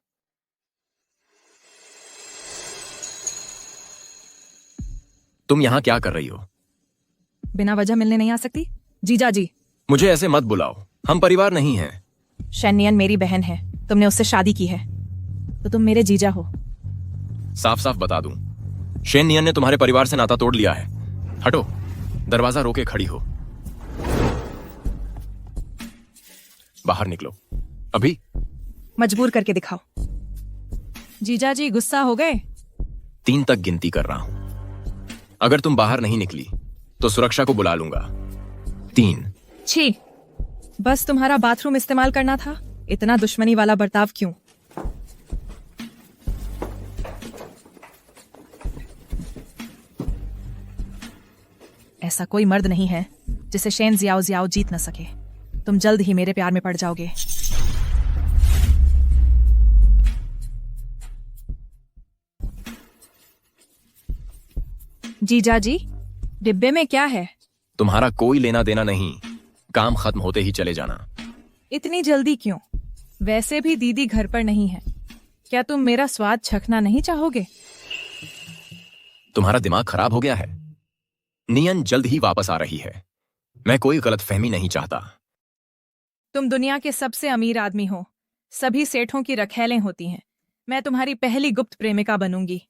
तुम यहाँ क्या कर रही हो? बिना वजह मिलने नहीं आ सकती? जीजा जी, मुझे ऐसे मत बुलाओ, हम परिवार नहीं हैं। शैनियन मेरी बहन है, तुमने उससे शादी की है तो तुम मेरे जीजा हो। साफ साफ बता दूं, शेन नियन ने तुम्हारे परिवार से नाता तोड़ लिया है। हटो, दरवाजा रोके खड़ी हो। बाहर निकलो अभी। मजबूर करके दिखाओ। जीजा जी गुस्सा हो गए? 3 तक गिनती कर रहा हूं। अगर तुम बाहर नहीं निकली तो सुरक्षा को बुला लूंगा। 3। छी, बस तुम्हारा बाथरूम इस्तेमाल करना था, इतना दुश्मनी वाला बर्ताव क्यों? ऐसा कोई मर्द नहीं है जिसे शेन जियाओ जियाओ जीत न सके। तुम जल्द ही मेरे प्यार में पड़ जाओगे। जीजा जी, डिब्बे में क्या है? तुम्हारा कोई लेना देना नहीं, काम खत्म होते ही चले जाना। इतनी जल्दी क्यों? वैसे भी दीदी घर पर नहीं है। क्या तुम मेरा स्वाद चखना नहीं चाहोगे? तुम्हारा दिमाग खराब हो गया है। नियन जल्द ही वापस आ रही है, मैं कोई गलतफहमी नहीं चाहता। तुम दुनिया के सबसे अमीर आदमी हो, सभी सेठों की रखैलें होती हैं। मैं तुम्हारी पहली गुप्त प्रेमिका बनूंगी।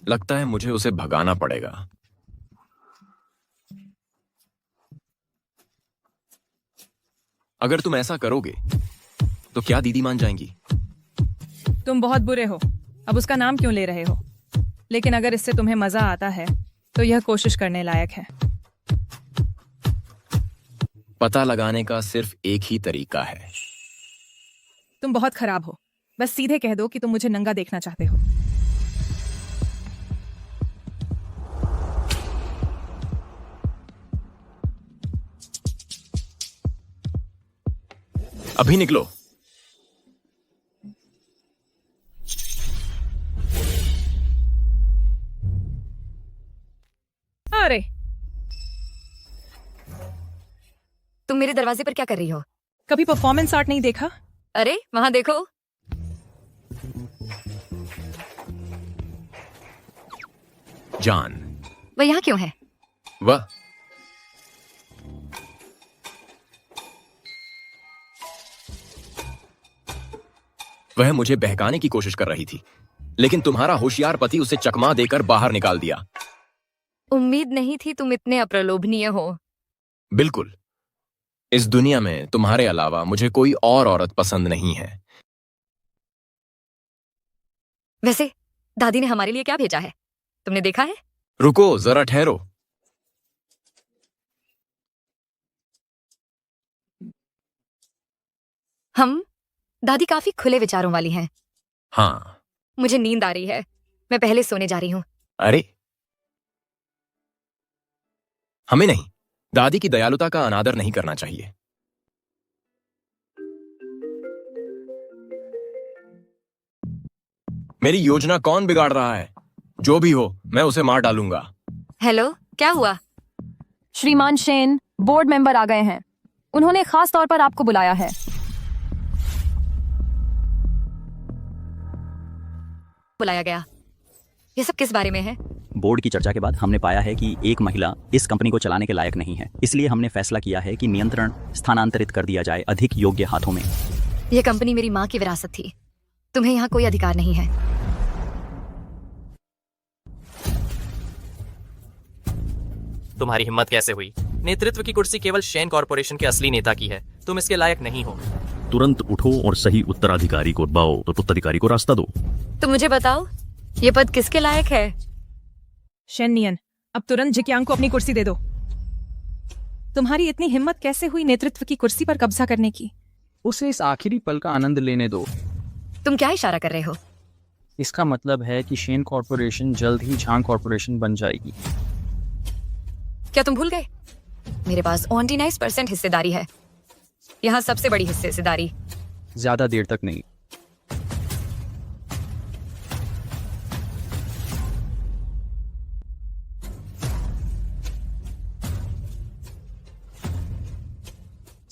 लगता है मुझे उसे भगाना पड़ेगा। अगर तुम ऐसा करोगे तो क्या दीदी मान जाएंगी? तुम बहुत बुरे हो, अब उसका नाम क्यों ले रहे हो? लेकिन अगर इससे तुम्हें मजा आता है तो यह कोशिश करने लायक है। पता लगाने का सिर्फ एक ही तरीका है। तुम बहुत खराब हो, बस सीधे कह दो कि तुम मुझे नंगा देखना चाहते हो। अभी निकलो। अरे, तुम मेरे दरवाजे पर क्या कर रही हो? कभी परफॉर्मेंस आर्ट नहीं देखा? अरे वहां देखो। जान, वह यहाँ क्यों है? वह मुझे बहकाने की कोशिश कर रही थी, लेकिन तुम्हारा होशियार पति उसे चकमा देकर बाहर निकाल दिया। उम्मीद नहीं थी तुम इतने अप्रलोभनीय हो। बिल्कुल। इस दुनिया में तुम्हारे अलावा मुझे कोई और औरत पसंद नहीं है। वैसे दादी ने हमारे लिए क्या भेजा है, तुमने देखा है? रुको जरा ठहरो। दादी काफी खुले विचारों वाली हैं। हाँ। मुझे नींद आ रही है, मैं पहले सोने जा रही हूँ। अरे हमें नहीं, दादी की दयालुता का अनादर नहीं करना चाहिए। मेरी योजना कौन बिगाड़ रहा है? जो भी हो, मैं उसे मार डालूंगा। हेलो, क्या हुआ? श्रीमान शेन, बोर्ड मेंबर आ गए हैं। उन्होंने खास तौर पर आपको बुलाया है। बुलाया गया? ये सब किस बारे में है? बोर्ड की चर्चा के बाद हमने पाया है कि एक महिला इस कंपनी को चलाने के लायक नहीं है, इसलिए हमने फैसला किया है कि नियंत्रण स्थानांतरित कर दिया जाए अधिक योग्य हाथों में। यह कंपनी मेरी माँ की विरासत थी, तुम्हें यहाँ कोई अधिकार नहीं है। तुम्हारी हिम्मत कैसे हुई? नेतृत्व की कुर्सी केवल शेन कॉर्पोरेशन के असली नेता की है, तुम इसके लायक नहीं हो। तुरंत उठो और सही उत्तराधिकारी को दबाओ तो उत्तराधिकारी को रास्ता दो। तुम मुझे बताओ, ये पद किसके लायक है? शेन नियन, अब तुरंत जिक्यांग को अपनी कुर्सी दे दो। तुम्हारी इतनी हिम्मत कैसे हुई नेतृत्व की कुर्सी पर कब्जा करने की? उसे इस आखिरी पल का आनंद लेने दो। तुम क्या इशारा कर रहे हो? इसका मतलब है कि शेन कॉर्पोरेशन जल्द ही झांग कॉर्पोरेशन बन जाएगी। क्या तुम भूल गए? मेरे पास 29% हिस्सेदारी है, यहाँ सबसे बड़ी हिस्सेदारी। ज्यादा देर तक नहीं।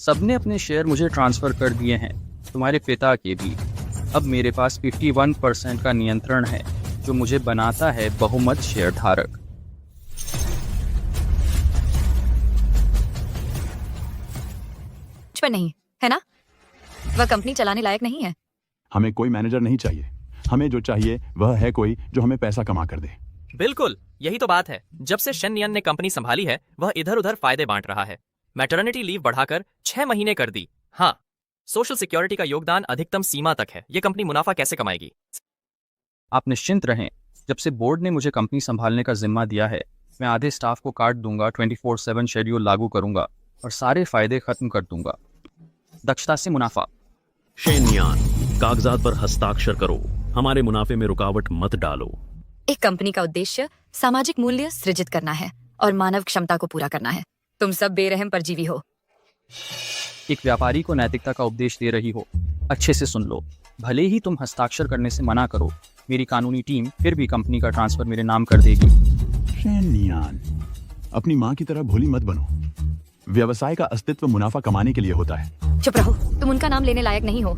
सबने अपने शेयर मुझे ट्रांसफर कर दिए हैं, तुम्हारे पिता के भी। अब मेरे पास 51% का नियंत्रण है, जो मुझे बनाता है बहुमत शेयर धारक। पर नहीं है ना, वह कंपनी चलाने लायक नहीं है। हमें कोई मैनेजर नहीं चाहिए, हमें जो चाहिए वह है कोई जो हमें पैसा कमा कर दे। बिल्कुल, यही तो बात है। जब से शेन नियन ने कंपनी संभाली है, वह इधर उधर फायदे बांट रहा है। मैटरनिटी लीव बढ़ाकर 6 महीने कर दी। हाँ, सोशल सिक्योरिटी का योगदान अधिकतम सीमा तक है। ये कंपनी मुनाफा कैसे कमाएगी? आप निश्चिंत रहें, जब से बोर्ड ने मुझे कंपनी संभालने का जिम्मा दिया है, मैं आधे स्टाफ को काट दूंगा, 24/7 शेड्यूल लागू करूंगा और सारे फायदे खत्म कर दूंगा। दक्षता से मुनाफा। शेन नियान, कागजात पर हस्ताक्षर करो, हमारे मुनाफे में रुकावट मत डालो। एक कंपनी का उद्देश्य सामाजिक मूल्य सृजित करना है और मानव क्षमता को पूरा करना है। तुम सब बेरहम परजीवी हो। एक व्यापारी को नैतिकता का उपदेश दे रही हो। अच्छे से सुन लो, भले ही तुम हस्ताक्षर करने से मना करो, मेरी कानूनी टीम फिर भी कंपनी का ट्रांसफर मेरे नाम कर देगी। शेन नियान, अपनी माँ की तरह भोली मत बनो। व्यवसाय का अस्तित्व मुनाफा कमाने के लिए होता है। चुप रहो, तुम उनका नाम लेने लायक नहीं हो।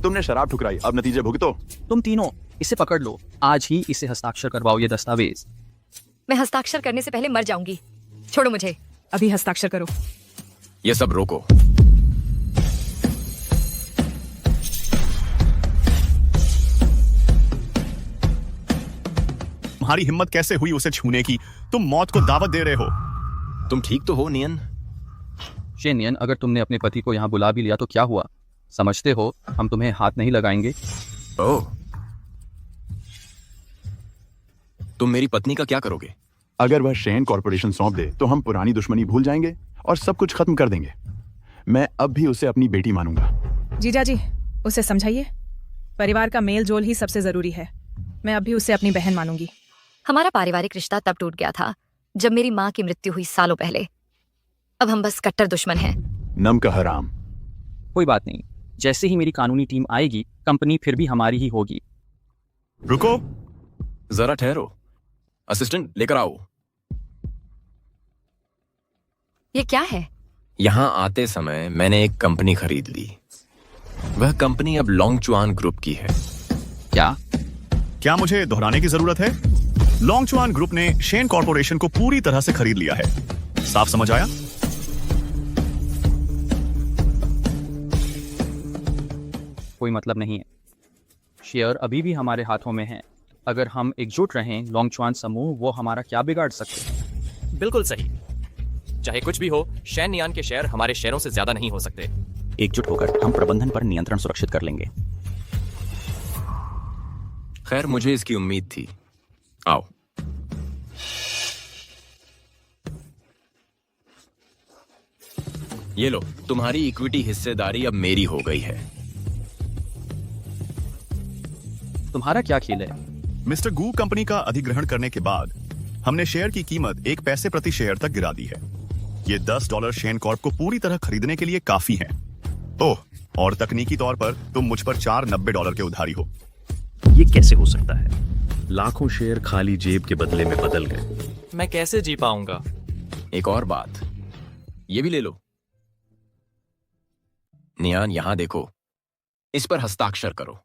तुमने शराब ठुकराई, अब नतीजे भुगतो। तुम तीनों इसे पकड़ लो, आज ही इसे हस्ताक्षर करवाओ ये दस्तावेज। मैं हस्ताक्षर करने से पहले मर जाऊंगी। छोड़ो मुझे। अभी हस्ताक्षर करो। ये सब रोको। तुम्हारी हिम्मत कैसे हुई उसे छूने की? तुम मौत को दावत दे रहे हो। तुम ठीक तो हो नियन? शेन नियन, अगर तुमने अपने पति को यहाँ बुला भी लिया तो क्या हुआ? समझते हो हम तुम्हें हाथ नहीं लगाएंगे? ओह, तुम मेरी पत्नी का क्या करोगे? अगर वह शेन कॉर्पोरेशन सौंप दे तो हम पुरानी दुश्मनी भूल जाएंगे और सब कुछ खत्म कर देंगे। मैं अब भी उसे अपनी बेटी मानूंगा। जीजा जी, उसे समझाइए, परिवार का मेल जोल ही सबसे जरूरी है। मैं अब भी उसे अपनी बहन मानूंगी। हमारा पारिवारिक रिश्ता तब टूट गया था जब मेरी माँ की मृत्यु हुई सालों पहले। अब हम बस कट्टर दुश्मन हैं। नम का हराम। कोई बात नहीं, जैसे ही मेरी कानूनी टीम आएगी, कंपनी फिर भी हमारी ही होगी। रुको, जरा ठहरो। असिस्टेंट लेकर आओ। ये क्या है? यहाँ आते समय मैंने एक कंपनी खरीद ली। वह कंपनी अब लोंगचुआन ग्रुप की है। क्या मुझे दोहराने की जरूरत है? लोंगचुआन ग्रुप ने शेन कॉर्पोरेशन को पूरी तरह से खरीद लिया है। साफ समझ आया? कोई मतलब नहीं है। शेयर अभी भी हमारे हाथों में है। अगर हम एकजुट रहें लोंगचुआन समूह, वो हमारा क्या बिगाड़ सकते हैं? बिल्कुल सही। चाहे कुछ भी हो, शैन नियान के शेयर हमारे शेयरों से ज्यादा नहीं हो सकते। एकजुट होकर हम प्रबंधन पर नियंत्रण सुरक्षित कर लेंगे। खैर, मुझे इसकी उम्मीद थी। आओ। ये लो, तुम्हारी इक्विटी हिस्सेदारी अब मेरी हो गई है। तुम्हारा क्या खेल है? मिस्टर गू कंपनी का अधिग्रहण करने के बाद हमने शेयर की कीमत 1 पैसे प्रति शेयर तक गिरा दी है। ये $10 शेन कॉर्प को पूरी तरह खरीदने के लिए काफी है। ओह, और तकनीकी तौर पर तुम मुझ पर $4.90 के उधारी हो। ये कैसे हो सकता है? लाखों शेयर खाली जेब के बदले में बदल गए। मैं कैसे जी पाऊंगा? एक और बात, ये भी ले लो। नियान, यहां देखो, इस पर हस्ताक्षर करो।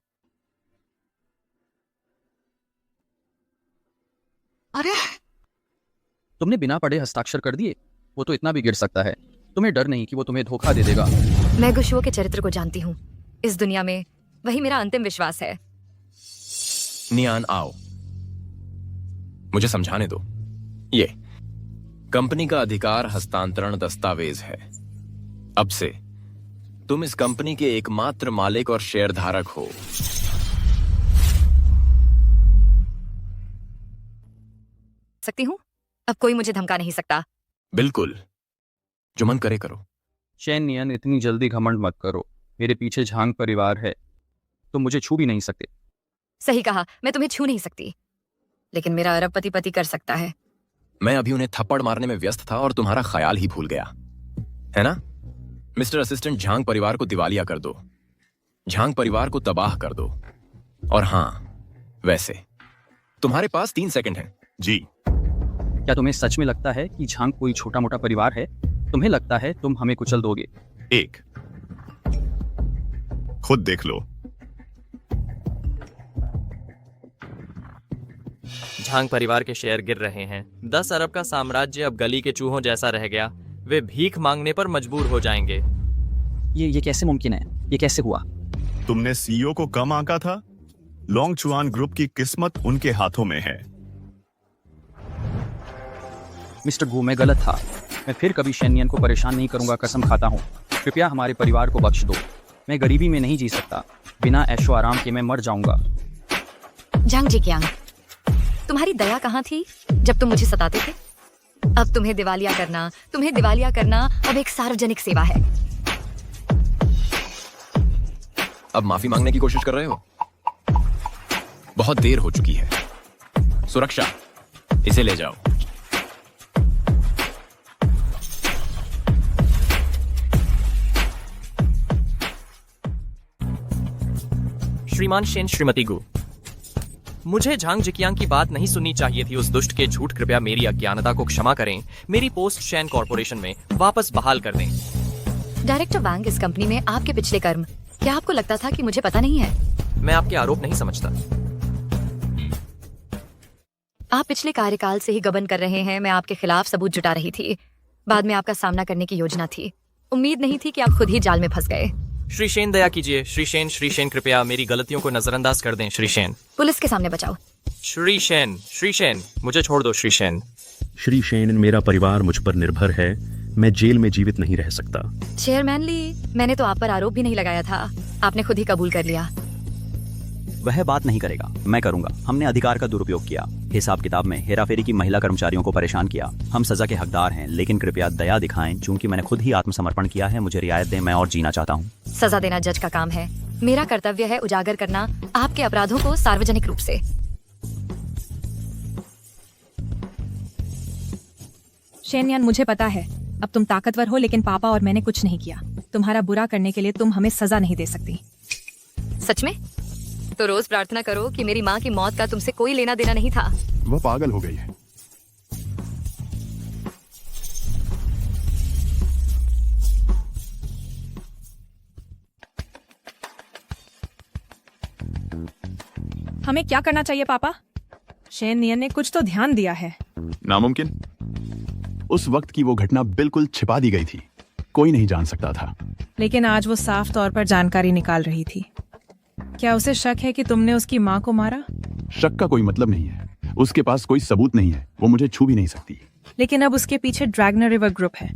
अरे, तुमने बिना पढ़े हस्ताक्षर कर दिए? वो तो इतना भी गिर सकता है। तुम्हें डर नहीं कि वो तुम्हें धोखा दे देगा? मैं गुशुओं के चरित्र को जानती हूँ। इस दुनिया में वही मेरा अंतिम विश्वास है। नियान, आओ, मुझे समझाने दो। ये कंपनी का अधिकार हस्तांतरण दस्तावेज है। अब से तुम इस कंपनी के एकमात्र मालिक और शेयरधारक हो। सकती हूँ? अब कोई मुझे धमका नहीं सकता। बिल्कुल, जो मन करे करो। शैन नियन, इतनी जल्दी घमंड मत करो। मेरे पीछे झांग परिवार है, तुम मुझे छू भी नहीं सकते। सही कहा, मैं तुम्हें छू नहीं सकती, लेकिन मेरा अरबपति पति कर सकता है। मैं अभी उन्हें थप्पड़ मारने में व्यस्त था और तुम्हारा ख्याल ही भूल गया, है ना? मिस्टर असिस्टेंट, झांग परिवार को दिवालिया कर दो, झांग परिवार को तबाह कर दो। और हाँ, वैसे तुम्हारे पास 3 सेकंड हैं। जी। क्या तुम्हें सच में लगता है कि झांग कोई छोटा मोटा परिवार है? तुम्हें लगता है तुम हमें कुचल दोगे? एक, खुद देख लो। झांग परिवार के शेयर गिर रहे हैं। 10 अरब का साम्राज्य अब गली के चूहों जैसा रह गया। वे भीख मांगने पर मजबूर हो जाएंगे। ये कैसे मुमकिन है? ये कैसे हुआ? तुमने सीईओ को कम आंका था? लोंगचुआन ग्रुप की किस्मत उनके हाथों में है। मिस्टर गू, मैं गलत था। मैं फिर कभी शैनियन को परेशान नहीं करूंगा, कसम खाता हूँ। कृपया हमारे परिवार को बख्श दो। मैं गरीबी में नहीं जी सकता। बिना ऐशो आराम के मैं मर जाऊंगा। झांग जिक्यांग, तुम्हारी दया कहाँ थी जब तुम मुझे सताते थे? अब तुम्हें दिवालिया करना अब एक सार्वजनिक सेवा है। अब माफी मांगने की कोशिश कर रहे हो? बहुत देर हो चुकी है। सुरक्षा, इसे ले जाओ। श्रीमान शेन, श्रीमती गु, मुझे झांग जिकियांग की बात नहीं सुननी चाहिए थी। उस दुष्ट के झूठ, कृपया मेरी अज्ञानता को क्षमा करें। मेरी पोस्ट शैन कॉर्पोरेशन में वापस बहाल कर दें। डायरेक्टर वांग, इस कंपनी में आपके पिछले कर्म, क्या आपको लगता था कि मुझे पता नहीं है? मैं आपके आरोप नहीं समझता। आप पिछले कार्यकाल से ही गबन कर रहे हैं। मैं आपके खिलाफ सबूत जुटा रही थी। बाद में आपका सामना करने की योजना थी। उम्मीद नहीं थी कि आप खुद ही जाल में फंस गए। श्री शेन, दया कीजिए। श्री शेन, कृपया मेरी गलतियों को नजरअंदाज कर दें। श्री शेन, पुलिस के सामने बचाओ। श्री शेन, मुझे छोड़ दो। श्री शेन, मेरा परिवार मुझ पर निर्भर है। मैं जेल में जीवित नहीं रह सकता। चेयरमैन ली, मैंने तो आप पर आरोप भी नहीं लगाया था। आपने खुद ही कबूल कर लिया। वह बात नहीं करेगा, मैं करूंगा। हमने अधिकार का दुरुपयोग किया, हिसाब किताब में हेराफेरी की महिला कर्मचारियों को परेशान किया। हम सजा के हकदार हैं, लेकिन कृपया दया दिखाएं। चूंकि मैंने खुद ही आत्मसमर्पण किया है, मुझे रियायत दें। मैं और जीना चाहता हूँ। सजा देना जज का काम है। मेरा कर्तव्य है उजागर करना आपके अपराधों को सार्वजनिक रूप से। शेनयान, मुझे पता है अब तुम ताकतवर हो, लेकिन पापा और मैंने कुछ नहीं किया। तुम्हारा बुरा करने के लिए तुम हमें सजा नहीं दे सकती। सच में? तो रोज प्रार्थना करो कि मेरी माँ की मौत का तुमसे कोई लेना देना नहीं था। वो पागल हो गई है। हमें क्या करना चाहिए पापा? शेनयान ने कुछ तो ध्यान दिया है। नामुमकिन। उस वक्त की वो घटना बिल्कुल छिपा दी गई थी, कोई नहीं जान सकता था। लेकिन आज वो साफ तौर पर जानकारी निकाल रही थी। क्या उसे शक है कि तुमने उसकी माँ को मारा? शक का कोई मतलब नहीं है, उसके पास कोई सबूत नहीं है, वो मुझे छू भी नहीं सकती। लेकिन अब उसके पीछे ड्रैगनर रिवर ग्रुप है,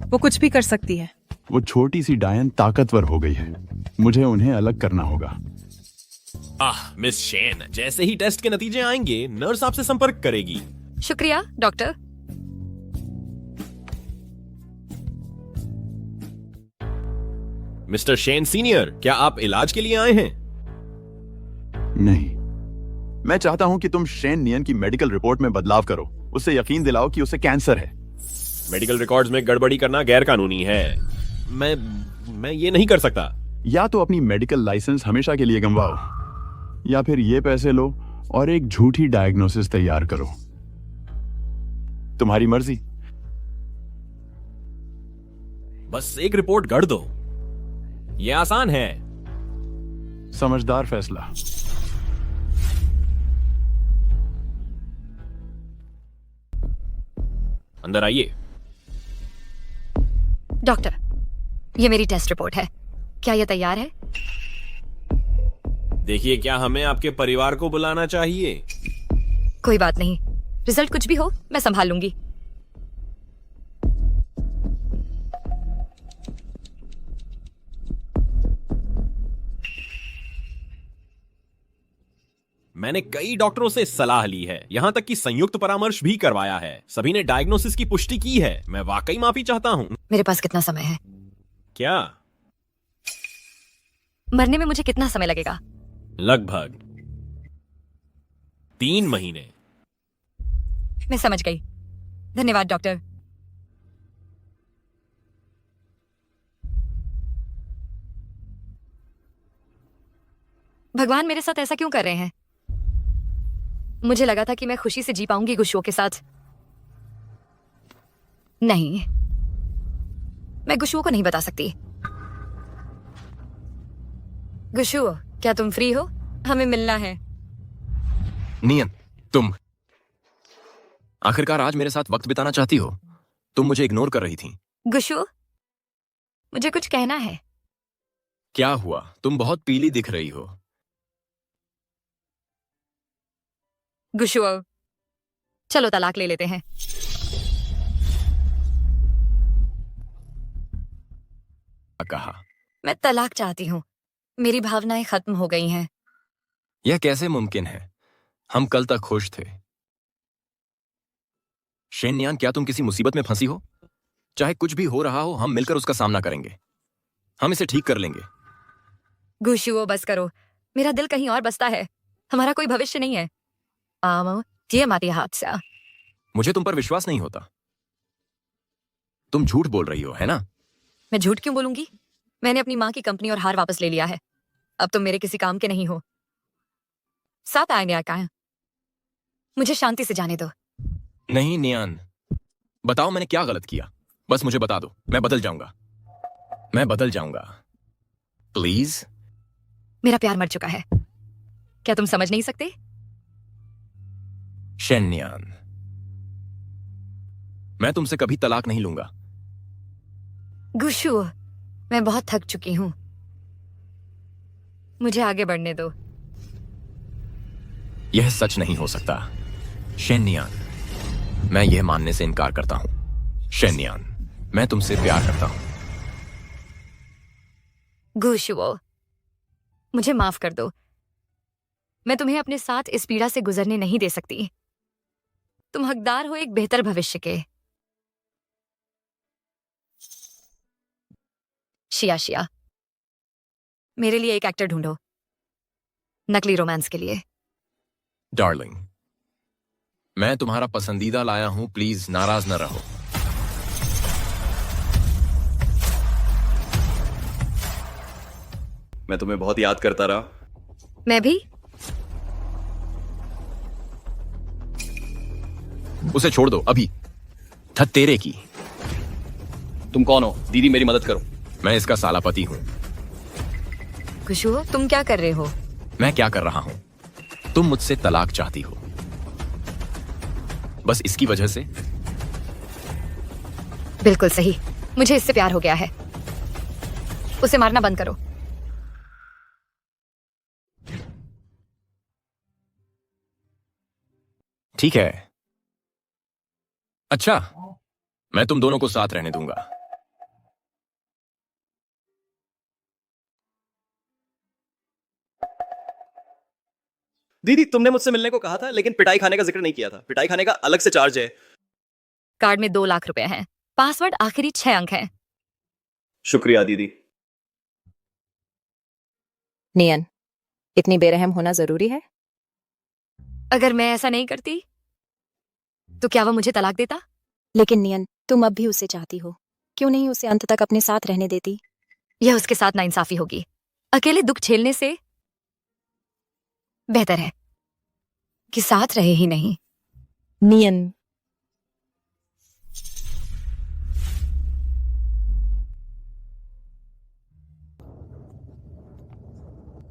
वो कुछ भी कर सकती है। वो छोटी सी डायन ताकतवर हो गई है, मुझे उन्हें अलग करना होगा। मिस शेन, जैसे ही टेस्ट के नतीजे आएंगे नर्स आपसे संपर्क करेगी। शुक्रिया डॉक्टर। मिस्टर शेन सीनियर, क्या आप इलाज के लिए आए हैं? नहीं, मैं चाहता हूं कि तुम शेन नियन की मेडिकल रिपोर्ट में बदलाव करो, उसे यकीन दिलाओ कि उसे कैंसर है। मेडिकल रिकॉर्ड्स में गड़बड़ी करना गैर कानूनी है। मैं ये नहीं कर सकता। या तो अपनी मेडिकल लाइसेंस हमेशा के लिए गंवाओ, या फिर ये पैसे लो और एक झूठी डायग्नोसिस तैयार करो। तुम्हारी मर्जी। बस एक रिपोर्ट गढ़ दो, ये आसान है। समझदार फैसला। अंदर आइए। डॉक्टर, ये मेरी टेस्ट रिपोर्ट है, क्या ये तैयार है? देखिए, क्या हमें आपके परिवार को बुलाना चाहिए? कोई बात नहीं, रिजल्ट कुछ भी हो मैं संभाल लूंगी। मैंने कई डॉक्टरों से सलाह ली है, यहां तक कि संयुक्त परामर्श भी करवाया है। सभी ने डायग्नोसिस की पुष्टि की है। मैं वाकई माफी चाहता हूं। मेरे पास कितना समय है? क्या? मरने में मुझे कितना समय लगेगा? लगभग 3 महीने। मैं समझ गई, धन्यवाद डॉक्टर। भगवान मेरे साथ ऐसा क्यों कर रहे हैं? मुझे लगा था कि मैं खुशी से जी पाऊंगी गुशुओं के साथ। नहीं, मैं गुशुओं को नहीं बता सकती। गुशुओ, क्या तुम फ्री हो? हमें मिलना है। नियन, तुम आखिरकार आज मेरे साथ वक्त बिताना चाहती हो? तुम मुझे इग्नोर कर रही थी। गुशुओ, मुझे कुछ कहना है। क्या हुआ? तुम बहुत पीली दिख रही हो। गुशुओ, चलो तलाक ले लेते हैं। कहा, मैं तलाक चाहती हूँ। मेरी भावनाएं खत्म हो गई हैं। यह कैसे मुमकिन है? हम कल तक खुश थे। शेन नियान, क्या तुम किसी मुसीबत में फंसी हो? चाहे कुछ भी हो रहा हो, हम मिलकर उसका सामना करेंगे। हम इसे ठीक कर लेंगे। गुशुओ, बस करो। मेरा दिल कहीं और बसता है। हमारा कोई भविष्य नहीं है। मुझे तुम पर विश्वास नहीं होता। तुम झूठ बोल रही हो, है ना? मैं झूठ क्यों बोलूंगी? मैंने अपनी माँ की कंपनी और हार वापस ले लिया है। अब तुम मेरे किसी काम के नहीं हो। साथ आए का है। मुझे शांति से जाने दो। नहीं नियान, बताओ मैंने क्या गलत किया? बस मुझे बता दो, मैं बदल जाऊंगा। मैं बदल जाऊंगा, प्लीज। मेरा प्यार मर चुका है, क्या तुम समझ नहीं सकते? शेन नियान, मैं तुमसे कभी तलाक नहीं लूंगा। गुशु, मैं बहुत थक चुकी हूं। मुझे आगे बढ़ने दो। यह सच नहीं हो सकता। शेन नियान, मैं यह मानने से इनकार करता हूं। शेन नियान, मैं तुमसे प्यार करता हूं। गुशुओ, मुझे माफ कर दो। मैं तुम्हें अपने साथ इस पीड़ा से गुजरने नहीं दे सकती। तुम हकदार हो एक बेहतर भविष्य के। शिया शिया, मेरे लिए एक एक्टर ढूंढो, नकली रोमांस के लिए। डार्लिंग, मैं तुम्हारा पसंदीदा लाया हूं, प्लीज नाराज न रहो। मैं तुम्हें बहुत याद करता रहा। मैं भी। उसे छोड़ दो अभी। तेरे की। तुम कौन हो? दीदी मेरी मदद करो। मैं इसका साला पति हूं। खुशू, तुम क्या कर रहे हो? मैं क्या कर रहा हूं? तुम मुझसे तलाक चाहती हो, बस इसकी वजह से? बिल्कुल सही, मुझे इससे प्यार हो गया है। उसे मारना बंद करो। ठीक है। अच्छा, मैं तुम दोनों को साथ रहने दूंगा। दीदी, तुमने मुझसे मिलने को कहा था, लेकिन पिटाई खाने का जिक्र नहीं किया था। पिटाई खाने का अलग से चार्ज है। कार्ड में 2 लाख रुपए हैं। पासवर्ड आखिरी 6 अंक हैं। शुक्रिया दीदी। नियन, इतनी बेरहम होना जरूरी है? अगर मैं ऐसा नहीं करती तो क्या वह मुझे तलाक देता? लेकिन नियन, तुम अब भी उसे चाहती हो, क्यों नहीं उसे अंत तक अपने साथ रहने देती? यह उसके साथ नाइंसाफी होगी। अकेले दुख झेलने से बेहतर है कि साथ रहे ही नहीं। नियन,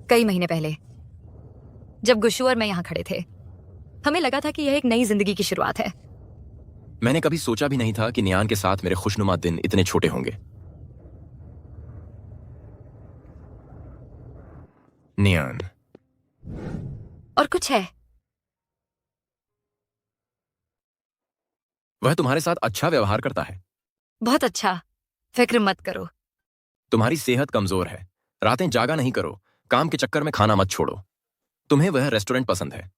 कई महीने पहले जब गुशु और मैं यहां खड़े थे, हमें लगा था कि यह एक नई जिंदगी की शुरुआत है। मैंने कभी सोचा भी नहीं था कि नियान के साथ मेरे खुशनुमा दिन इतने छोटे होंगे। नियान, और कुछ है। वह तुम्हारे साथ अच्छा व्यवहार करता है। बहुत अच्छा, फिक्र मत करो। तुम्हारी सेहत कमजोर है, रातें जागा नहीं करो, काम के चक्कर में खाना मत छोड़ो। तुम्हें वह रेस्टोरेंट पसंद है,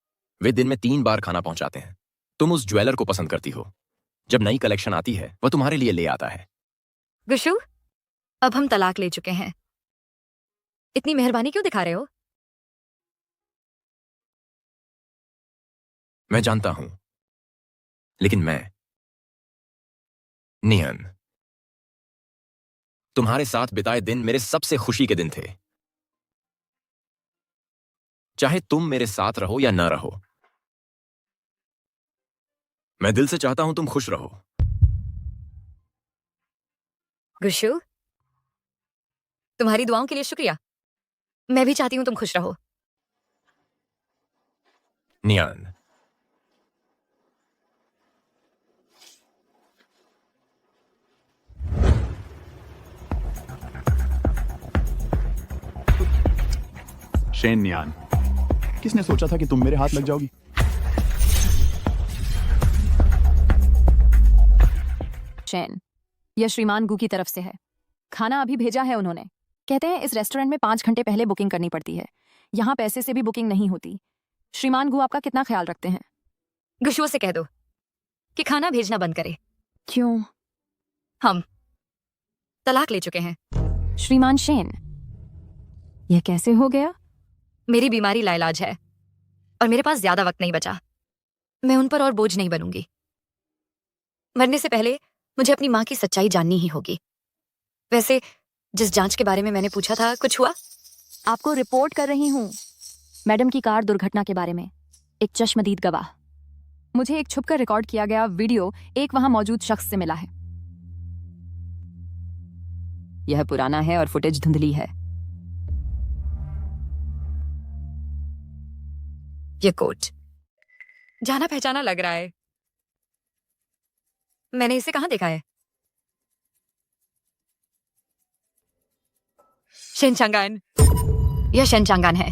वे दिन में 3 बार खाना पहुंचाते हैं। तुम उस ज्वेलर को पसंद करती हो, जब नई कलेक्शन आती है वह तुम्हारे लिए ले आता है। गुशु, अब हम तलाक ले चुके हैं। इतनी मेहरबानी क्यों दिखा रहे हो? मैं जानता हूं, लेकिन मैं नियन, तुम्हारे साथ बिताए दिन मेरे सबसे खुशी के दिन थे। चाहे तुम मेरे साथ रहो या ना रहो, मैं दिल से चाहता हूं तुम खुश रहो। गुशु, तुम्हारी दुआओं के लिए शुक्रिया। मैं भी चाहती हूं तुम खुश रहो। नियान, शेन नियान, किसने सोचा था कि तुम मेरे हाथ लग जाओगी? शेन, यह श्रीमान गू की तरफ से है। खाना अभी भेजा है उन्होंने। कहते हैं इस रेस्टोरेंट में 5 घंटे पहले बुकिंग करनी पड़ती है। यहाँ पैसे से भी बुकिंग नहीं होती। श्रीमान गू आपका कितना ख्याल रखते हैं? गुशु से कह दो कि खाना भेजना बंद करे। क्यों? हम तलाक ले चुके हैं। श्रीमान शेन, यह कैसे हो गया? मेरी बीमारी लाइलाज है और मेरे पास ज्यादा वक्त नहीं बचा। मैं उन पर और बोझ नहीं बनूंगी। मरने से पहले मुझे अपनी माँ की सच्चाई जाननी ही होगी। वैसे जिस जांच के बारे में मैंने पूछा था, कुछ हुआ? आपको रिपोर्ट कर रही हूँ मैडम की कार दुर्घटना के बारे में। एक चश्मदीद गवाह। मुझे एक छुपकर रिकॉर्ड किया गया वीडियो एक वहां मौजूद शख्स से मिला है। यह पुराना है और फुटेज धुंधली है। ये कोट जाना पहचाना लग रहा है। मैंने इसे कहां देखा है? शेनचांगान। यह शेनचांगान है।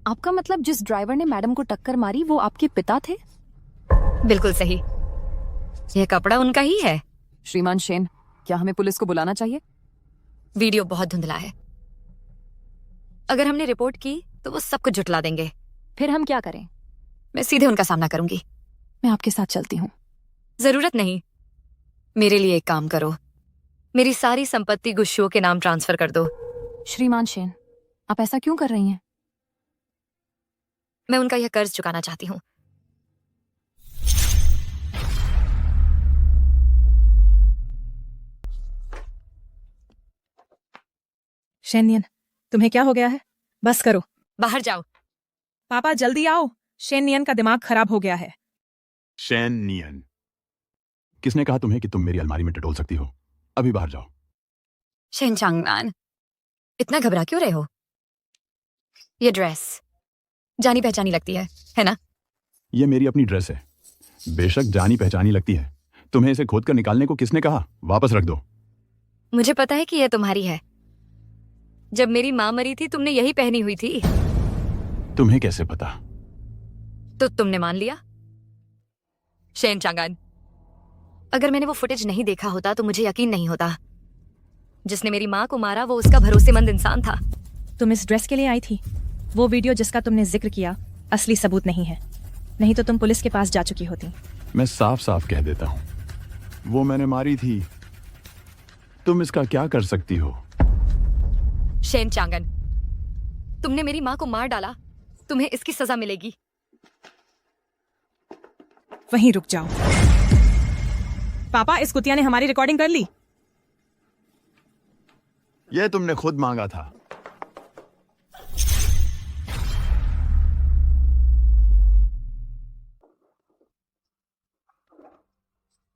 आपका मतलब जिस ड्राइवर ने मैडम को टक्कर मारी वो आपके पिता थे? बिल्कुल सही। यह कपड़ा उनका ही है। श्रीमान शेन, क्या हमें पुलिस को बुलाना चाहिए? वीडियो बहुत धुंधला है। अगर हमने रिपोर्ट की तो वो सब कुछ जुटला देंगे। फिर हम क्या करें? मैं सीधे उनका सामना करूंगी। मैं आपके साथ चलती हूँ। जरूरत नहीं। मेरे लिए एक काम करो, मेरी सारी संपत्ति गुशुओं के नाम ट्रांसफर कर दो। श्रीमान शेन, आप ऐसा क्यों कर रही हैं? मैं उनका यह कर्ज चुकाना चाहती हूँ। शेनियन, तुम्हें क्या हो गया है? बस करो। बाहर जाओ। पापा जल्दी आओ, शेनियन का दिमाग खराब हो गया है। शेन नियन, किसने कहा तुम्हें कि तुम मेरी अलमारी में टटोल सकती हो? अभी बाहर जाओ। शेनचांगनान, इतना घबरा क्यों रहे हो? ये ड्रेस जानी पहचानी लगती है ना? ये मेरी अपनी ड्रेस है। बेशक जानी पहचानी लगती है। तुम्हें इसे खोद कर निकालने को किसने कहा? वापस रख दो। मुझे पता है कि यह तुम्हारी है। जब मेरी माँ मरी थी तुमने यही पहनी हुई थी। तुम्हें कैसे पता? तो तुमने मान लिया? शेन चांगान, अगर मैंने वो फुटेज नहीं देखा होता तो मुझे यकीन नहीं होता। जिसने मेरी माँ को मारा वो उसका भरोसेमंद इंसान था। तुम इस ड्रेस के लिए आई थी? वो वीडियो जिसका तुमने जिक्र किया असली सबूत नहीं है, नहीं तो तुम पुलिस के पास जा चुकी होती। मैं साफ साफ कह देता हूं, वो मैंने मारी थी। तुम इसका क्या कर सकती हो? शेन चांगन, तुमने मेरी माँ को मार डाला, तुम्हें इसकी सजा मिलेगी। वहीं रुक जाओ। पापा, इस कुतिया ने हमारी रिकॉर्डिंग कर ली। यह तुमने खुद मांगा था।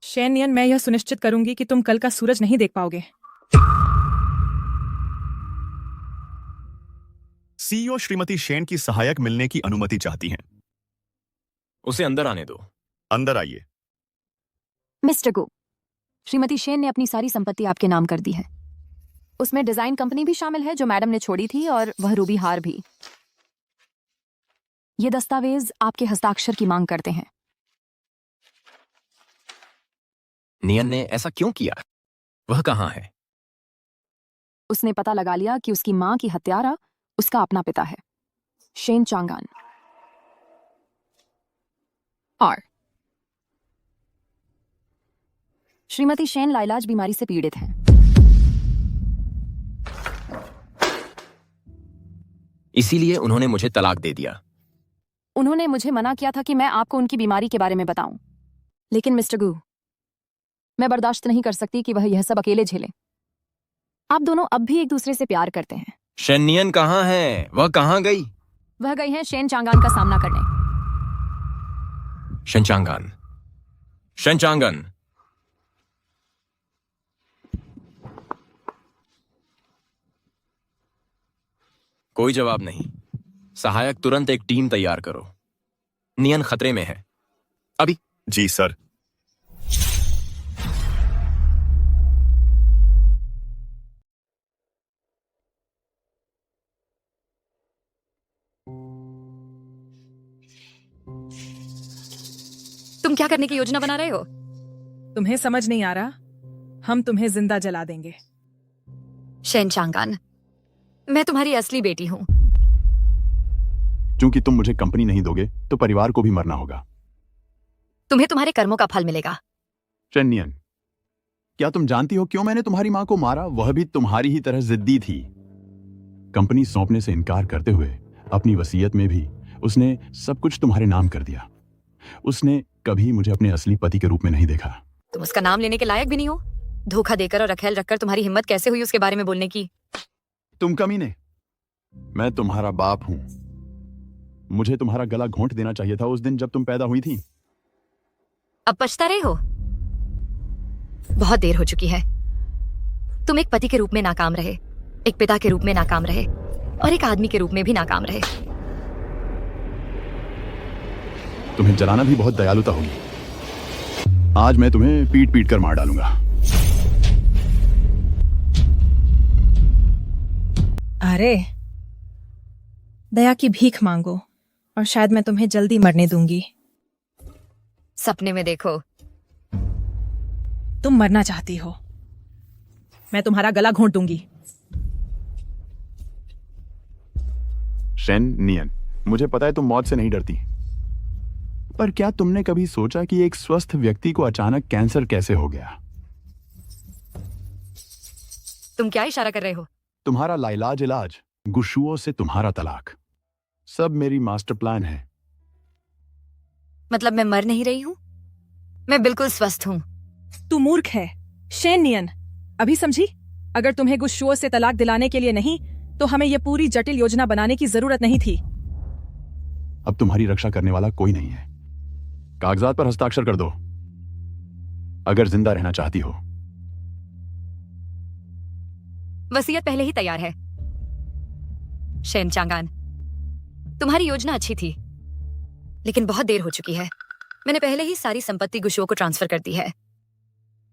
शेन नियन, मैं यह सुनिश्चित करूंगी कि तुम कल का सूरज नहीं देख पाओगे। सीईओ श्रीमती शेन की सहायक मिलने की अनुमति चाहती हैं। उसे अंदर आने दो। अंदर आइए। मिस्टर गो, श्रीमती शेन ने अपनी सारी संपत्ति आपके नाम कर दी है। उसमें डिजाइन कंपनी भी शामिल है जो मैडम ने छोड़ी थी, और वह रूबी हार भी। ये दस्तावेज आपके हस्ताक्षर की मांग करते हैं। नियन ने ऐसा क्यों किया? वह कहाँ है? उसने पता लगा लिया कि उसकी मां की हत्यारा उसका अपना पिता है, शेन चांगान। और श्रीमती शेन लाइलाज बीमारी से पीड़ित हैं। इसीलिए उन्होंने मुझे तलाक दे दिया। उन्होंने मुझे मना किया था कि मैं आपको उनकी बीमारी के बारे में बताऊं, लेकिन मिस्टर गू, मैं बर्दाश्त नहीं कर सकती कि वह यह सब अकेले झेले। आप दोनों अब भी एक दूसरे से प्यार करते हैं। शेन नियन कहाँ है? वह कहाँ गई? वह गई हैं शेन चांगान का सामना करने। शेनचांगन, शेनचांगन। कोई जवाब नहीं। सहायक, तुरंत एक टीम तैयार करो। नियन खतरे में है अभी। जी सर। तुम क्या करने की योजना बना रहे हो? तुम्हें समझ नहीं आ रहा? हम तुम्हें जिंदा जला देंगे। शेन चांगान, मैं तुम्हारी असली बेटी हूं। क्योंकि तुम मुझे कंपनी नहीं दोगे तो परिवार को भी मरना होगा। तुम्हें तुम्हारे कर्मों का फल मिलेगा। शेन नियन, क्या तुम जानती हो क्यों मैंने तुम्हारी मां को मारा? वह भी तुम्हारी ही तरह जिद्दी थी। कंपनी सौंपने से इनकार करते हुए अपनी वसीयत में भी उसने सब कुछ तुम्हारे नाम कर दिया। उसने कभी मुझे अपने असली पति के रूप में नहीं देखा। तुम उसका नाम लेने के लायक भी नहीं हो। धोखा देकर और अखेल रखकर तुम्हारी हिम्मत कैसे हुई उसके बारे में बोलने की? तुम कमीने, मैं तुम्हारा बाप हूं। मुझे तुम्हारा गला घोंट देना चाहिए था उस दिन जब तुम पैदा हुई थी। अब पछता रहे हो? बहुत देर हो चुकी है। तुम एक पति के रूप में नाकाम रहे, एक पिता के रूप में नाकाम रहे, और एक आदमी के रूप में भी नाकाम रहे। तुम्हें जलाना भी बहुत दयालुता होगी। आज मैं तुम्हें पीट पीट कर मार डालूंगा। अरे, दया की भीख मांगो और शायद मैं तुम्हें जल्दी मरने दूंगी। सपने में देखो। तुम मरना चाहती हो, मैं तुम्हारा गला घोंट दूंगी। शेन नियन, मुझे पता है तुम मौत से नहीं डरती, पर क्या तुमने कभी सोचा कि एक स्वस्थ व्यक्ति को अचानक कैंसर कैसे हो गया? तुम क्या इशारा कर रहे हो? तुम्हारा लाइलाज इलाज, गुशुओं से तुम्हारा तलाक, सब मेरी मास्टर प्लान है। मतलब मैं मर नहीं रही हूं? मैं बिल्कुल स्वस्थ हूं। तू मूर्ख है शेन नियन, अभी समझी? अगर तुम्हें गुस्सुओं से तलाक दिलाने के लिए नहीं तो हमें यह पूरी जटिल योजना बनाने की जरूरत नहीं थी। अब तुम्हारी रक्षा करने वाला कोई नहीं है। कागजात पर हस्ताक्षर कर दो अगर जिंदा रहना चाहती हो। वसीयत पहले ही तैयार है। शेन चांगान, तुम्हारी योजना अच्छी थी, लेकिन बहुत देर हो चुकी है। मैंने पहले ही सारी संपत्ति गुशुओं को ट्रांसफर कर दी है।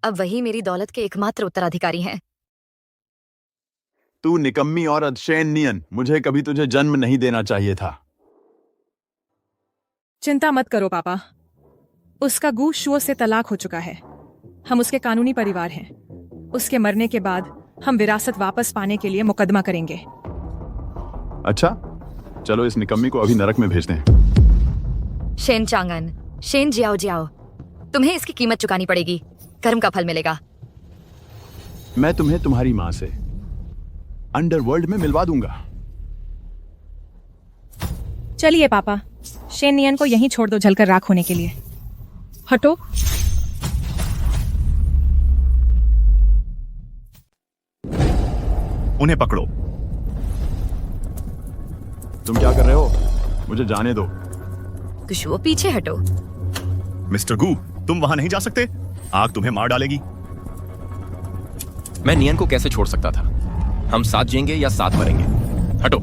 अब वही मेरी दौलत के एकमात्र उत्तराधिकारी हैं। तू निकम्मी औरत शेन नियन, मुझे कभी तुझे जन्म नहीं देना चाहिए था। चिंता मत करो पापा, उसका गू शुओ से तलाक हो चुका है। हम उसके कानूनी परिवार हैं। उसके मरने के बाद हम विरासत वापस पाने के लिए मुकदमा करेंगे। अच्छा, चलो इस निकम्मी को अभी नरक में भेज दें। Shen Changan, Shen Jiao Jiao, तुम्हें इसकी कीमत चुकानी पड़ेगी। कर्म का फल मिलेगा। मैं तुम्हें तुम्हारी माँ से अंडरवर्ल्ड में मिलवा दूंगा। चलिए पापा, शेन नियन को यहीं छोड़ दो जलकर राख होने के लिए। हटो। उन्हें पकड़ो। तुम क्या कर रहे हो? मुझे जाने दो। गुशुओ, पीछे हटो। मिस्टर गू, तुम वहां नहीं जा सकते। आग तुम्हें मार डालेगी। मैं नियन को कैसे छोड़ सकता था? हम साथ जिएंगे या साथ मरेंगे। हटो।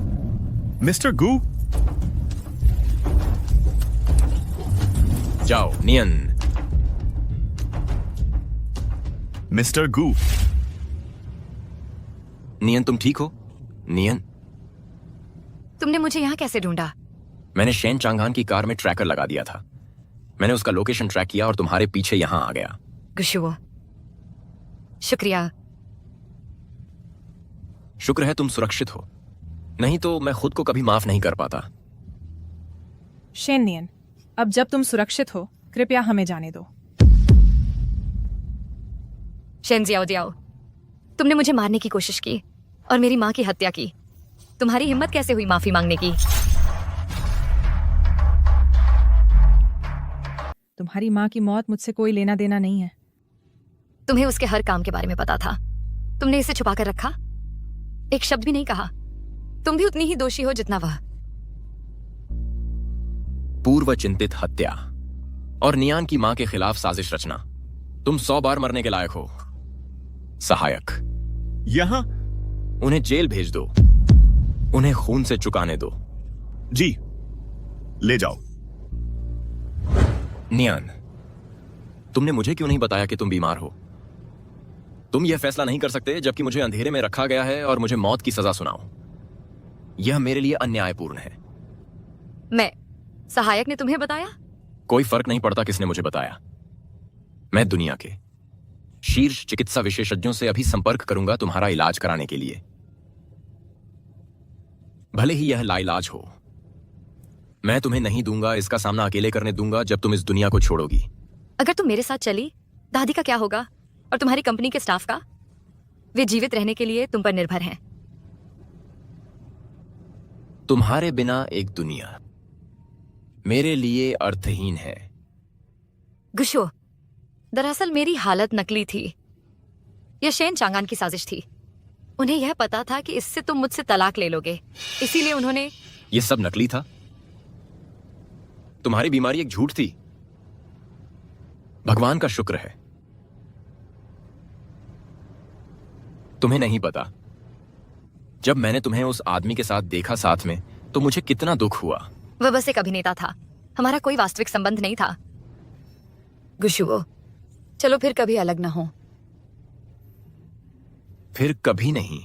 मिस्टर गू, जाओ नियन। मिस्टर गू। नियन, तुम ठीक हो? नियन, तुमने मुझे यहाँ कैसे ढूंढा? मैंने शेन चांगान की कार में ट्रैकर लगा दिया था। मैंने उसका लोकेशन ट्रैक किया और तुम्हारे पीछे यहां आ गया। गुशुओ, शुक्रिया। शुक्र है तुम सुरक्षित हो, नहीं तो मैं खुद को कभी माफ नहीं कर पाता। शेन नियन, अब जब तुम सुरक्षित हो, कृपया हमें जाने दो। शेन जियाओ जियाओ, तुमने मुझे मारने की कोशिश की और मेरी माँ की हत्या की। तुम्हारी हिम्मत कैसे हुई माफी मांगने की? तुम्हारी माँ की मौत मुझसे कोई लेना देना नहीं है। तुम्हें उसके हर काम के बारे में पता था। तुमने इसे छुपा कर रखा, एक शब्द भी नहीं कहा। तुम भी उतनी ही दोषी हो जितना वह। पूर्व चिंतित हत्या और नियान की मां के खिलाफ साजिश रचना। तुम 100 बार मरने के लायक हो। सहायक, यहां उन्हें जेल भेज दो। उन्हें खून से चुकाने दो। जी, ले जाओ। नियान, तुमने मुझे क्यों नहीं बताया कि तुम बीमार हो? तुम यह फैसला नहीं कर सकते जबकि मुझे अंधेरे में रखा गया है और मुझे मौत की सजा सुनाओ। यह मेरे लिए अन्यायपूर्ण है। मैं सहायक ने तुम्हें बताया? कोई फर्क नहीं पड़ता किसने मुझे बताया। मैं दुनिया के शीर्ष चिकित्सा विशेषज्ञों से अभी संपर्क करूंगा तुम्हारा इलाज कराने के लिए, भले ही यह लाइलाज हो। मैं तुम्हें नहीं दूंगा, इसका सामना अकेले करने दूंगा जब तुम इस दुनिया को छोड़ोगी। अगर तुम मेरे साथ चली, दादी का क्या होगा? और तुम्हारी कंपनी के स्टाफ का? वे जीवित रहने के लिए तुम पर निर्भर हैं। तुम्हारे बिना एक दुनिया मेरे लिए अर्थहीन है। गुशो, दरअसल मेरी हालत नकली थी। यह शेन चांगान की साजिश थी। उन्हें यह पता था कि इससे तुम मुझसे तलाक ले लोगे, इसीलिए उन्होंने। यह सब नकली था। तुम्हारी बीमारी एक झूठ थी। भगवान का शुक्र है तुम्हें नहीं पता, जब मैंने तुम्हें उस आदमी के साथ देखा साथ में, तो मुझे कितना दुख हुआ। वह बस एक अभिनेता था, हमारा कोई वास्तविक संबंध नहीं था। गुशुओ, चलो फिर कभी अलग न हो। फिर कभी नहीं।